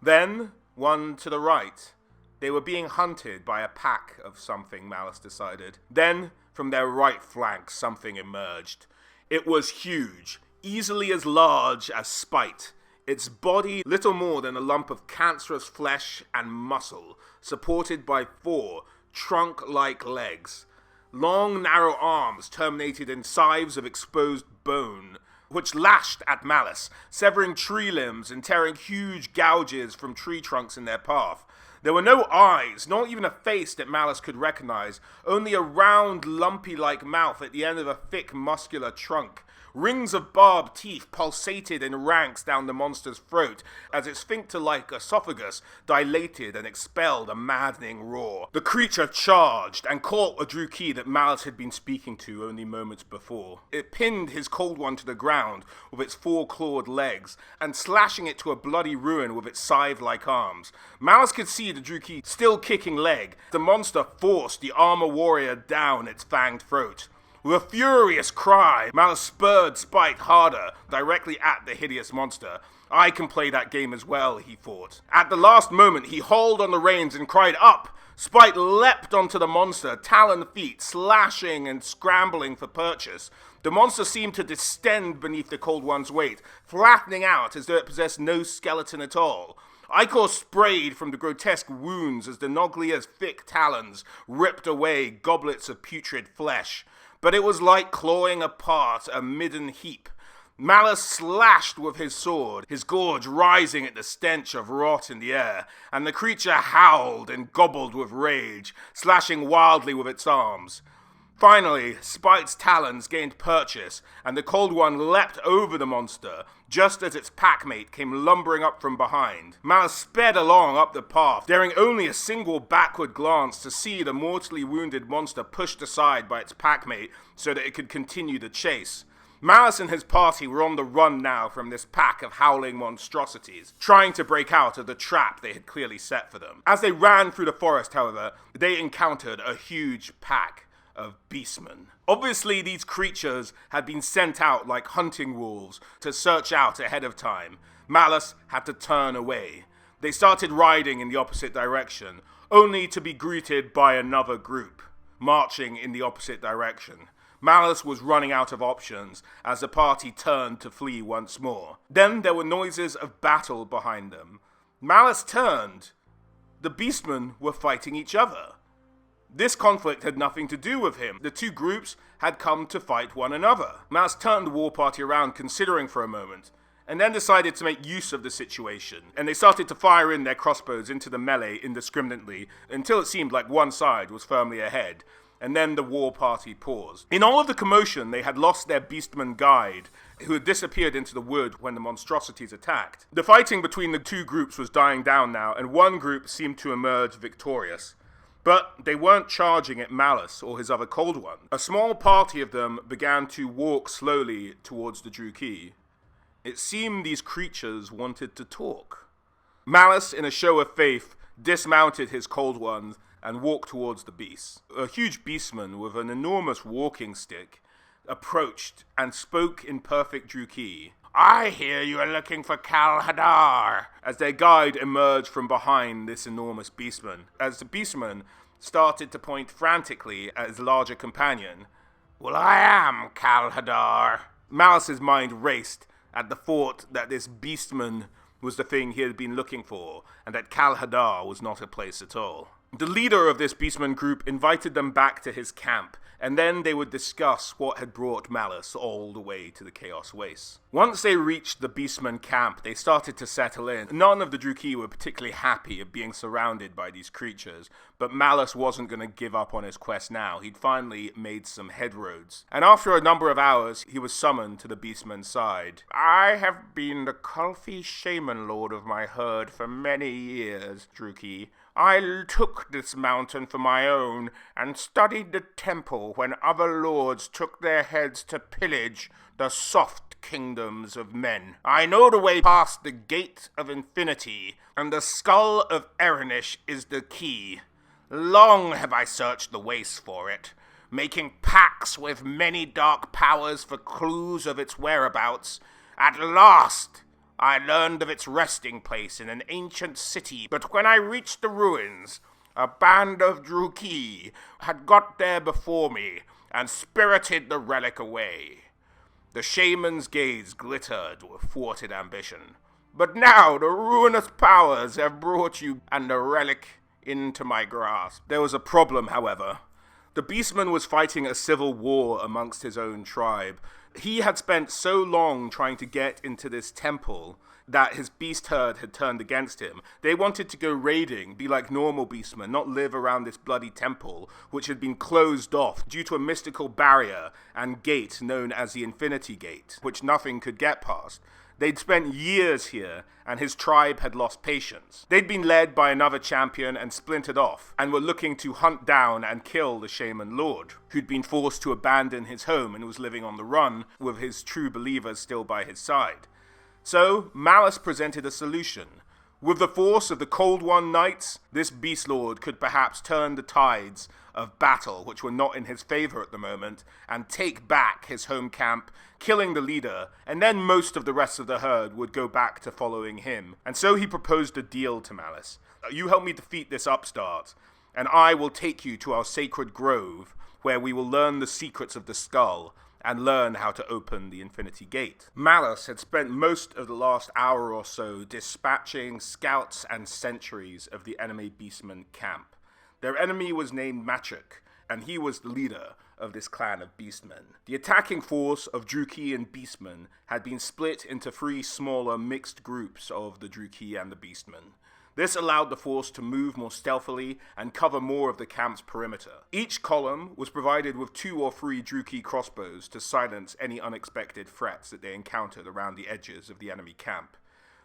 then one to the right. They were being hunted by a pack of something, Malus decided. Then, from their right flank, something emerged. It was huge, easily as large as Spite. Its body little more than a lump of cancerous flesh and muscle, supported by 4 trunk-like legs. Long, narrow arms terminated in scythes of exposed bone, which lashed at Malus, severing tree limbs and tearing huge gouges from tree trunks in their path. There were no eyes, not even a face that Malus could recognize, only a round, lumpy-like mouth at the end of a thick, muscular trunk. Rings of barbed teeth pulsated in ranks down the monster's throat as its sphincter-like esophagus dilated and expelled a maddening roar. The creature charged and caught a Druki that Malus had been speaking to only moments before. It pinned his cold one to the ground with its 4-clawed legs and slashing it to a bloody ruin with its scythe-like arms. Malus could see the Druki still kicking leg. The monster forced the armor warrior down its fanged throat. With a furious cry, Malus spurred Spite harder, directly at the hideous monster. I can play that game as well, he thought. At the last moment, he hauled on the reins and cried, "Up!" Spite leapt onto the monster, talon feet slashing and scrambling for purchase. The monster seemed to distend beneath the Cold One's weight, flattening out as though it possessed no skeleton at all. Ichor sprayed from the grotesque wounds as the Noglia's thick talons ripped away goblets of putrid flesh. But it was like clawing apart a midden heap. Malus slashed with his sword, his gorge rising at the stench of rot in the air, and the creature howled and gobbled with rage, slashing wildly with its arms. Finally, Spite's talons gained purchase, and the Cold One leapt over the monster, just as its packmate came lumbering up from behind. Malus sped along up the path, daring only a single backward glance to see the mortally wounded monster pushed aside by its packmate so that it could continue the chase. Malus and his party were on the run now from this pack of howling monstrosities, trying to break out of the trap they had clearly set for them. As they ran through the forest, however, they encountered a huge pack of beastmen. Obviously, these creatures had been sent out like hunting wolves to search out ahead of time. Malus had to turn away. They started riding in the opposite direction, only to be greeted by another group, marching in the opposite direction. Malus was running out of options as the party turned to flee once more. Then there were noises of battle behind them. Malus turned. The beastmen were fighting each other. This conflict had nothing to do with him. The two groups had come to fight one another. Malus turned the war party around, considering for a moment, and then decided to make use of the situation, and they started to fire in their crossbows into the melee indiscriminately until it seemed like one side was firmly ahead, and then the war party paused. In all of the commotion, they had lost their beastman guide, who had disappeared into the wood when the monstrosities attacked. The fighting between the two groups was dying down now, and one group seemed to emerge victorious. But they weren't charging at Malus or his other Cold One. A small party of them began to walk slowly towards the Druki. It seemed these creatures wanted to talk. Malus, in a show of faith, dismounted his Cold Ones and walked towards the beasts. A huge beastman with an enormous walking stick approached and spoke in perfect Druki. "I hear you are looking for Kal Hadar," as their guide emerged from behind this enormous beastman. As the beastman started to point frantically at his larger companion. "Well, I am Kal Hadar." Malus's mind raced at the thought that this beastman was the thing he had been looking for, and that Kal Hadar was not a place at all. The leader of this beastman group invited them back to his camp, and then they would discuss what had brought Malus all the way to the Chaos Wastes. Once they reached the beastman camp, they started to settle in. None of the Druki were particularly happy of being surrounded by these creatures, but Malus wasn't going to give up on his quest now. He'd finally made some headroads. And after a number of hours, he was summoned to the beastman's side. "I have been the Kulfi shaman lord of my herd for many years, Druki. I took this mountain for my own and studied the temple when other lords took their heads to pillage the soft kingdoms of men. I know the way past the gate of infinity, and the skull of Erinish is the key. Long have I searched the wastes for it, making pacts with many dark powers for clues of its whereabouts. At last I learned of its resting place in an ancient city, but when I reached the ruins, a band of Druki had got there before me and spirited the relic away." The shaman's gaze glittered with thwarted ambition. "But now the ruinous powers have brought you and the relic into my grasp." There was a problem, however. The beastman was fighting a civil war amongst his own tribe. He had spent so long trying to get into this temple that his beast herd had turned against him. They wanted to go raiding, be like normal beastmen, not live around this bloody temple, which had been closed off due to a mystical barrier and gate known as the Infinity Gate, which nothing could get past. They'd spent years here, and his tribe had lost patience. They'd been led by another champion and splintered off, and were looking to hunt down and kill the shaman lord, who'd been forced to abandon his home and was living on the run with his true believers still by his side. So, Malus presented a solution. With the force of the Cold One Knights, this beast lord could perhaps turn the tides of battle, which were not in his favor at the moment, and take back his home camp, killing the leader, and then most of the rest of the herd would go back to following him. And so he proposed a deal to Malus. "You help me defeat this upstart, and I will take you to our sacred grove, where we will learn the secrets of the skull and learn how to open the Infinity Gate. Malus had spent most of the last hour or so dispatching scouts and sentries of the enemy beastmen camp. Their enemy was named Machuk, and he was the leader of this clan of beastmen. The attacking force of Druki and beastmen had been split into 3 smaller mixed groups of the Druki and the beastmen. This allowed the force to move more stealthily and cover more of the camp's perimeter. Each column was provided with 2 or 3 Druki crossbows to silence any unexpected threats that they encountered around the edges of the enemy camp.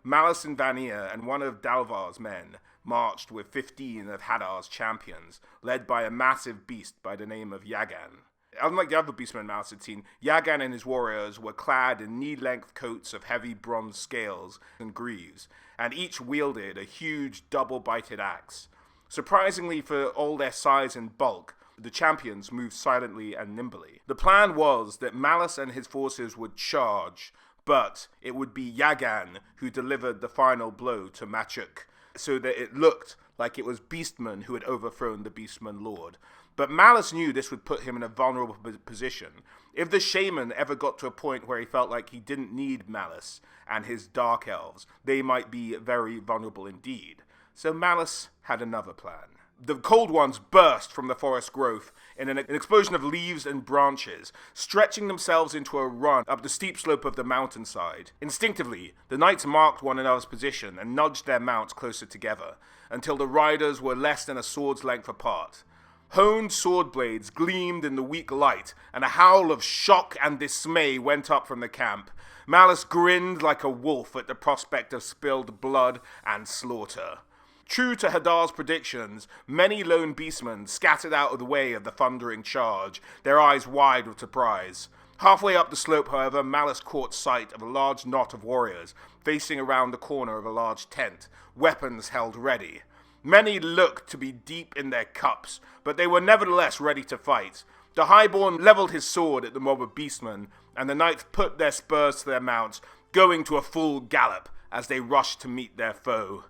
Malus and Vanir and one of Dalvar's men marched with 15 of Hadar's champions, led by a massive beast by the name of Yagan. Unlike the other beastmen Malus had seen, Yagan and his warriors were clad in knee-length coats of heavy bronze scales and greaves, and each wielded a huge double-bited axe. Surprisingly for all their size and bulk, the champions moved silently and nimbly. The plan was that Malus and his forces would charge, but it would be Yagan who delivered the final blow to Machuk, so that it looked like it was beastmen who had overthrown the beastman lord. But Malus knew this would put him in a vulnerable position. If the shaman ever got to a point where he felt like he didn't need Malus and his dark elves, they might be very vulnerable indeed. So Malus had another plan. The Cold Ones burst from the forest growth in an explosion of leaves and branches, stretching themselves into a run up the steep slope of the mountainside. Instinctively, the knights marked one another's position and nudged their mounts closer together, until the riders were less than a sword's length apart. Honed sword blades gleamed in the weak light, and a howl of shock and dismay went up from the camp. Malus grinned like a wolf at the prospect of spilled blood and slaughter. True to Hadar's predictions, many lone beastmen scattered out of the way of the thundering charge, their eyes wide with surprise. Halfway up the slope, however, Malus caught sight of a large knot of warriors, facing around the corner of a large tent, weapons held ready. Many looked to be deep in their cups, but they were nevertheless ready to fight. The Highborn leveled his sword at the mob of beastmen, and the knights put their spurs to their mounts, going to a full gallop as they rushed to meet their foe.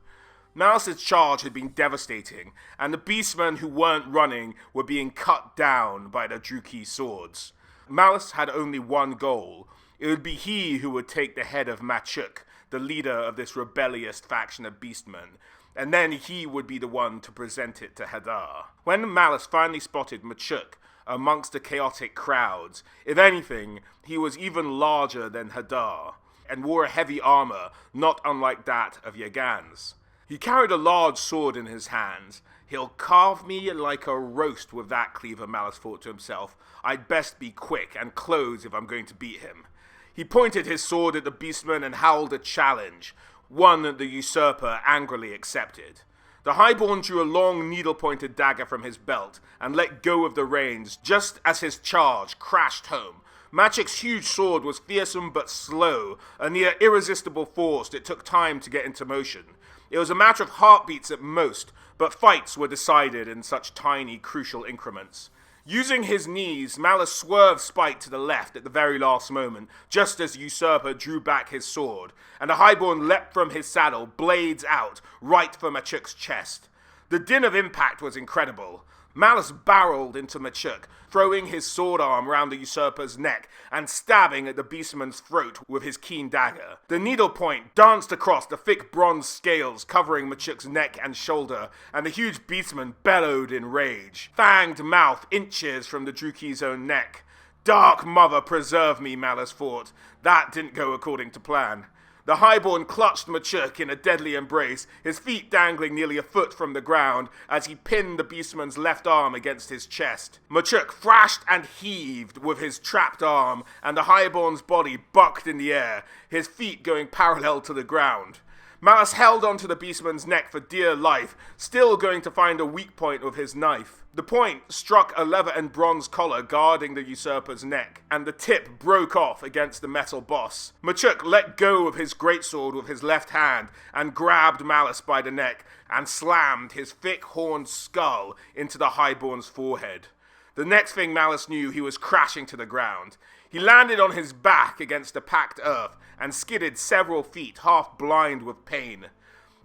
Malus's charge had been devastating, and the beastmen who weren't running were being cut down by the Druki swords. Malus had only one goal. It would be he who would take the head of Machuk, the leader of this rebellious faction of beastmen, and then he would be the one to present it to Hadar. When Malus finally spotted Machuk amongst the chaotic crowds, if anything, he was even larger than Hadar, and wore a heavy armor not unlike that of Yagan's. He carried a large sword in his hands. He'll carve me like a roast with that cleaver, Malus thought to himself. I'd best be quick and close if I'm going to beat him. He pointed his sword at the beastman and howled a challenge, one that the usurper angrily accepted. The Highborn drew a long needle-pointed dagger from his belt and let go of the reins just as his charge crashed home. Machuk's huge sword was fearsome but slow, a near irresistible force that took time to get into motion. It was a matter of heartbeats at most, but fights were decided in such tiny, crucial increments. Using his knees, Malus swerved Spite to the left at the very last moment, just as the usurper drew back his sword, and the Highborn leapt from his saddle, blades out, right for Machuk's chest. The din of impact was incredible. Malus barreled into Machuk, throwing his sword arm round the usurper's neck and stabbing at the beastman's throat with his keen dagger. The needle point danced across the thick bronze scales covering Machuk's neck and shoulder, and the huge beastman bellowed in rage. Fanged mouth inches from the Druki's own neck. Dark mother preserve me, Malus thought. That didn't go according to plan. The Highborn clutched Machuk in a deadly embrace, his feet dangling nearly a foot from the ground as he pinned the beastman's left arm against his chest. Machuk thrashed and heaved with his trapped arm, and the Highborn's body bucked in the air, his feet going parallel to the ground. Malus held onto the beastman's neck for dear life, still going to find a weak point with his knife. The point struck a leather and bronze collar guarding the usurper's neck, and the tip broke off against the metal boss. Machuk let go of his greatsword with his left hand and grabbed Malus by the neck and slammed his thick horned skull into the Highborn's forehead. The next thing Malus knew, he was crashing to the ground. He landed on his back against the packed earth and skidded several feet, half blind with pain.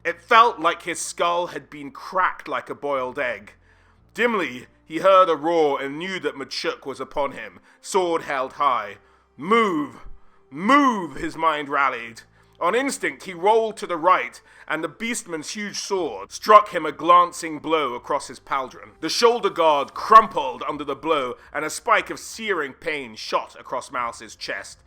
It felt like his skull had been cracked like a boiled egg. Dimly, he heard a roar and knew that Machuk was upon him, sword held high. Move! Move! His mind rallied. On instinct, he rolled to the right, and the beastman's huge sword struck him a glancing blow across his pauldron. The shoulder guard crumpled under the blow, and a spike of searing pain shot across Malus's chest.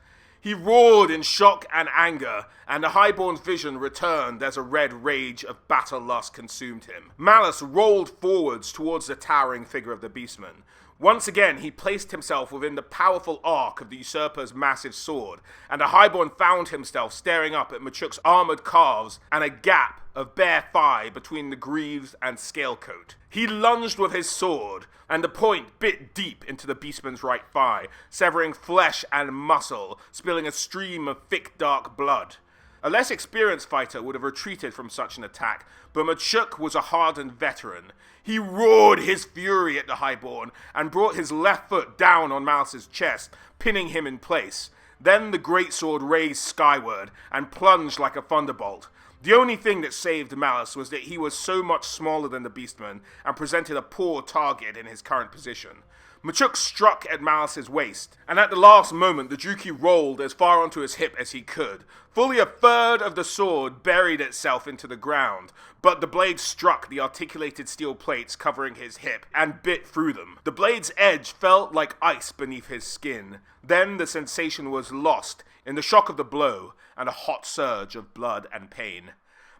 He roared in shock and anger, and the highborn's vision returned as a red rage of battle lust consumed him. Malus rolled forwards towards the towering figure of the beastman. Once again, he placed himself within the powerful arc of the usurper's massive sword, and the highborn found himself staring up at Machuk's armored calves and a gap of bare thigh between the greaves and scalecoat. He lunged with his sword, and the point bit deep into the beastman's right thigh, severing flesh and muscle, spilling a stream of thick dark blood. A less experienced fighter would have retreated from such an attack, but Machuk was a hardened veteran. He roared his fury at the highborn and brought his left foot down on Malus's chest, pinning him in place. Then the greatsword raised skyward and plunged like a thunderbolt. The only thing that saved Malus was that he was so much smaller than the beastman and presented a poor target in his current position. Machuk struck at Malus's waist, and at the last moment the Juki rolled as far onto his hip as he could. Fully a third of the sword buried itself into the ground, but the blade struck the articulated steel plates covering his hip and bit through them. The blade's edge felt like ice beneath his skin. Then the sensation was lost in the shock of the blow and a hot surge of blood and pain.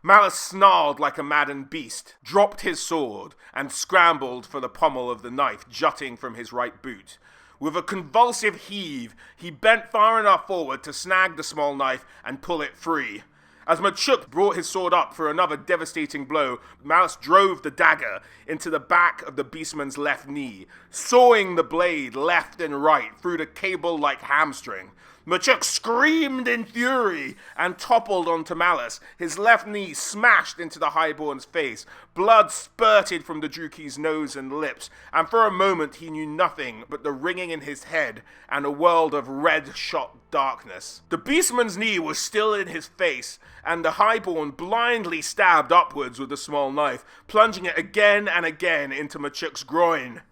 Malus snarled like a maddened beast, dropped his sword, and scrambled for the pommel of the knife jutting from his right boot. With a convulsive heave, he bent far enough forward to snag the small knife and pull it free. As Machuk brought his sword up for another devastating blow, Malus drove the dagger into the back of the beastman's left knee, sawing the blade left and right through the cable-like hamstring. Machuk screamed in fury and toppled onto Malus, his left knee smashed into the highborn's face. Blood spurted from the Juki's nose and lips, and for a moment he knew nothing but the ringing in his head and a world of red-shot darkness. The beastman's knee was still in his face, and the highborn blindly stabbed upwards with the small knife, plunging it again and again into Machuk's groin.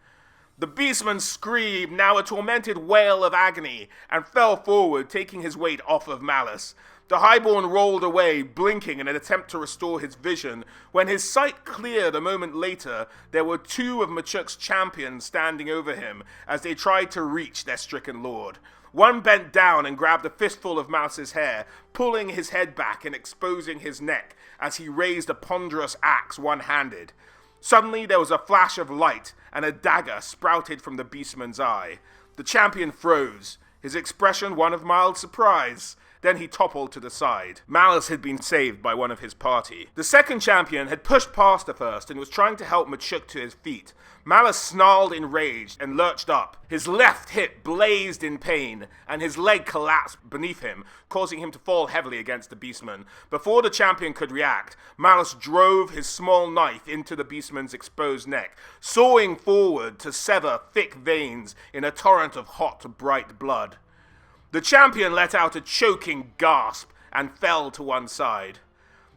The beastman screamed, now a tormented wail of agony, and fell forward, taking his weight off of Malus. The highborn rolled away, blinking in an attempt to restore his vision. When his sight cleared a moment later, there were two of Machuk's champions standing over him as they tried to reach their stricken lord. One bent down and grabbed a fistful of Malus's hair, pulling his head back and exposing his neck as he raised a ponderous axe one-handed. Suddenly there was a flash of light, and a dagger sprouted from the beastman's eye. The champion froze, his expression one of mild surprise. Then he toppled to the side. Malus had been saved by one of his party. The second champion had pushed past the first and was trying to help Machuk to his feet. Malus snarled in rage and lurched up. His left hip blazed in pain, and his leg collapsed beneath him, causing him to fall heavily against the beastman. Before the champion could react, Malus drove his small knife into the beastman's exposed neck, sawing forward to sever thick veins in a torrent of hot, bright blood. The champion let out a choking gasp and fell to one side.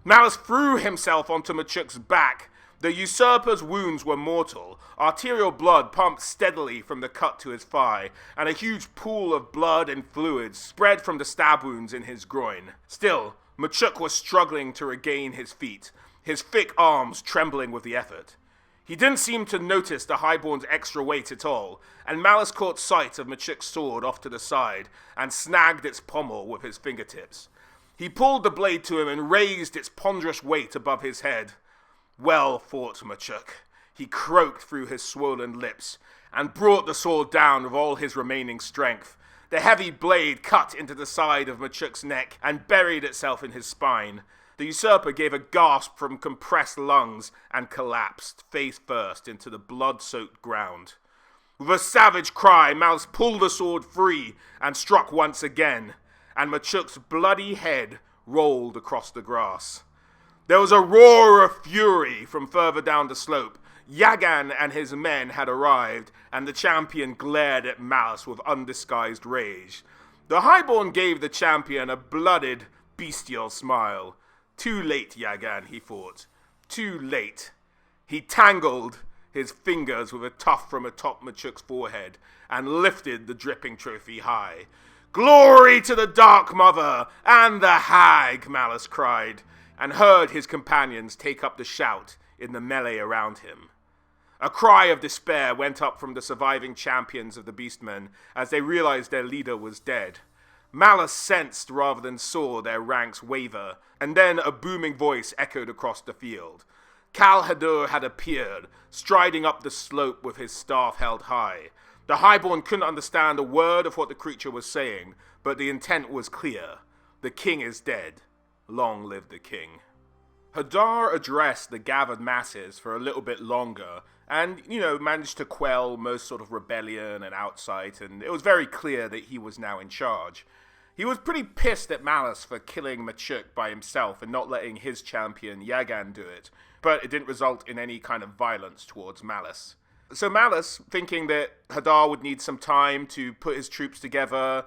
Malus threw himself onto Machuk's back. The usurper's wounds were mortal. Arterial blood pumped steadily from the cut to his thigh, and a huge pool of blood and fluids spread from the stab wounds in his groin. Still, Machuk was struggling to regain his feet, his thick arms trembling with the effort. He didn't seem to notice the highborn's extra weight at all, and Malus caught sight of Machuk's sword off to the side and snagged its pommel with his fingertips. He pulled the blade to him and raised its ponderous weight above his head. Well fought, Machuk. He croaked through his swollen lips and brought the sword down with all his remaining strength. The heavy blade cut into the side of Machuk's neck and buried itself in his spine. The usurper gave a gasp from compressed lungs and collapsed, face first, into the blood-soaked ground. With a savage cry, Malus pulled the sword free and struck once again, and Machuk's bloody head rolled across the grass. There was a roar of fury from further down the slope. Yagan and his men had arrived, and the champion glared at Malus with undisguised rage. The highborn gave the champion a blooded, bestial smile. Too late, Yagan, he thought. Too late. He tangled his fingers with a tuft from atop Machuk's forehead, and lifted the dripping trophy high. "Glory to the Dark Mother and the Hag," Malus cried, and heard his companions take up the shout in the melee around him. A cry of despair went up from the surviving champions of the Beastmen as they realized their leader was dead. Malus sensed rather than saw their ranks waver, and then a booming voice echoed across the field. Kal Hadur had appeared, striding up the slope with his staff held high. The Highborn couldn't understand a word of what the creature was saying, but the intent was clear. The king is dead. Long live the king. Hadar addressed the gathered masses for a little bit longer, and, managed to quell most sort of rebellion and outsight, and it was very clear that he was now in charge. He was pretty pissed at Malus for killing Machuk by himself and not letting his champion Yagan do it, but it didn't result in any kind of violence towards Malus. So Malus, thinking that Hadar would need some time to put his troops together,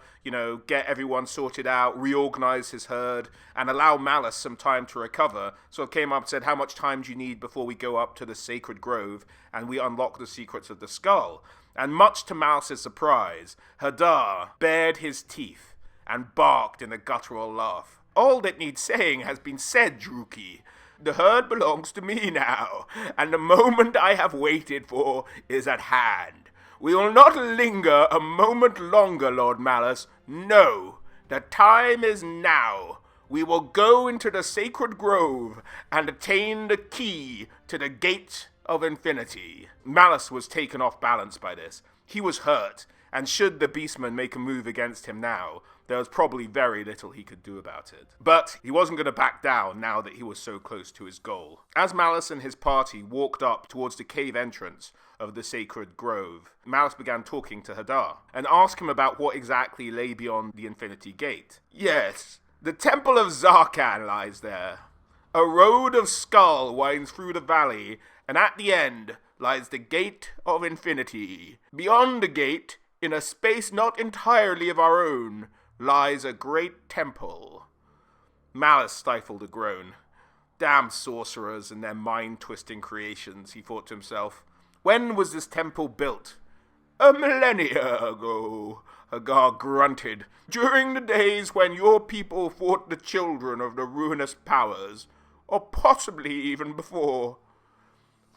get everyone sorted out, reorganize his herd, and allow Malus some time to recover, sort of came up and said, "How much time do you need before we go up to the Sacred Grove and we unlock the secrets of the skull?" And much to Malus's surprise, Hadar bared his teeth and barked in a guttural laugh. "All that needs saying has been said, Druki. The herd belongs to me now, and the moment I have waited for is at hand. We will not linger a moment longer, Lord Malus. No, the time is now. We will go into the Sacred Grove and attain the key to the Gate of Infinity." Malus was taken off balance by this. He was hurt, and should the Beastmen make a move against him now, there was probably very little he could do about it. But he wasn't going to back down now that he was so close to his goal. As Malus and his party walked up towards the cave entrance of the Sacred Grove, Malus began talking to Hadar and asked him about what exactly lay beyond the Infinity Gate. "Yes, the Temple of Tz'arkan lies there. A road of skull winds through the valley, and at the end lies the Gate of Infinity. Beyond the gate, in a space not entirely of our own, lies a great temple." Malus stifled a groan. Damn sorcerers and their mind-twisting creations, he thought to himself. When was this temple built? "A millennia ago," Hagar grunted, "during the days when your people fought the children of the ruinous powers, or possibly even before.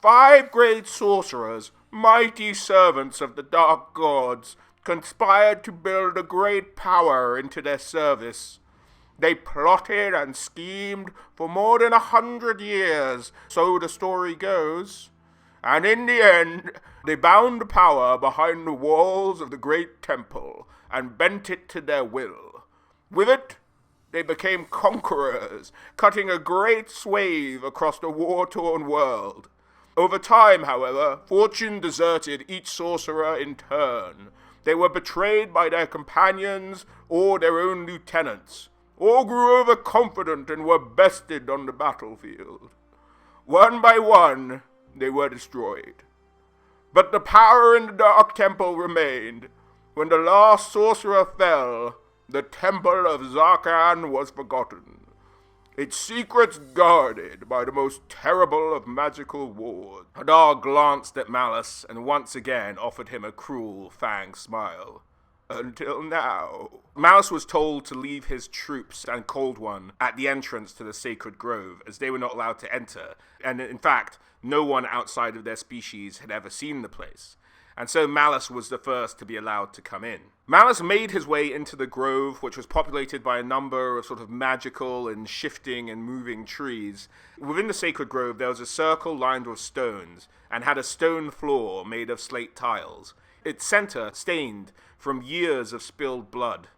5 great sorcerers, mighty servants of the dark gods, conspired to build a great power into their service. They plotted and schemed for more than 100 years, so the story goes. And in the end, they bound the power behind the walls of the great temple and bent it to their will. With it, they became conquerors, cutting a great swathe across the war-torn world. Over time, however, fortune deserted each sorcerer in turn. They were betrayed by their companions or their own lieutenants, or grew overconfident and were bested on the battlefield. One by one, they were destroyed. But the power in the Dark Temple remained. When the last sorcerer fell, the Temple of Tz'arkan was forgotten, its secrets guarded by the most terrible of magical wards. Hadar glanced at Malus and once again offered him a cruel, fanged smile. "Until now." Malus was told to leave his troops and Cold One at the entrance to the Sacred Grove, as they were not allowed to enter, and in fact, no one outside of their species had ever seen the place. And so Malus was the first to be allowed to come in. Malus made his way into the grove, which was populated by a number of sort of magical and shifting and moving trees. Within the Sacred Grove, there was a circle lined with stones, and had a stone floor made of slate tiles, its center stained from years of spilled blood.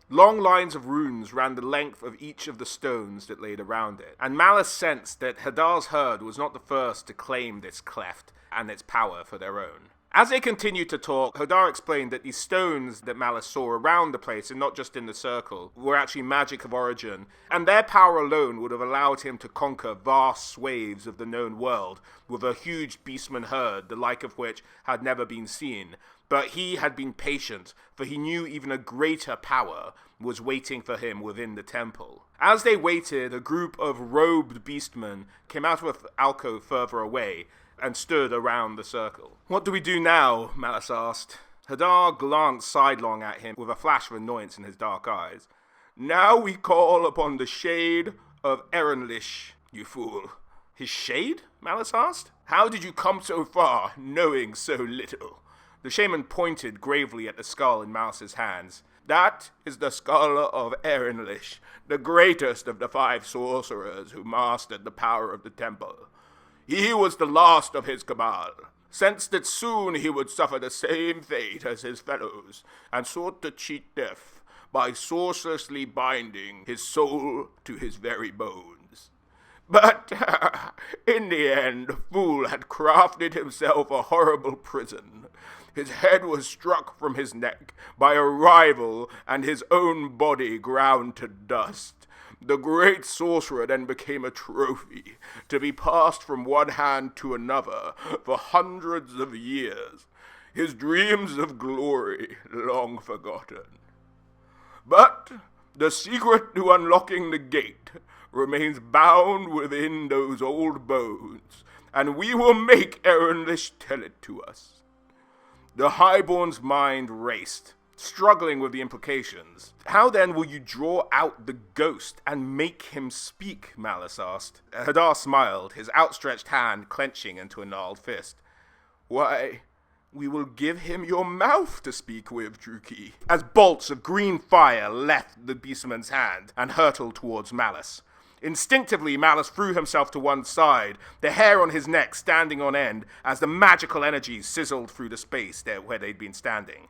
Long lines of runes ran the length of each of the stones that laid around it, and Malus sensed that Hadar's herd was not the first to claim this cleft and its power for their own. As they continued to talk, Hadar explained that these stones that Malus saw around the place, and not just in the circle, were actually magic of origin, and their power alone would have allowed him to conquer vast swathes of the known world with a huge beastman herd, the like of which had never been seen. But he had been patient, for he knew even a greater power was waiting for him within the temple. As they waited, a group of robed beastmen came out of an alcove further away, and stood around the circle. "What do we do now?" Malus asked. Hadar glanced sidelong at him with a flash of annoyance in his dark eyes. "Now we call upon the shade of Ehrenlich, you fool." "His shade?" Malus asked. "How did you come so far, knowing so little?" The shaman pointed gravely at the skull in Malus's hands. "That is the skull of Ehrenlich, the greatest of the 5 sorcerers who mastered the power of the temple. He was the last of his cabal, sensed that soon he would suffer the same fate as his fellows, and sought to cheat death by sorceressly binding his soul to his very bones. But in the end, the fool had crafted himself a horrible prison. His head was struck from his neck by a rival, and his own body ground to dust. The great sorcerer then became a trophy, to be passed from one hand to another for hundreds of years, his dreams of glory long forgotten. But the secret to unlocking the gate remains bound within those old bones, and we will make Ehrenlich tell it to us." The Highborn's mind raced, struggling with the implications. "How then will you draw out the ghost and make him speak?" Malus asked. Hadar smiled, his outstretched hand clenching into a gnarled fist. "Why, we will give him your mouth to speak with, Druki." As bolts of green fire left the beastman's hand and hurtled towards Malus. Instinctively, Malus threw himself to one side, the hair on his neck standing on end as the magical energy sizzled through the space where they'd been standing.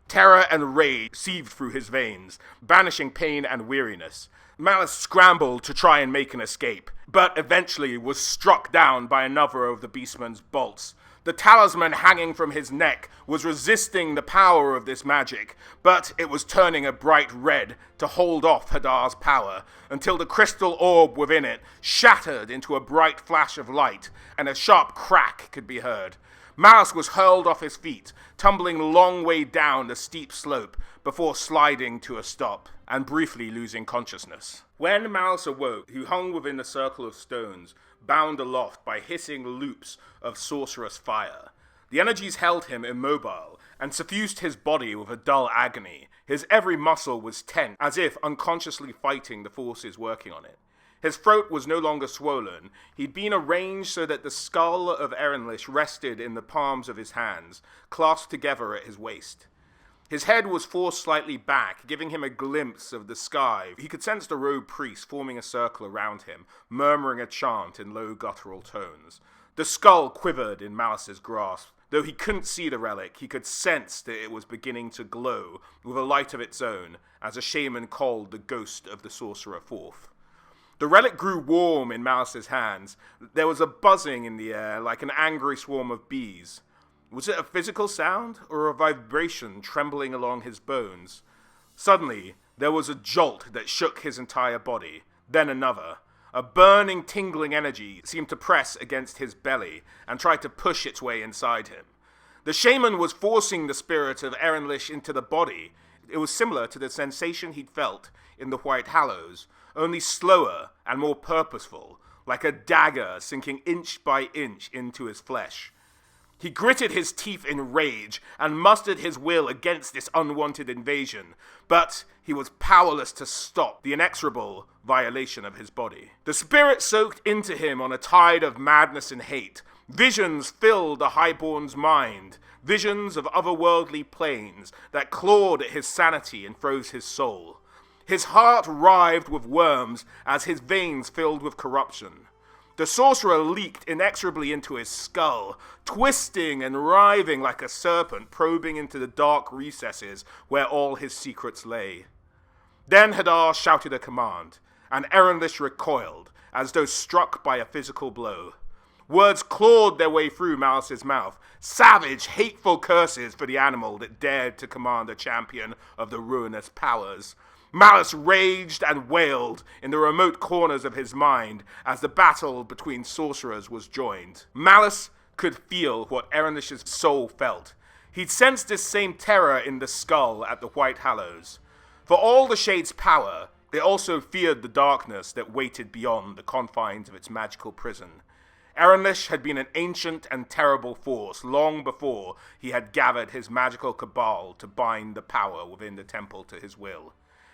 Terror and rage seethed through his veins, banishing pain and weariness. Malus scrambled to try and make an escape, but eventually was struck down by another of the beastman's bolts. The talisman hanging from his neck was resisting the power of this magic, but it was turning a bright red to hold off Hadar's power, until the crystal orb within it shattered into a bright flash of light, and a sharp crack could be heard. Malus was hurled off his feet, tumbling a long way down the steep slope, before sliding to a stop, and briefly losing consciousness. When Malus awoke, he hung within the circle of stones, bound aloft by hissing loops of sorcerous fire. The energies held him immobile, and suffused his body with a dull agony. His every muscle was tense, as if unconsciously fighting the forces working on it. His throat was no longer swollen. He'd been arranged so that the skull of Ehrenlich rested in the palms of his hands, clasped together at his waist. His head was forced slightly back, giving him a glimpse of the sky. He could sense the robed priest forming a circle around him, murmuring a chant in low guttural tones. The skull quivered in Malus's grasp. Though he couldn't see the relic, he could sense that it was beginning to glow with a light of its own, as a shaman called the ghost of the sorcerer forth. The relic grew warm in Malus's hands. There was a buzzing in the air like an angry swarm of bees. Was it a physical sound, or a vibration trembling along his bones? Suddenly, there was a jolt that shook his entire body, then another. A burning, tingling energy seemed to press against his belly and try to push its way inside him. The shaman was forcing the spirit of Ehrenlich into the body. It was similar to the sensation he'd felt in the White Hallows, only slower and more purposeful, like a dagger sinking inch by inch into his flesh. He gritted his teeth in rage and mustered his will against this unwanted invasion, but he was powerless to stop the inexorable violation of his body. The spirit soaked into him on a tide of madness and hate. Visions filled the Highborn's mind, visions of otherworldly planes that clawed at his sanity and froze his soul. His heart writhed with worms as his veins filled with corruption. The sorcerer leaked inexorably into his skull, twisting and writhing like a serpent probing into the dark recesses where all his secrets lay. Then Hadar shouted a command, and Ehrenlich recoiled, as though struck by a physical blow. Words clawed their way through Malus's mouth, savage, hateful curses for the animal that dared to command a champion of the ruinous powers. Malus raged and wailed in the remote corners of his mind as the battle between sorcerers was joined. Malus could feel what Ehrenlich's soul felt. He'd sensed this same terror in the skull at the White Hallows. For all the Shade's power, it also feared the darkness that waited beyond the confines of its magical prison. Ernlish had been an ancient and terrible force long before he had gathered his magical cabal to bind the power within the temple to his will.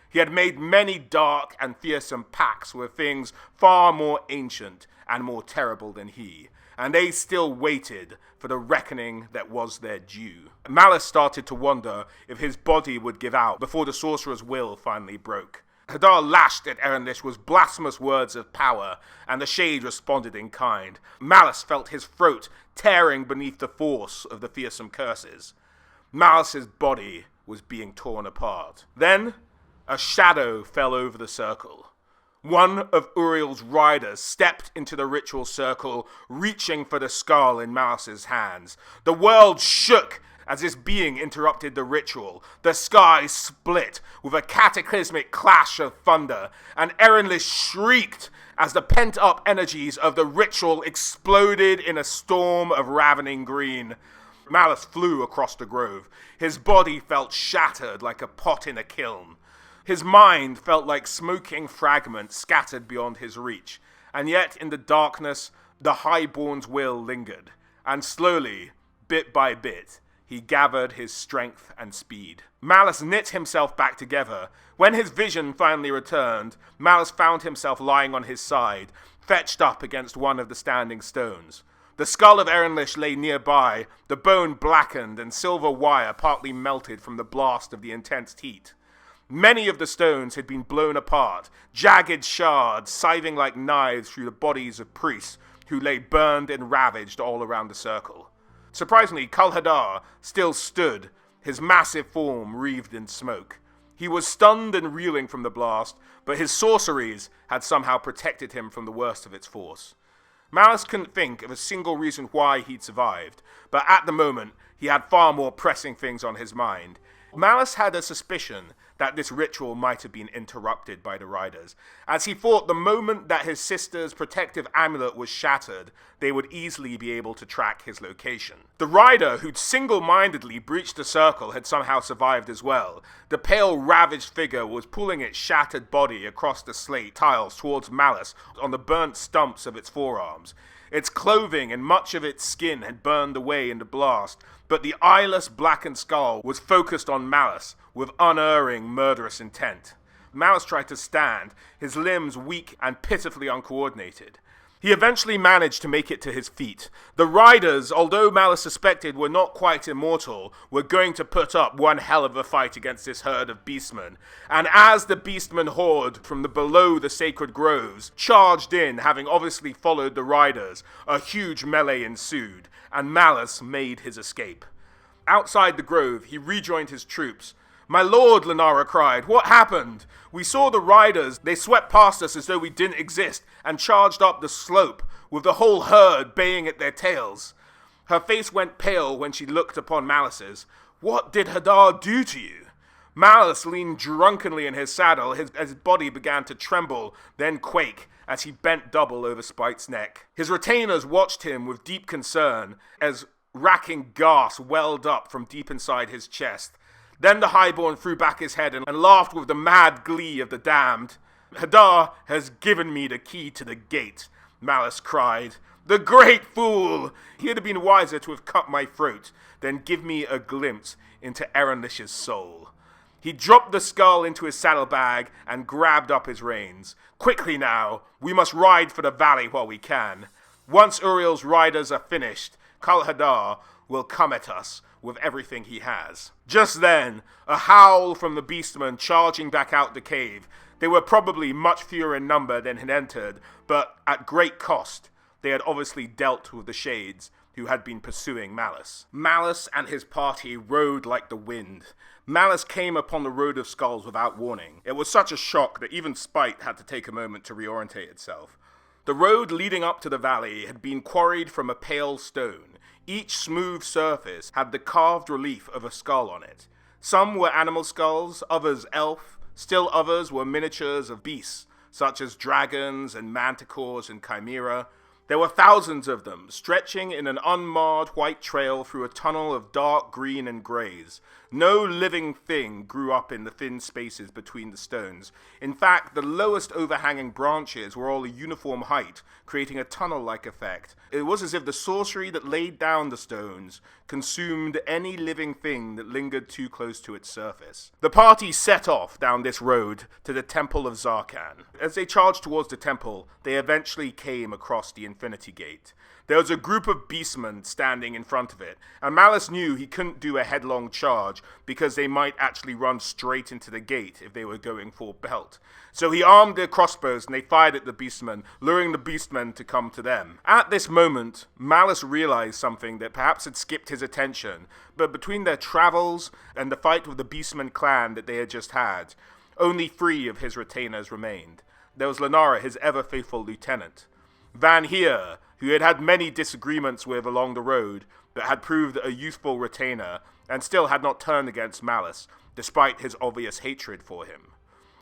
He had made many dark and fearsome pacts with things far more ancient and more terrible than he, and they still waited for the reckoning that was their due. Malus started to wonder if his body would give out before the sorcerer's will finally broke. Hadar lashed at Ernlish with blasphemous words of power, and the shade responded in kind. Malus felt his throat tearing beneath the force of the fearsome curses. Malus's body was being torn apart. Then, a shadow fell over the circle. One of Uriel's riders stepped into the ritual circle, reaching for the skull in Malus's hands. The world shook as this being interrupted the ritual. The sky split with a cataclysmic clash of thunder, and Ernlish shrieked as the pent-up energies of the ritual exploded in a storm of ravening green. Malus flew across the grove. His body felt shattered like a pot in a kiln. His mind felt like smoking fragments scattered beyond his reach, and yet in the darkness, the Highborn's will lingered, and slowly, bit by bit, he gathered his strength and speed. Malus knit himself back together. When his vision finally returned, Malus found himself lying on his side, fetched up against one of the standing stones. The skull of Ernlish lay nearby, the bone blackened and silver wire partly melted from the blast of the intense heat. Many of the stones had been blown apart, jagged shards scything like knives through the bodies of priests who lay burned and ravaged all around the circle. Surprisingly, Hadar still stood, his massive form wreathed in smoke. He was stunned and reeling from the blast, but his sorceries had somehow protected him from the worst of its force. Malus couldn't think of a single reason why he'd survived, but at the moment, he had far more pressing things on his mind. Malus had a suspicion that this ritual might have been interrupted by the riders, as he thought the moment that his sister's protective amulet was shattered, they would easily be able to track his location. The rider who'd single-mindedly breached the circle had somehow survived as well. The pale, ravaged figure was pulling its shattered body across the slate tiles towards Malus on the burnt stumps of its forearms. Its clothing and much of its skin had burned away in the blast, but the eyeless blackened skull was focused on Malus with unerring, murderous intent. Malus tried to stand, his limbs weak and pitifully uncoordinated. He eventually managed to make it to his feet. The riders, although Malus suspected were not quite immortal, were going to put up one hell of a fight against this herd of beastmen. And as the beastmen horde from below the sacred groves charged in, having obviously followed the riders, a huge melee ensued, and Malus made his escape. Outside the grove, he rejoined his troops. "My lord," Lenara cried, "what happened? We saw the riders. They swept past us as though we didn't exist and charged up the slope, with the whole herd baying at their tails." Her face went pale when she looked upon Malus's. "What did Hadar do to you?" Malus leaned drunkenly in his saddle as his body began to tremble, then quake, as he bent double over Spite's neck. His retainers watched him with deep concern as racking gasps welled up from deep inside his chest. Then the Highborn threw back his head and laughed with the mad glee of the damned. "Hadar has given me the key to the gate," Malus cried. "The great fool! He'd have been wiser to have cut my throat than give me a glimpse into Ernlish's soul." He dropped the skull into his saddlebag and grabbed up his reins. "Quickly now, we must ride for the valley while we can. Once Uriel's riders are finished, Hadar will come at us with everything he has." Just then, a howl from the beastmen charging back out the cave. They were probably much fewer in number than had entered, but at great cost. They had obviously dealt with the shades who had been pursuing Malus. Malus and his party rode like the wind. Malus came upon the road of skulls without warning. It was such a shock that even Spite had to take a moment to reorientate itself. The road leading up to the valley had been quarried from a pale stone. Each smooth surface had the carved relief of a skull on it. Some were animal skulls, others elf, still others were miniatures of beasts, such as dragons and manticores and chimera. There were thousands of them, stretching in an unmarred white trail through a tunnel of dark green and greys. No living thing grew up in the thin spaces between the stones. In fact, the lowest overhanging branches were all a uniform height, creating a tunnel-like effect. It was as if the sorcery that laid down the stones consumed any living thing that lingered too close to its surface. The party set off down this road to the Temple of Tz'arkan. As they charged towards the temple, they eventually came across the Infinity Gate. There was a group of beastmen standing in front of it, and Malus knew he couldn't do a headlong charge because they might actually run straight into the gate if they were going full belt. So he armed their crossbows and they fired at the beastmen, luring the beastmen to come to them. At this moment, Malus realized something that perhaps had skipped his attention, but between their travels and the fight with the beastman clan that they had just had, only 3 of his retainers remained. There was Lenara, his ever-faithful lieutenant. Van Heer, who had had many disagreements with along the road, but had proved a useful retainer, and still had not turned against Malus, despite his obvious hatred for him.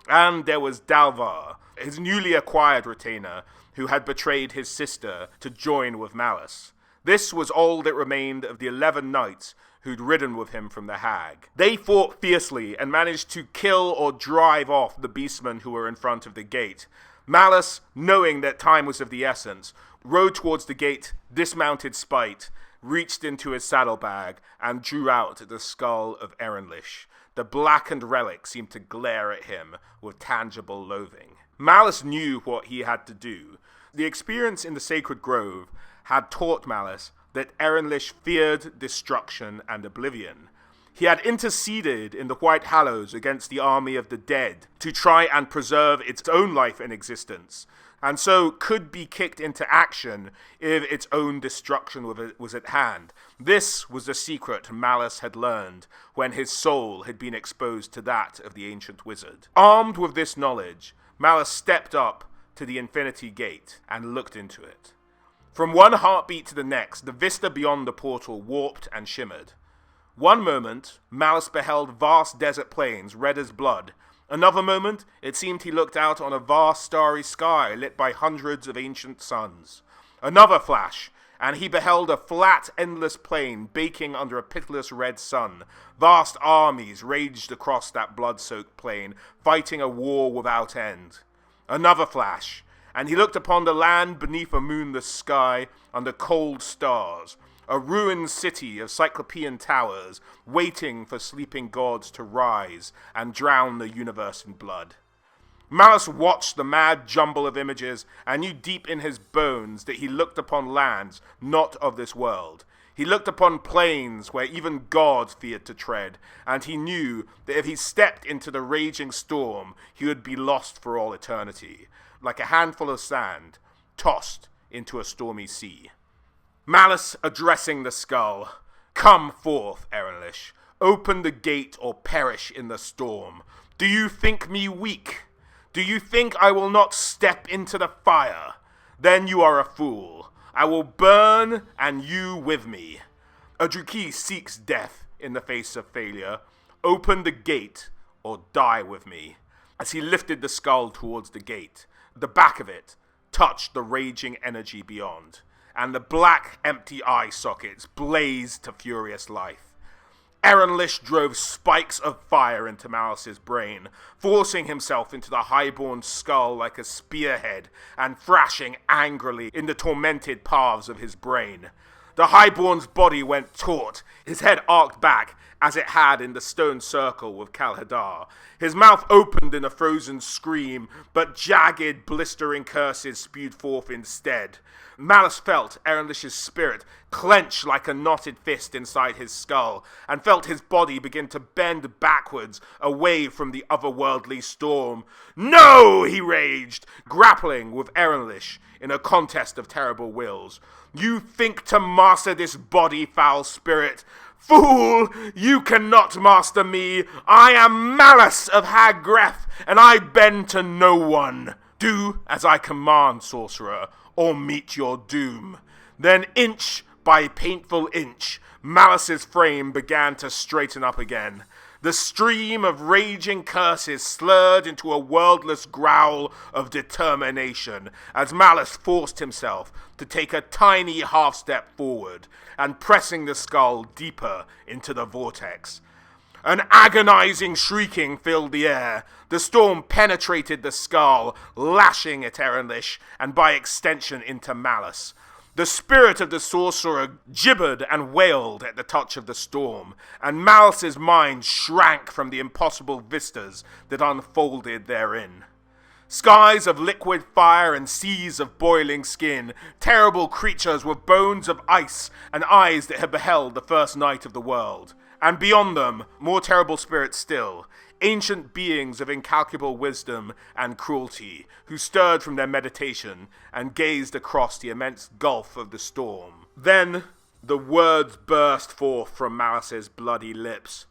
And there was Dalvar, his newly acquired retainer, who had betrayed his sister to join with Malus. This was all that remained of the 11 knights who'd ridden with him from the Hag. They fought fiercely and managed to kill or drive off the beastmen who were in front of the gate. Malus, knowing that time was of the essence, rode towards the gate, dismounted Spite, reached into his saddlebag, and drew out the skull of Ehrenlich. The blackened relic seemed to glare at him with tangible loathing. Malus knew what he had to do. The experience in the Sacred Grove had taught Malus that Ehrenlich feared destruction and oblivion. He had interceded in the White Hallows against the army of the dead to try and preserve its own life and existence, and so could be kicked into action if its own destruction was at hand. This was the secret Malus had learned when his soul had been exposed to that of the ancient wizard. Armed with this knowledge, Malus stepped up to the Infinity Gate and looked into it. From one heartbeat to the next, the vista beyond the portal warped and shimmered. One moment, Malus beheld vast desert plains, red as blood. Another moment, it seemed he looked out on a vast starry sky lit by hundreds of ancient suns. Another flash, and he beheld a flat, endless plain baking under a pitiless red sun. Vast armies raged across that blood-soaked plain, fighting a war without end. Another flash, and he looked upon the land beneath a moonless sky under cold stars. A ruined city of Cyclopean towers, waiting for sleeping gods to rise and drown the universe in blood. Malus watched the mad jumble of images and knew deep in his bones that he looked upon lands not of this world. He looked upon plains where even gods feared to tread, and he knew that if he stepped into the raging storm, he would be lost for all eternity, like a handful of sand tossed into a stormy sea. Malus addressing the skull. "Come forth, Ehrenlich. Open the gate or perish in the storm. Do you think me weak? Do you think I will not step into the fire? Then you are a fool. I will burn, and you with me. A Druki seeks death in the face of failure. Open the gate or die with me." As he lifted the skull towards the gate, the back of it touched the raging energy beyond, and the black, empty eye sockets blazed to furious life. Ehrenlich drove spikes of fire into Malus's brain, forcing himself into the highborn skull like a spearhead and thrashing angrily in the tormented paths of his brain. The highborn's body went taut, his head arced back as it had in the stone circle with Kalhadar. His mouth opened in a frozen scream, but jagged, blistering curses spewed forth instead. Malus felt Ehrenlich's spirit clench like a knotted fist inside his skull, and felt his body begin to bend backwards away from the otherworldly storm. "No!" he raged, grappling with Ehrenlich in a contest of terrible wills. "You think to master this body, foul spirit? Fool! You cannot master me! I am Malus of Hag Graef, and I bend to no one. Do as I command, sorcerer, or meet your doom." Then inch by painful inch, Malus's frame began to straighten up again. The stream of raging curses slurred into a wordless growl of determination as Malus forced himself to take a tiny half-step forward and pressing the skull deeper into the vortex. An agonizing shrieking filled the air. The storm penetrated the skull, lashing at Erenlich and by extension into Malus. The spirit of the sorcerer gibbered and wailed at the touch of the storm, and Malus's mind shrank from the impossible vistas that unfolded therein. Skies of liquid fire and seas of boiling skin, terrible creatures with bones of ice and eyes that had beheld the first night of the world. And beyond them, more terrible spirits still, ancient beings of incalculable wisdom and cruelty, who stirred from their meditation and gazed across the immense gulf of the storm. Then the words burst forth from Malus's bloody lips,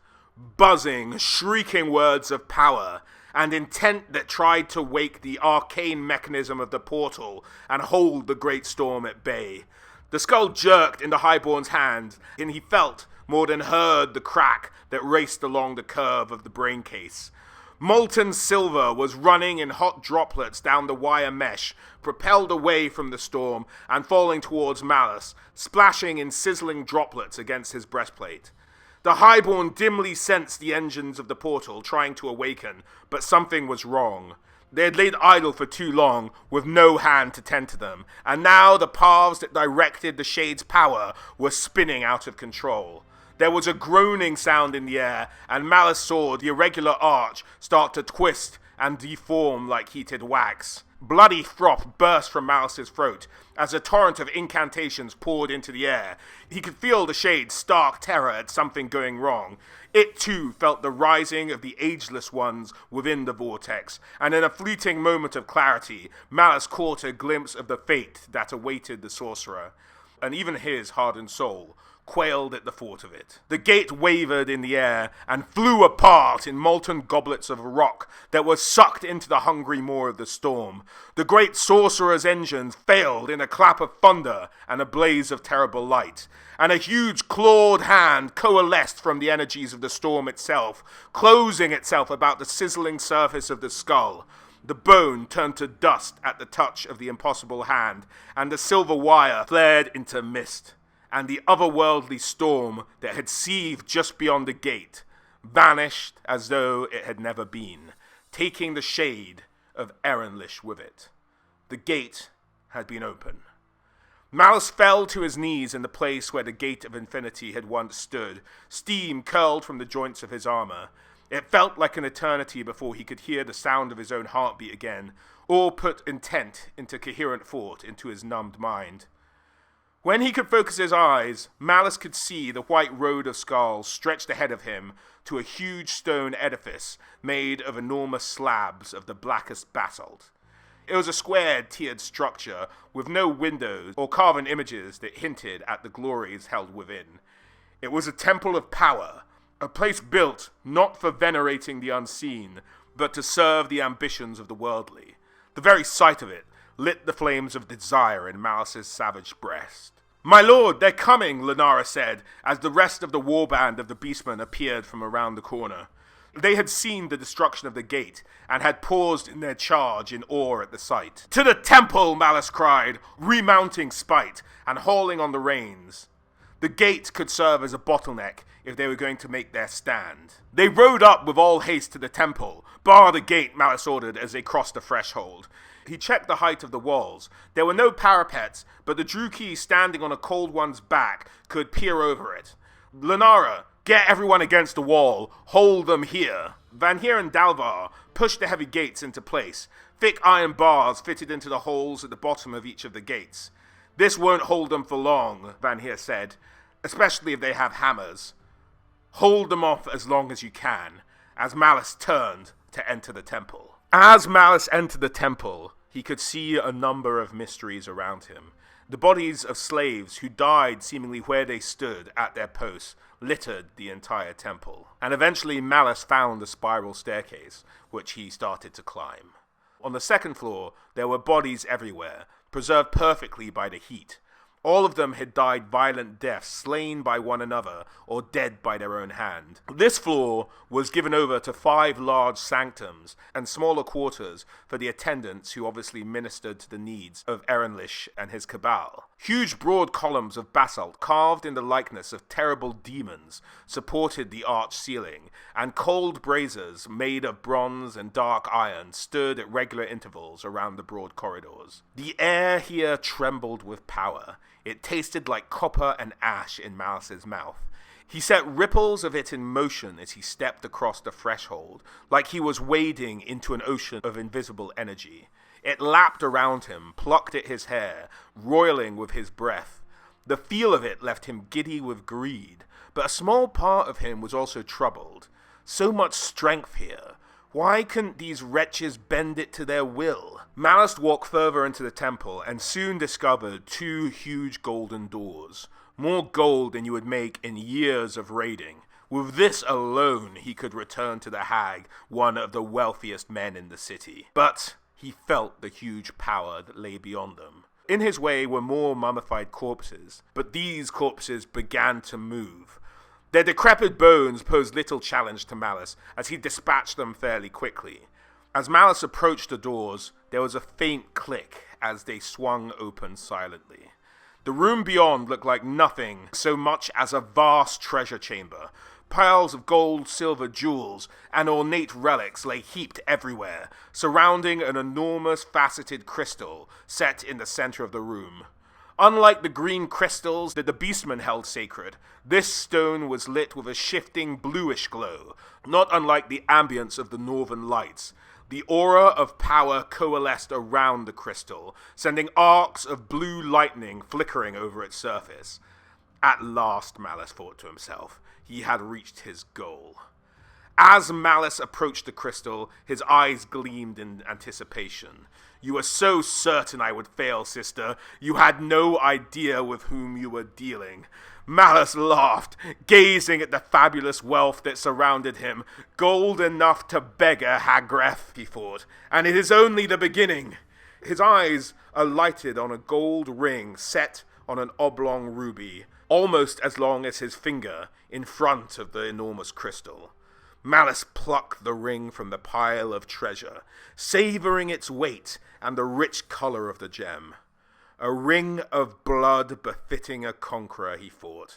buzzing, shrieking words of power and intent that tried to wake the arcane mechanism of the portal and hold the great storm at bay. The skull jerked into Highborn's hand, and he felt more than heard the crack that raced along the curve of the brain case. Molten silver was running in hot droplets down the wire mesh, propelled away from the storm and falling towards Malus, splashing in sizzling droplets against his breastplate. The Highborn dimly sensed the engines of the portal trying to awaken, but something was wrong. They had laid idle for too long, with no hand to tend to them, and now the paths that directed the Shade's power were spinning out of control. There was a groaning sound in the air, and Malus saw the irregular arch start to twist and deform like heated wax. Bloody froth burst from Malus's throat as a torrent of incantations poured into the air. He could feel the Shade's stark terror at something going wrong. It too felt the rising of the ageless ones within the vortex, and in a fleeting moment of clarity, Malus caught a glimpse of the fate that awaited the sorcerer, and even his hardened soul quailed at the thought of it. The gate wavered in the air and flew apart in molten goblets of rock that were sucked into the hungry maw of the storm. The great sorcerer's engines failed in a clap of thunder and a blaze of terrible light, and a huge clawed hand coalesced from the energies of the storm itself, closing itself about the sizzling surface of the skull. The bone turned to dust at the touch of the impossible hand, and the silver wire flared into mist. And the otherworldly storm that had seethed just beyond the gate vanished as though it had never been, taking the shade of Erenlich with it. The gate had been open. Malus fell to his knees in the place where the gate of infinity had once stood. Steam curled from the joints of his armor. It felt like an eternity before he could hear the sound of his own heartbeat again, or put intent into coherent thought into his numbed mind. When he could focus his eyes, Malus could see the white road of skulls stretched ahead of him to a huge stone edifice made of enormous slabs of the blackest basalt. It was a squared, tiered structure with no windows or carven images that hinted at the glories held within. It was a temple of power, a place built not for venerating the unseen, but to serve the ambitions of the worldly. The very sight of it lit the flames of desire in Malus's savage breast. "My lord, they're coming," Lunara said, as the rest of the warband of the beastmen appeared from around the corner. They had seen the destruction of the gate, and had paused in their charge in awe at the sight. "To the temple!" Malus cried, remounting Spite, and hauling on the reins. The gate could serve as a bottleneck if they were going to make their stand. They rode up with all haste to the temple. "Bar the gate," Malus ordered as they crossed the threshold. He checked the height of the walls. There were no parapets, but the Druki standing on a cold one's back could peer over it. "Lunara, get everyone against the wall. Hold them here." Vanir and Dalvar pushed the heavy gates into place. Thick iron bars fitted into the holes at the bottom of each of the gates. "This won't hold them for long," Vanir said, "especially if they have hammers. Hold them off as long as you can," as Malus turned to enter the temple. As Malus entered the temple, he could see a number of mysteries around him. The bodies of slaves who died seemingly where they stood at their posts littered the entire temple. And eventually Malus found the spiral staircase, which he started to climb. On the second floor, there were bodies everywhere, preserved perfectly by the heat. All of them had died violent deaths, slain by one another, or dead by their own hand. This floor was given over to 5 large sanctums and smaller quarters for the attendants who obviously ministered to the needs of Erinlish and his cabal. Huge broad columns of basalt carved in the likeness of terrible demons supported the arched ceiling, and cold braziers made of bronze and dark iron stood at regular intervals around the broad corridors. The air here trembled with power. It tasted like copper and ash in Malus's mouth. He set ripples of it in motion as he stepped across the threshold, like he was wading into an ocean of invisible energy. It lapped around him, plucked at his hair, roiling with his breath. The feel of it left him giddy with greed, but a small part of him was also troubled. So much strength here. Why couldn't these wretches bend it to their will? Malus walked further into the temple and soon discovered 2 huge golden doors. More gold than you would make in years of raiding. With this alone, he could return to the Hag, one of the wealthiest men in the city. But he felt the huge power that lay beyond them. In his way were more mummified corpses, but these corpses began to move. Their decrepit bones posed little challenge to Malus, as he dispatched them fairly quickly. As Malus approached the doors, there was a faint click as they swung open silently. The room beyond looked like nothing so much as a vast treasure chamber. Piles of gold, silver, jewels, and ornate relics lay heaped everywhere, surrounding an enormous faceted crystal set in the center of the room. Unlike the green crystals that the beastmen held sacred, this stone was lit with a shifting bluish glow, not unlike the ambience of the northern lights. The aura of power coalesced around the crystal, sending arcs of blue lightning flickering over its surface. At last, Malus thought to himself, he had reached his goal. As Malus approached the crystal, his eyes gleamed in anticipation. "You were so certain I would fail, sister. You had no idea with whom you were dealing." Malus laughed, gazing at the fabulous wealth that surrounded him. Gold enough to beggar Hag Graef, he thought, and it is only the beginning. His eyes alighted on a gold ring set on an oblong ruby, almost as long as his finger, in front of the enormous crystal. Malus plucked the ring from the pile of treasure, savoring its weight and the rich color of the gem. A ring of blood befitting a conqueror, he thought.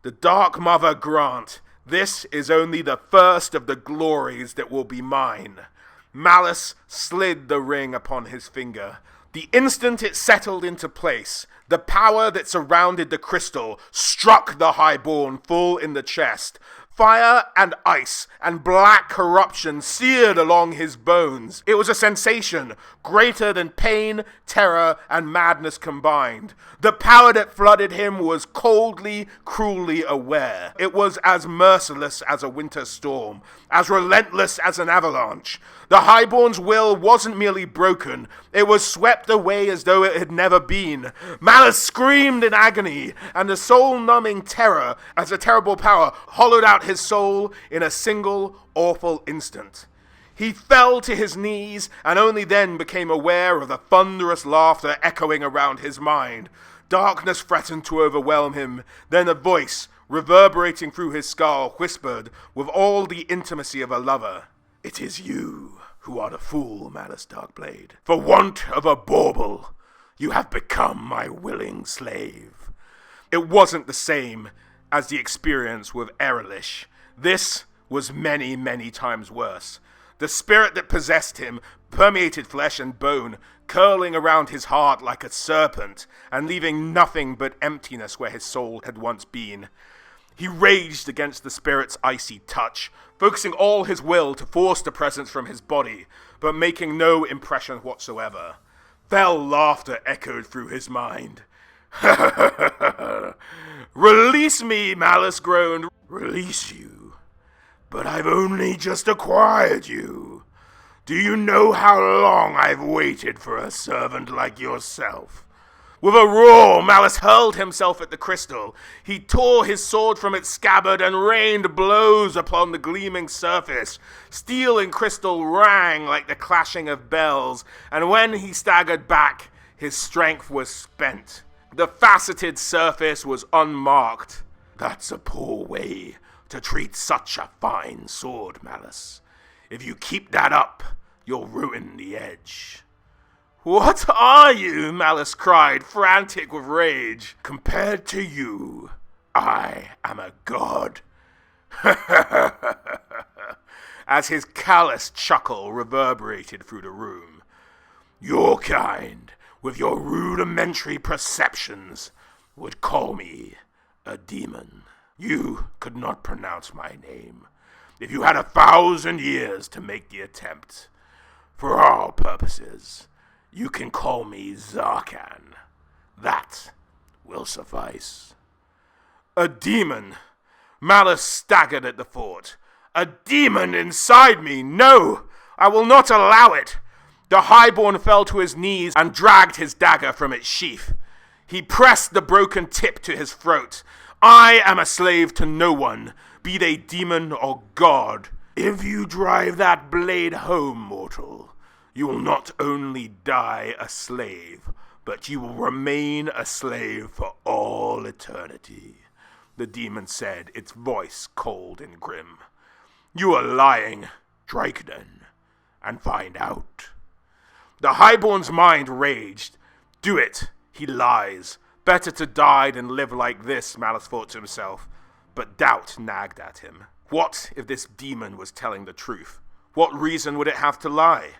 The Dark Mother grant, this is only the first of the glories that will be mine. Malus slid the ring upon his finger. The instant it settled into place, the power that surrounded the crystal struck the highborn full in the chest. Fire and ice and black corruption seared along his bones. It was a sensation greater than pain, terror, and madness combined. The power that flooded him was coldly, cruelly aware. It was as merciless as a winter storm, as relentless as an avalanche. The highborn's will wasn't merely broken, it was swept away as though it had never been. Malus screamed in agony, and the soul-numbing terror as a terrible power hollowed out his soul in a single awful instant. He fell to his knees, and only then became aware of the thunderous laughter echoing around his mind. Darkness threatened to overwhelm him. Then a voice, reverberating through his skull, whispered with all the intimacy of a lover, "It is you who are the fool, Malus Darkblade. For want of a bauble, you have become my willing slave." It wasn't the same as the experience with Erinlish. This was many, many times worse. The spirit that possessed him permeated flesh and bone, curling around his heart like a serpent, and leaving nothing but emptiness where his soul had once been. He raged against the spirit's icy touch, focusing all his will to force the presence from his body, but making no impression whatsoever. Fell laughter echoed through his mind. "Release me," Malus groaned. "Release you? But I've only just acquired you. Do you know how long I've waited for a servant like yourself?" With a roar, Malus hurled himself at the crystal. He tore his sword from its scabbard and rained blows upon the gleaming surface. Steel and crystal rang like the clashing of bells, and when he staggered back, his strength was spent. The faceted surface was unmarked. "That's a poor way to treat such a fine sword, Malus. If you keep that up, you'll ruin the edge." "What are you?" Malus cried, frantic with rage. "Compared to you, I am a god." As his callous chuckle reverberated through the room. "Your kind, with your rudimentary perceptions, would call me a demon. You could not pronounce my name. If you had 1,000 years to make the attempt, for all purposes, you can call me Tz'arkan. That will suffice." A demon! Malus staggered at the thought. A demon inside me! No! I will not allow it! The highborn fell to his knees and dragged his dagger from its sheath. He pressed the broken tip to his throat. "I am a slave to no one, be they demon or god. If you drive that blade home, mortal, you will not only die a slave, but you will remain a slave for all eternity," the demon said, its voice cold and grim. "You are lying. Strike then, and find out." The highborn's mind raged. Do it. He lies. Better to die than live like this, Malus thought to himself. But doubt nagged at him. What if this demon was telling the truth? What reason would it have to lie?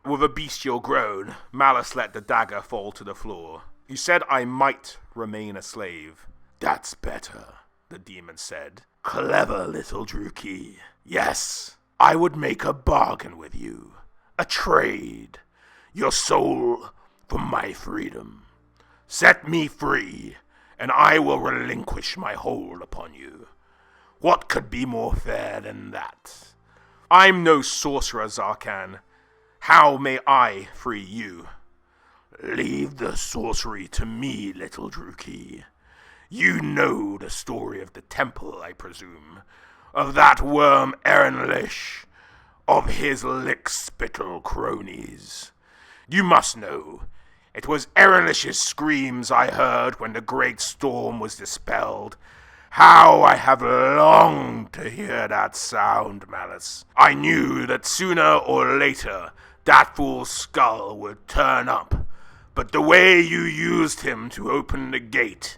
With a bestial groan, Malus let the dagger fall to the floor. "You said I might remain a slave." "That's better," the demon said. "Clever little Druki. Yes, I would make a bargain with you. A trade. Your soul for my freedom. Set me free, and I will relinquish my hold upon you. What could be more fair than that?" "I'm no sorcerer, Tz'arkan. How may I free you?" "Leave the sorcery to me, little Druki. You know the story of the temple, I presume. Of that worm Ernlish, of his lick-spittle cronies. You must know. It was Ernlish's screams I heard when the great storm was dispelled. How I have longed to hear that sound, Malus. I knew that sooner or later that fool's skull would turn up, but the way you used him to open the gate,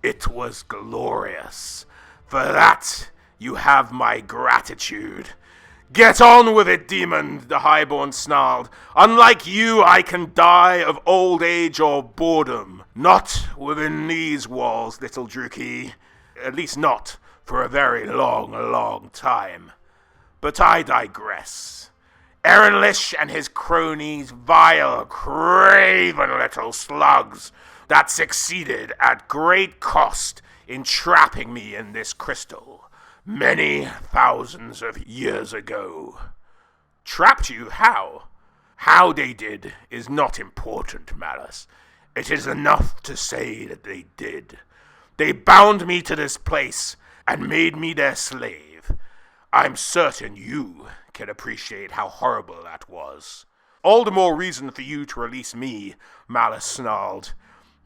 it was glorious. For that you have my gratitude." "Get on with it, demon," the highborn snarled. "Unlike you, I can die of old age or boredom. Not within these walls, little Druki. At least not for a very long, long time. But I digress. Ernlish and his cronies, vile, craven little slugs, that succeeded at great cost in trapping me in this crystal many thousands of years ago." "Trapped you? How?" "How they did is not important, Malus. It is enough to say that they did. They bound me to this place and made me their slave. I'm certain you can appreciate how horrible that was." "All the more reason for you to release me," Malus snarled.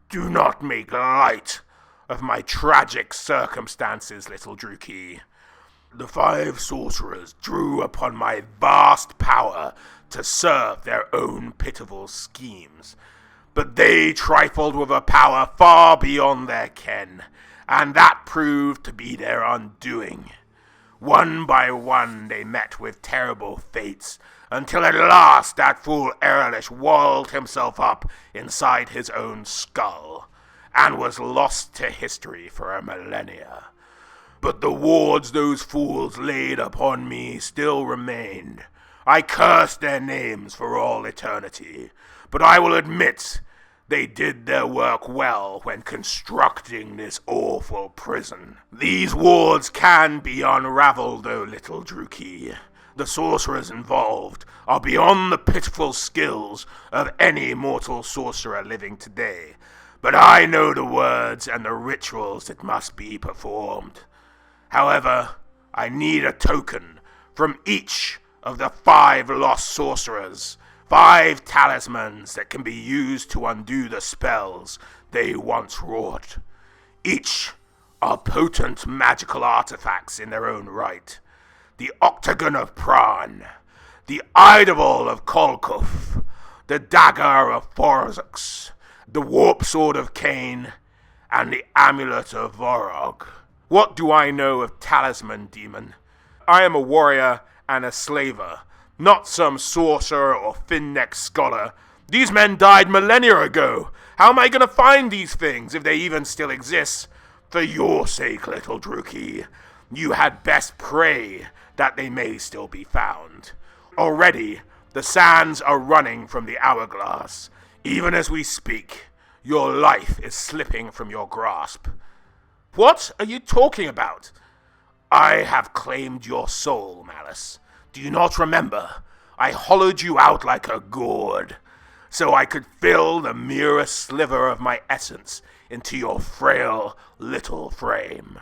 "Do not make light of my tragic circumstances, little Druki. The 5 sorcerers drew upon my vast power to serve their own pitiful schemes. But they trifled with a power far beyond their ken, and that proved to be their undoing. One by one they met with terrible fates, until at last that fool Ernlish walled himself up inside his own skull, and was lost to history for a millennia. But the wards those fools laid upon me still remained. I cursed their names for all eternity, but I will admit they did their work well when constructing this awful prison. These wards can be unraveled, though, little Druki. The sorcerers involved are beyond the pitiful skills of any mortal sorcerer living today, but I know the words and the rituals that must be performed. However, I need a token from each of the 5 lost sorcerers, 5 talismans that can be used to undo the spells they once wrought. Each are potent magical artifacts in their own right. The Octagon of Pran, the Idol of Kolkuf, the Dagger of Forzux, the Warp Sword of Cain, and the Amulet of Vorog. What do I know of talisman, demon? I am a warrior and a slaver, not some sorcerer or thin-necked scholar. These men died millennia ago. How am I going to find these things, if they even still exist? For your sake, little Druki, you had best pray that they may still be found. Already, the sands are running from the hourglass. Even as we speak, your life is slipping from your grasp. What are you talking about? I have claimed your soul, Malus. Do you not remember? I hollowed you out like a gourd, so I could fill the merest sliver of my essence into your frail little frame.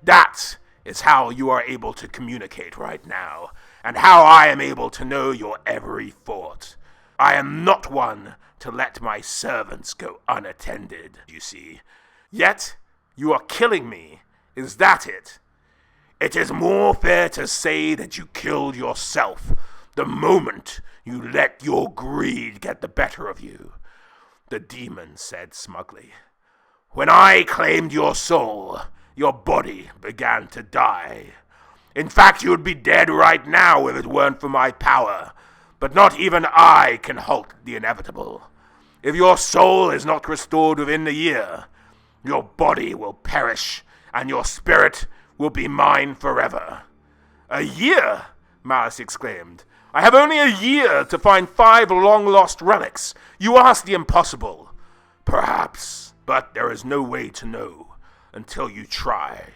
That is how you are able to communicate right now, and how I am able to know your every thought. I am not one to let my servants go unattended, you see. Yet, you are killing me. Is that it? It is more fair to say that you killed yourself the moment you let your greed get the better of you, the demon said smugly. When I claimed your soul, your body began to die. In fact, you would be dead right now if it weren't for my power, but not even I can halt the inevitable. If your soul is not restored within the year, your body will perish, and your spirit will be mine forever. A year? Malus exclaimed. I have only a year to find 5 long-lost relics. You ask the impossible. Perhaps, but there is no way to know until you try.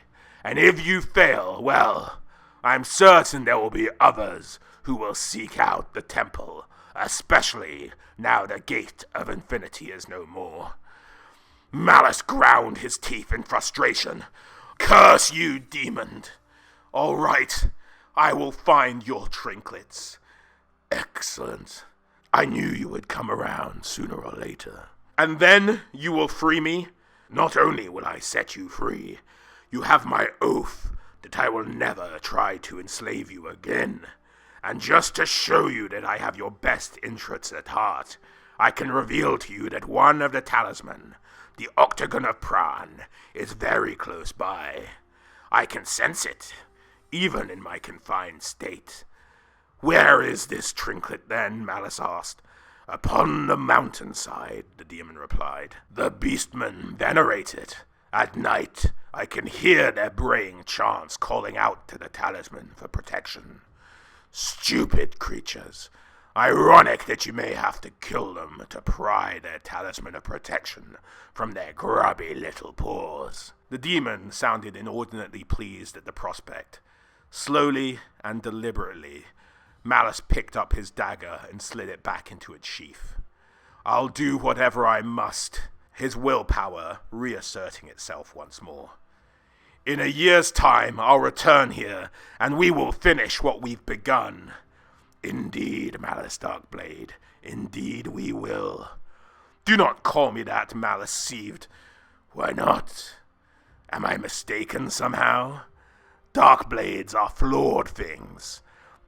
And if you fail, well, I'm certain there will be others who will seek out the temple, especially now the Gate of Infinity is no more. Malus ground his teeth in frustration. Curse you, demon! All right, I will find your trinkets. Excellent. I knew you would come around sooner or later. And then you will free me? Not only will I set you free, you have my oath that I will never try to enslave you again. And just to show you that I have your best interests at heart, I can reveal to you that one of the talisman, the Octagon of Pran, is very close by. I can sense it, even in my confined state. Where is this trinket then? Malus asked. Upon the mountainside, the demon replied. The beastmen venerate it. At night, I can hear their braying chants calling out to the talisman for protection. Stupid creatures. Ironic that you may have to kill them to pry their talisman of protection from their grubby little paws. The demon sounded inordinately pleased at the prospect. Slowly and deliberately, Malus picked up his dagger and slid it back into its sheath. I'll do whatever I must, his willpower reasserting itself once more. In a year's time, I'll return here, and we will finish what we've begun. Indeed, Malus Darkblade, indeed we will. Do not call me that, Malus seethed. Why not? Am I mistaken somehow? Darkblades are flawed things,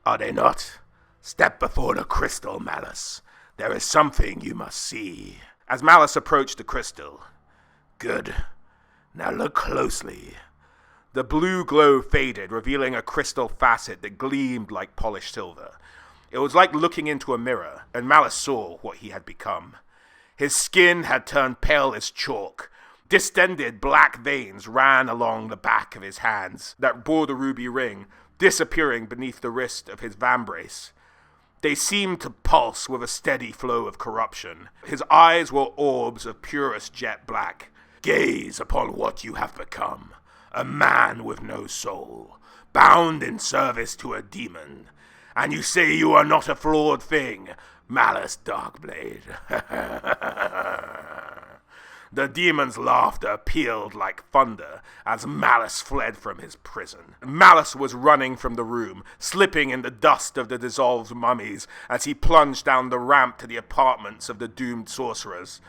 are they not? Step before the crystal, Malus. There is something you must see. As Malus approached the crystal. Good. Now look closely. The blue glow faded, revealing a crystal facet that gleamed like polished silver. It was like looking into a mirror, and Malus saw what he had become. His skin had turned pale as chalk. Distended black veins ran along the back of his hands that bore the ruby ring, disappearing beneath the wrist of his vambrace. They seemed to pulse with a steady flow of corruption. His eyes were orbs of purest jet black. Gaze upon what you have become. A man with no soul, bound in service to a demon. And you say you are not a flawed thing, Malus Darkblade. The demon's laughter pealed like thunder as Malus fled from his prison. Malus was running from the room, slipping in the dust of the dissolved mummies as he plunged down the ramp to the apartments of the doomed sorcerers.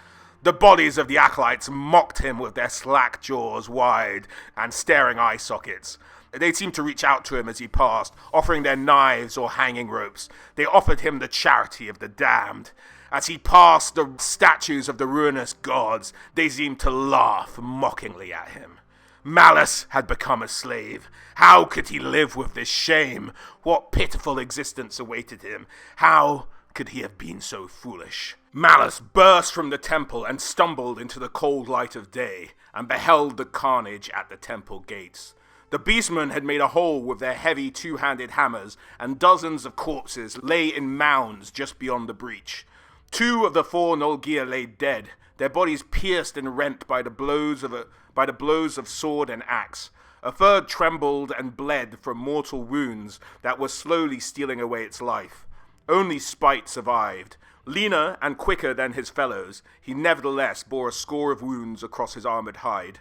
The bodies of the acolytes mocked him with their slack jaws wide and staring eye sockets. They seemed to reach out to him as he passed, offering their knives or hanging ropes. They offered him the charity of the damned. As he passed the statues of the ruinous gods, they seemed to laugh mockingly at him. Malus had become a slave. How could he live with this shame? What pitiful existence awaited him? How could he have been so foolish? Malus burst from the temple and stumbled into the cold light of day, and beheld the carnage at the temple gates. The beastmen had made a hole with their heavy two-handed hammers, and dozens of corpses lay in mounds just beyond the breach. 2 of the 4 Nolgir lay dead, their bodies pierced and rent by the blows of sword and axe. A third trembled and bled from mortal wounds that were slowly stealing away its life. Only Spite survived. Leaner and quicker than his fellows, he nevertheless bore a score of wounds across his armored hide.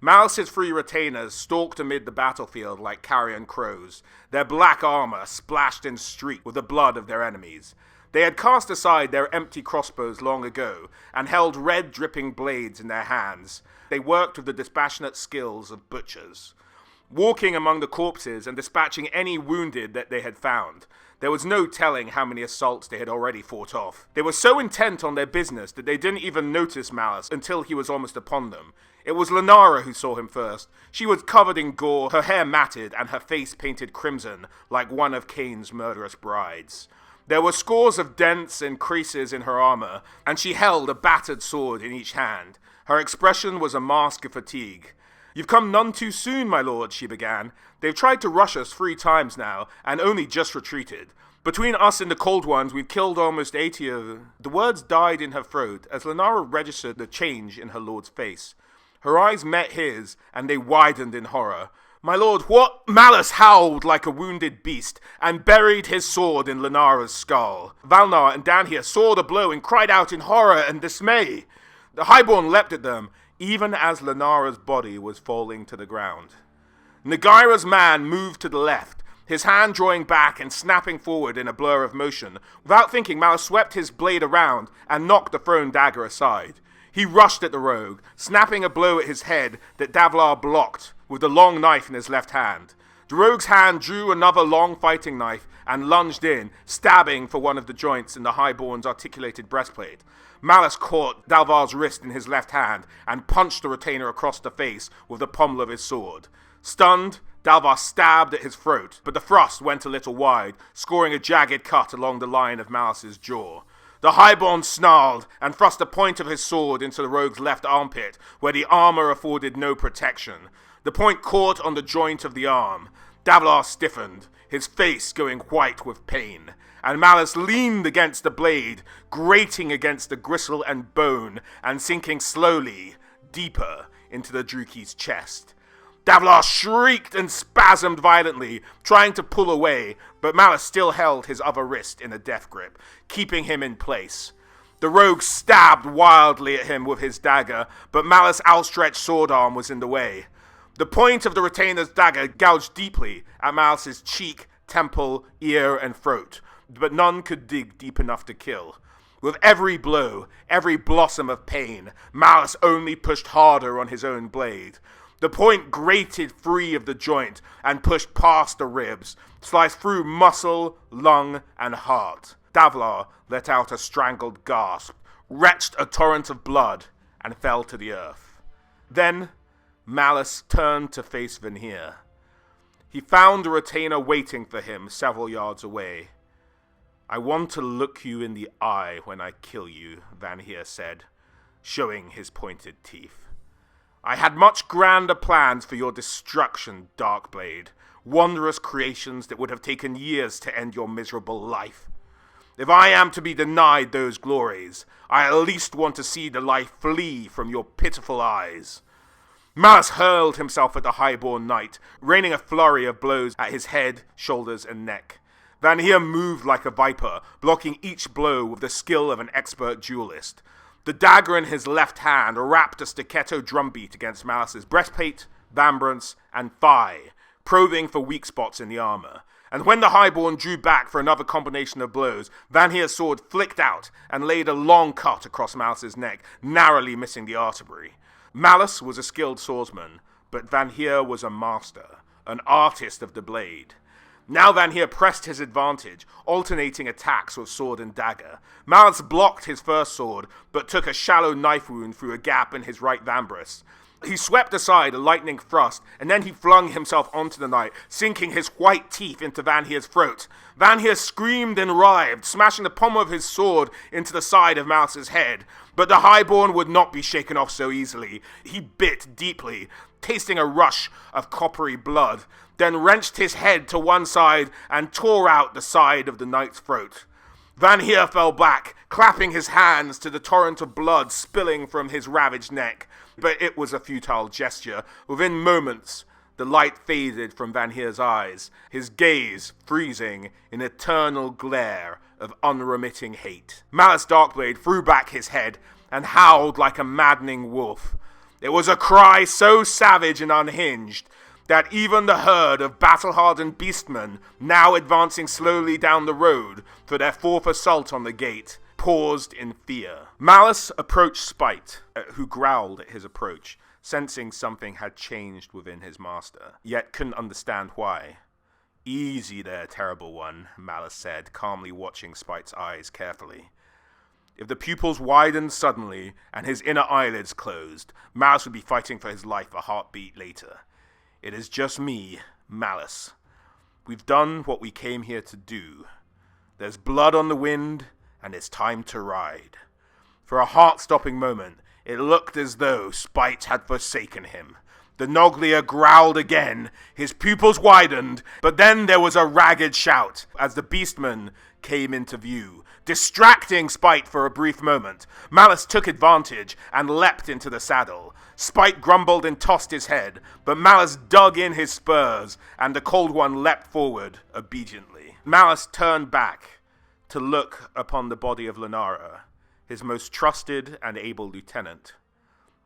Malus's 3 retainers stalked amid the battlefield like carrion crows, their black armor splashed and streaked with the blood of their enemies. They had cast aside their empty crossbows long ago, and held red dripping blades in their hands. They worked with the dispassionate skills of butchers, walking among the corpses and dispatching any wounded that they had found. There was no telling how many assaults they had already fought off. They were so intent on their business that they didn't even notice Malus until he was almost upon them. It was Lenara who saw him first. She was covered in gore, her hair matted, and her face painted crimson like one of Cain's murderous brides. There were scores of dents and creases in her armor, and she held a battered sword in each hand. Her expression was a mask of fatigue. "You've come none too soon, my lord," she began. "They've tried to rush us 3 times now, and only just retreated. Between us and the Cold Ones, we've killed almost 80 of..." The words died in her throat as Lenara registered the change in her lord's face. Her eyes met his, and they widened in horror. "My lord, what?" Malus howled like a wounded beast, and buried his sword in Lenara's skull. Valnar and Danhir saw the blow and cried out in horror and dismay. The Highborn leapt at them, even as Lenara's body was falling to the ground. Nagaira's man moved to the left, his hand drawing back and snapping forward in a blur of motion. Without thinking, Malus swept his blade around and knocked the thrown dagger aside. He rushed at the rogue, snapping a blow at his head that Davlar blocked with the long knife in his left hand. The rogue's hand drew another long fighting knife and lunged in, stabbing for one of the joints in the Highborn's articulated breastplate. Malus caught Davlar's wrist in his left hand and punched the retainer across the face with the pommel of his sword. Stunned, Davlar stabbed at his throat, but the thrust went a little wide, scoring a jagged cut along the line of Malus's jaw. The Highborn snarled and thrust the point of his sword into the rogue's left armpit, where the armor afforded no protection. The point caught on the joint of the arm. Davlar stiffened, his face going white with pain, and Malus leaned against the blade, grating against the gristle and bone, and sinking slowly, deeper into the Druki's chest. Davlar shrieked and spasmed violently, trying to pull away, but Malus still held his other wrist in a death grip, keeping him in place. The rogue stabbed wildly at him with his dagger, but Malus' outstretched sword arm was in the way. The point of the retainer's dagger gouged deeply at Malus' cheek, temple, ear, and throat, but none could dig deep enough to kill. With every blow, every blossom of pain, Malus only pushed harder on his own blade. The point grated free of the joint and pushed past the ribs, sliced through muscle, lung, and heart. Davlar let out a strangled gasp, retched a torrent of blood, and fell to the earth. Then Malus turned to face Vanir. He found the retainer waiting for him several yards away. "I want to look you in the eye when I kill you," Vanir said, showing his pointed teeth. "I had much grander plans for your destruction, Darkblade, wondrous creations that would have taken years to end your miserable life. If I am to be denied those glories, I at least want to see the life flee from your pitiful eyes." Malus hurled himself at the Highborn knight, raining a flurry of blows at his head, shoulders, and neck. Vanir moved like a viper, blocking each blow with the skill of an expert duelist. The dagger in his left hand rapped a staccato drumbeat against Malus's breastplate, vambrance, and thigh, probing for weak spots in the armor. And when the Highborn drew back for another combination of blows, Van Heer's sword flicked out and laid a long cut across Malus's neck, narrowly missing the artery. Malus was a skilled swordsman, but Van Heer was a master, an artist of the blade. Now Van Heer pressed his advantage, alternating attacks with sword and dagger. Malus blocked his first sword, but took a shallow knife wound through a gap in his right vambris. He swept aside a lightning thrust, and then he flung himself onto the knight, sinking his white teeth into Van Heer's throat. Van Heer screamed and writhed, smashing the pommel of his sword into the side of Malus's head. But the Highborn would not be shaken off so easily. He bit deeply, tasting a rush of coppery blood, then wrenched his head to one side and tore out the side of the knight's throat. Van Heer fell back, clapping his hands to the torrent of blood spilling from his ravaged neck. But it was a futile gesture. Within moments, the light faded from Van Heer's eyes, his gaze freezing in eternal glare of unremitting hate. Malus Darkblade threw back his head and howled like a maddening wolf. It was a cry so savage and unhinged that even the herd of battle-hardened beastmen, now advancing slowly down the road for their fourth assault on the gate, paused in fear. Malus approached Spite, who growled at his approach, sensing something had changed within his master, yet couldn't understand why. "Easy there, terrible one," Malus said, calmly watching Spite's eyes carefully. If the pupils widened suddenly and his inner eyelids closed, Malus would be fighting for his life a heartbeat later. "It is just me, Malus. We've done what we came here to do. There's blood on the wind, and it's time to ride." For a heart-stopping moment, it looked as though Spite had forsaken him. The Noglier growled again, his pupils widened, but then there was a ragged shout as the beastmen came into view, distracting Spite for a brief moment. Malus took advantage and leapt into the saddle. Spite grumbled and tossed his head, but Malus dug in his spurs, and the Cold One leapt forward obediently. Malus turned back to look upon the body of Lenara, his most trusted and able lieutenant.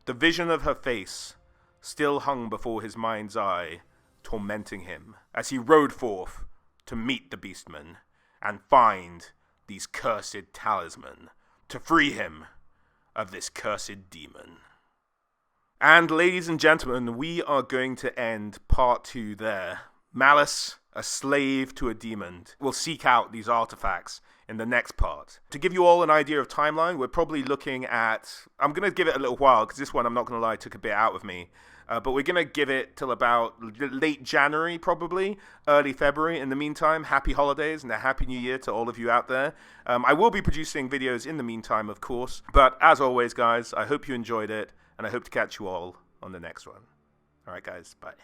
The vision of her face still hung before his mind's eye, tormenting him, as he rode forth to meet the beastmen and find these cursed talismen to free him of this cursed demon. And ladies and gentlemen, we are going to end part 2 there. Malus, a slave to a demon, will seek out these artifacts in the next part. To give you all an idea of timeline, we're probably looking at, I'm going to give it a little while, because this one, I'm not going to lie, took a bit out of me. But we're going to give it till about late January, probably, early February. In the meantime, happy holidays and a happy new year to all of you out there. I will be producing videos in the meantime, of course. But as always, guys, I hope you enjoyed it, and I hope to catch you all on the next one. All right, guys, bye.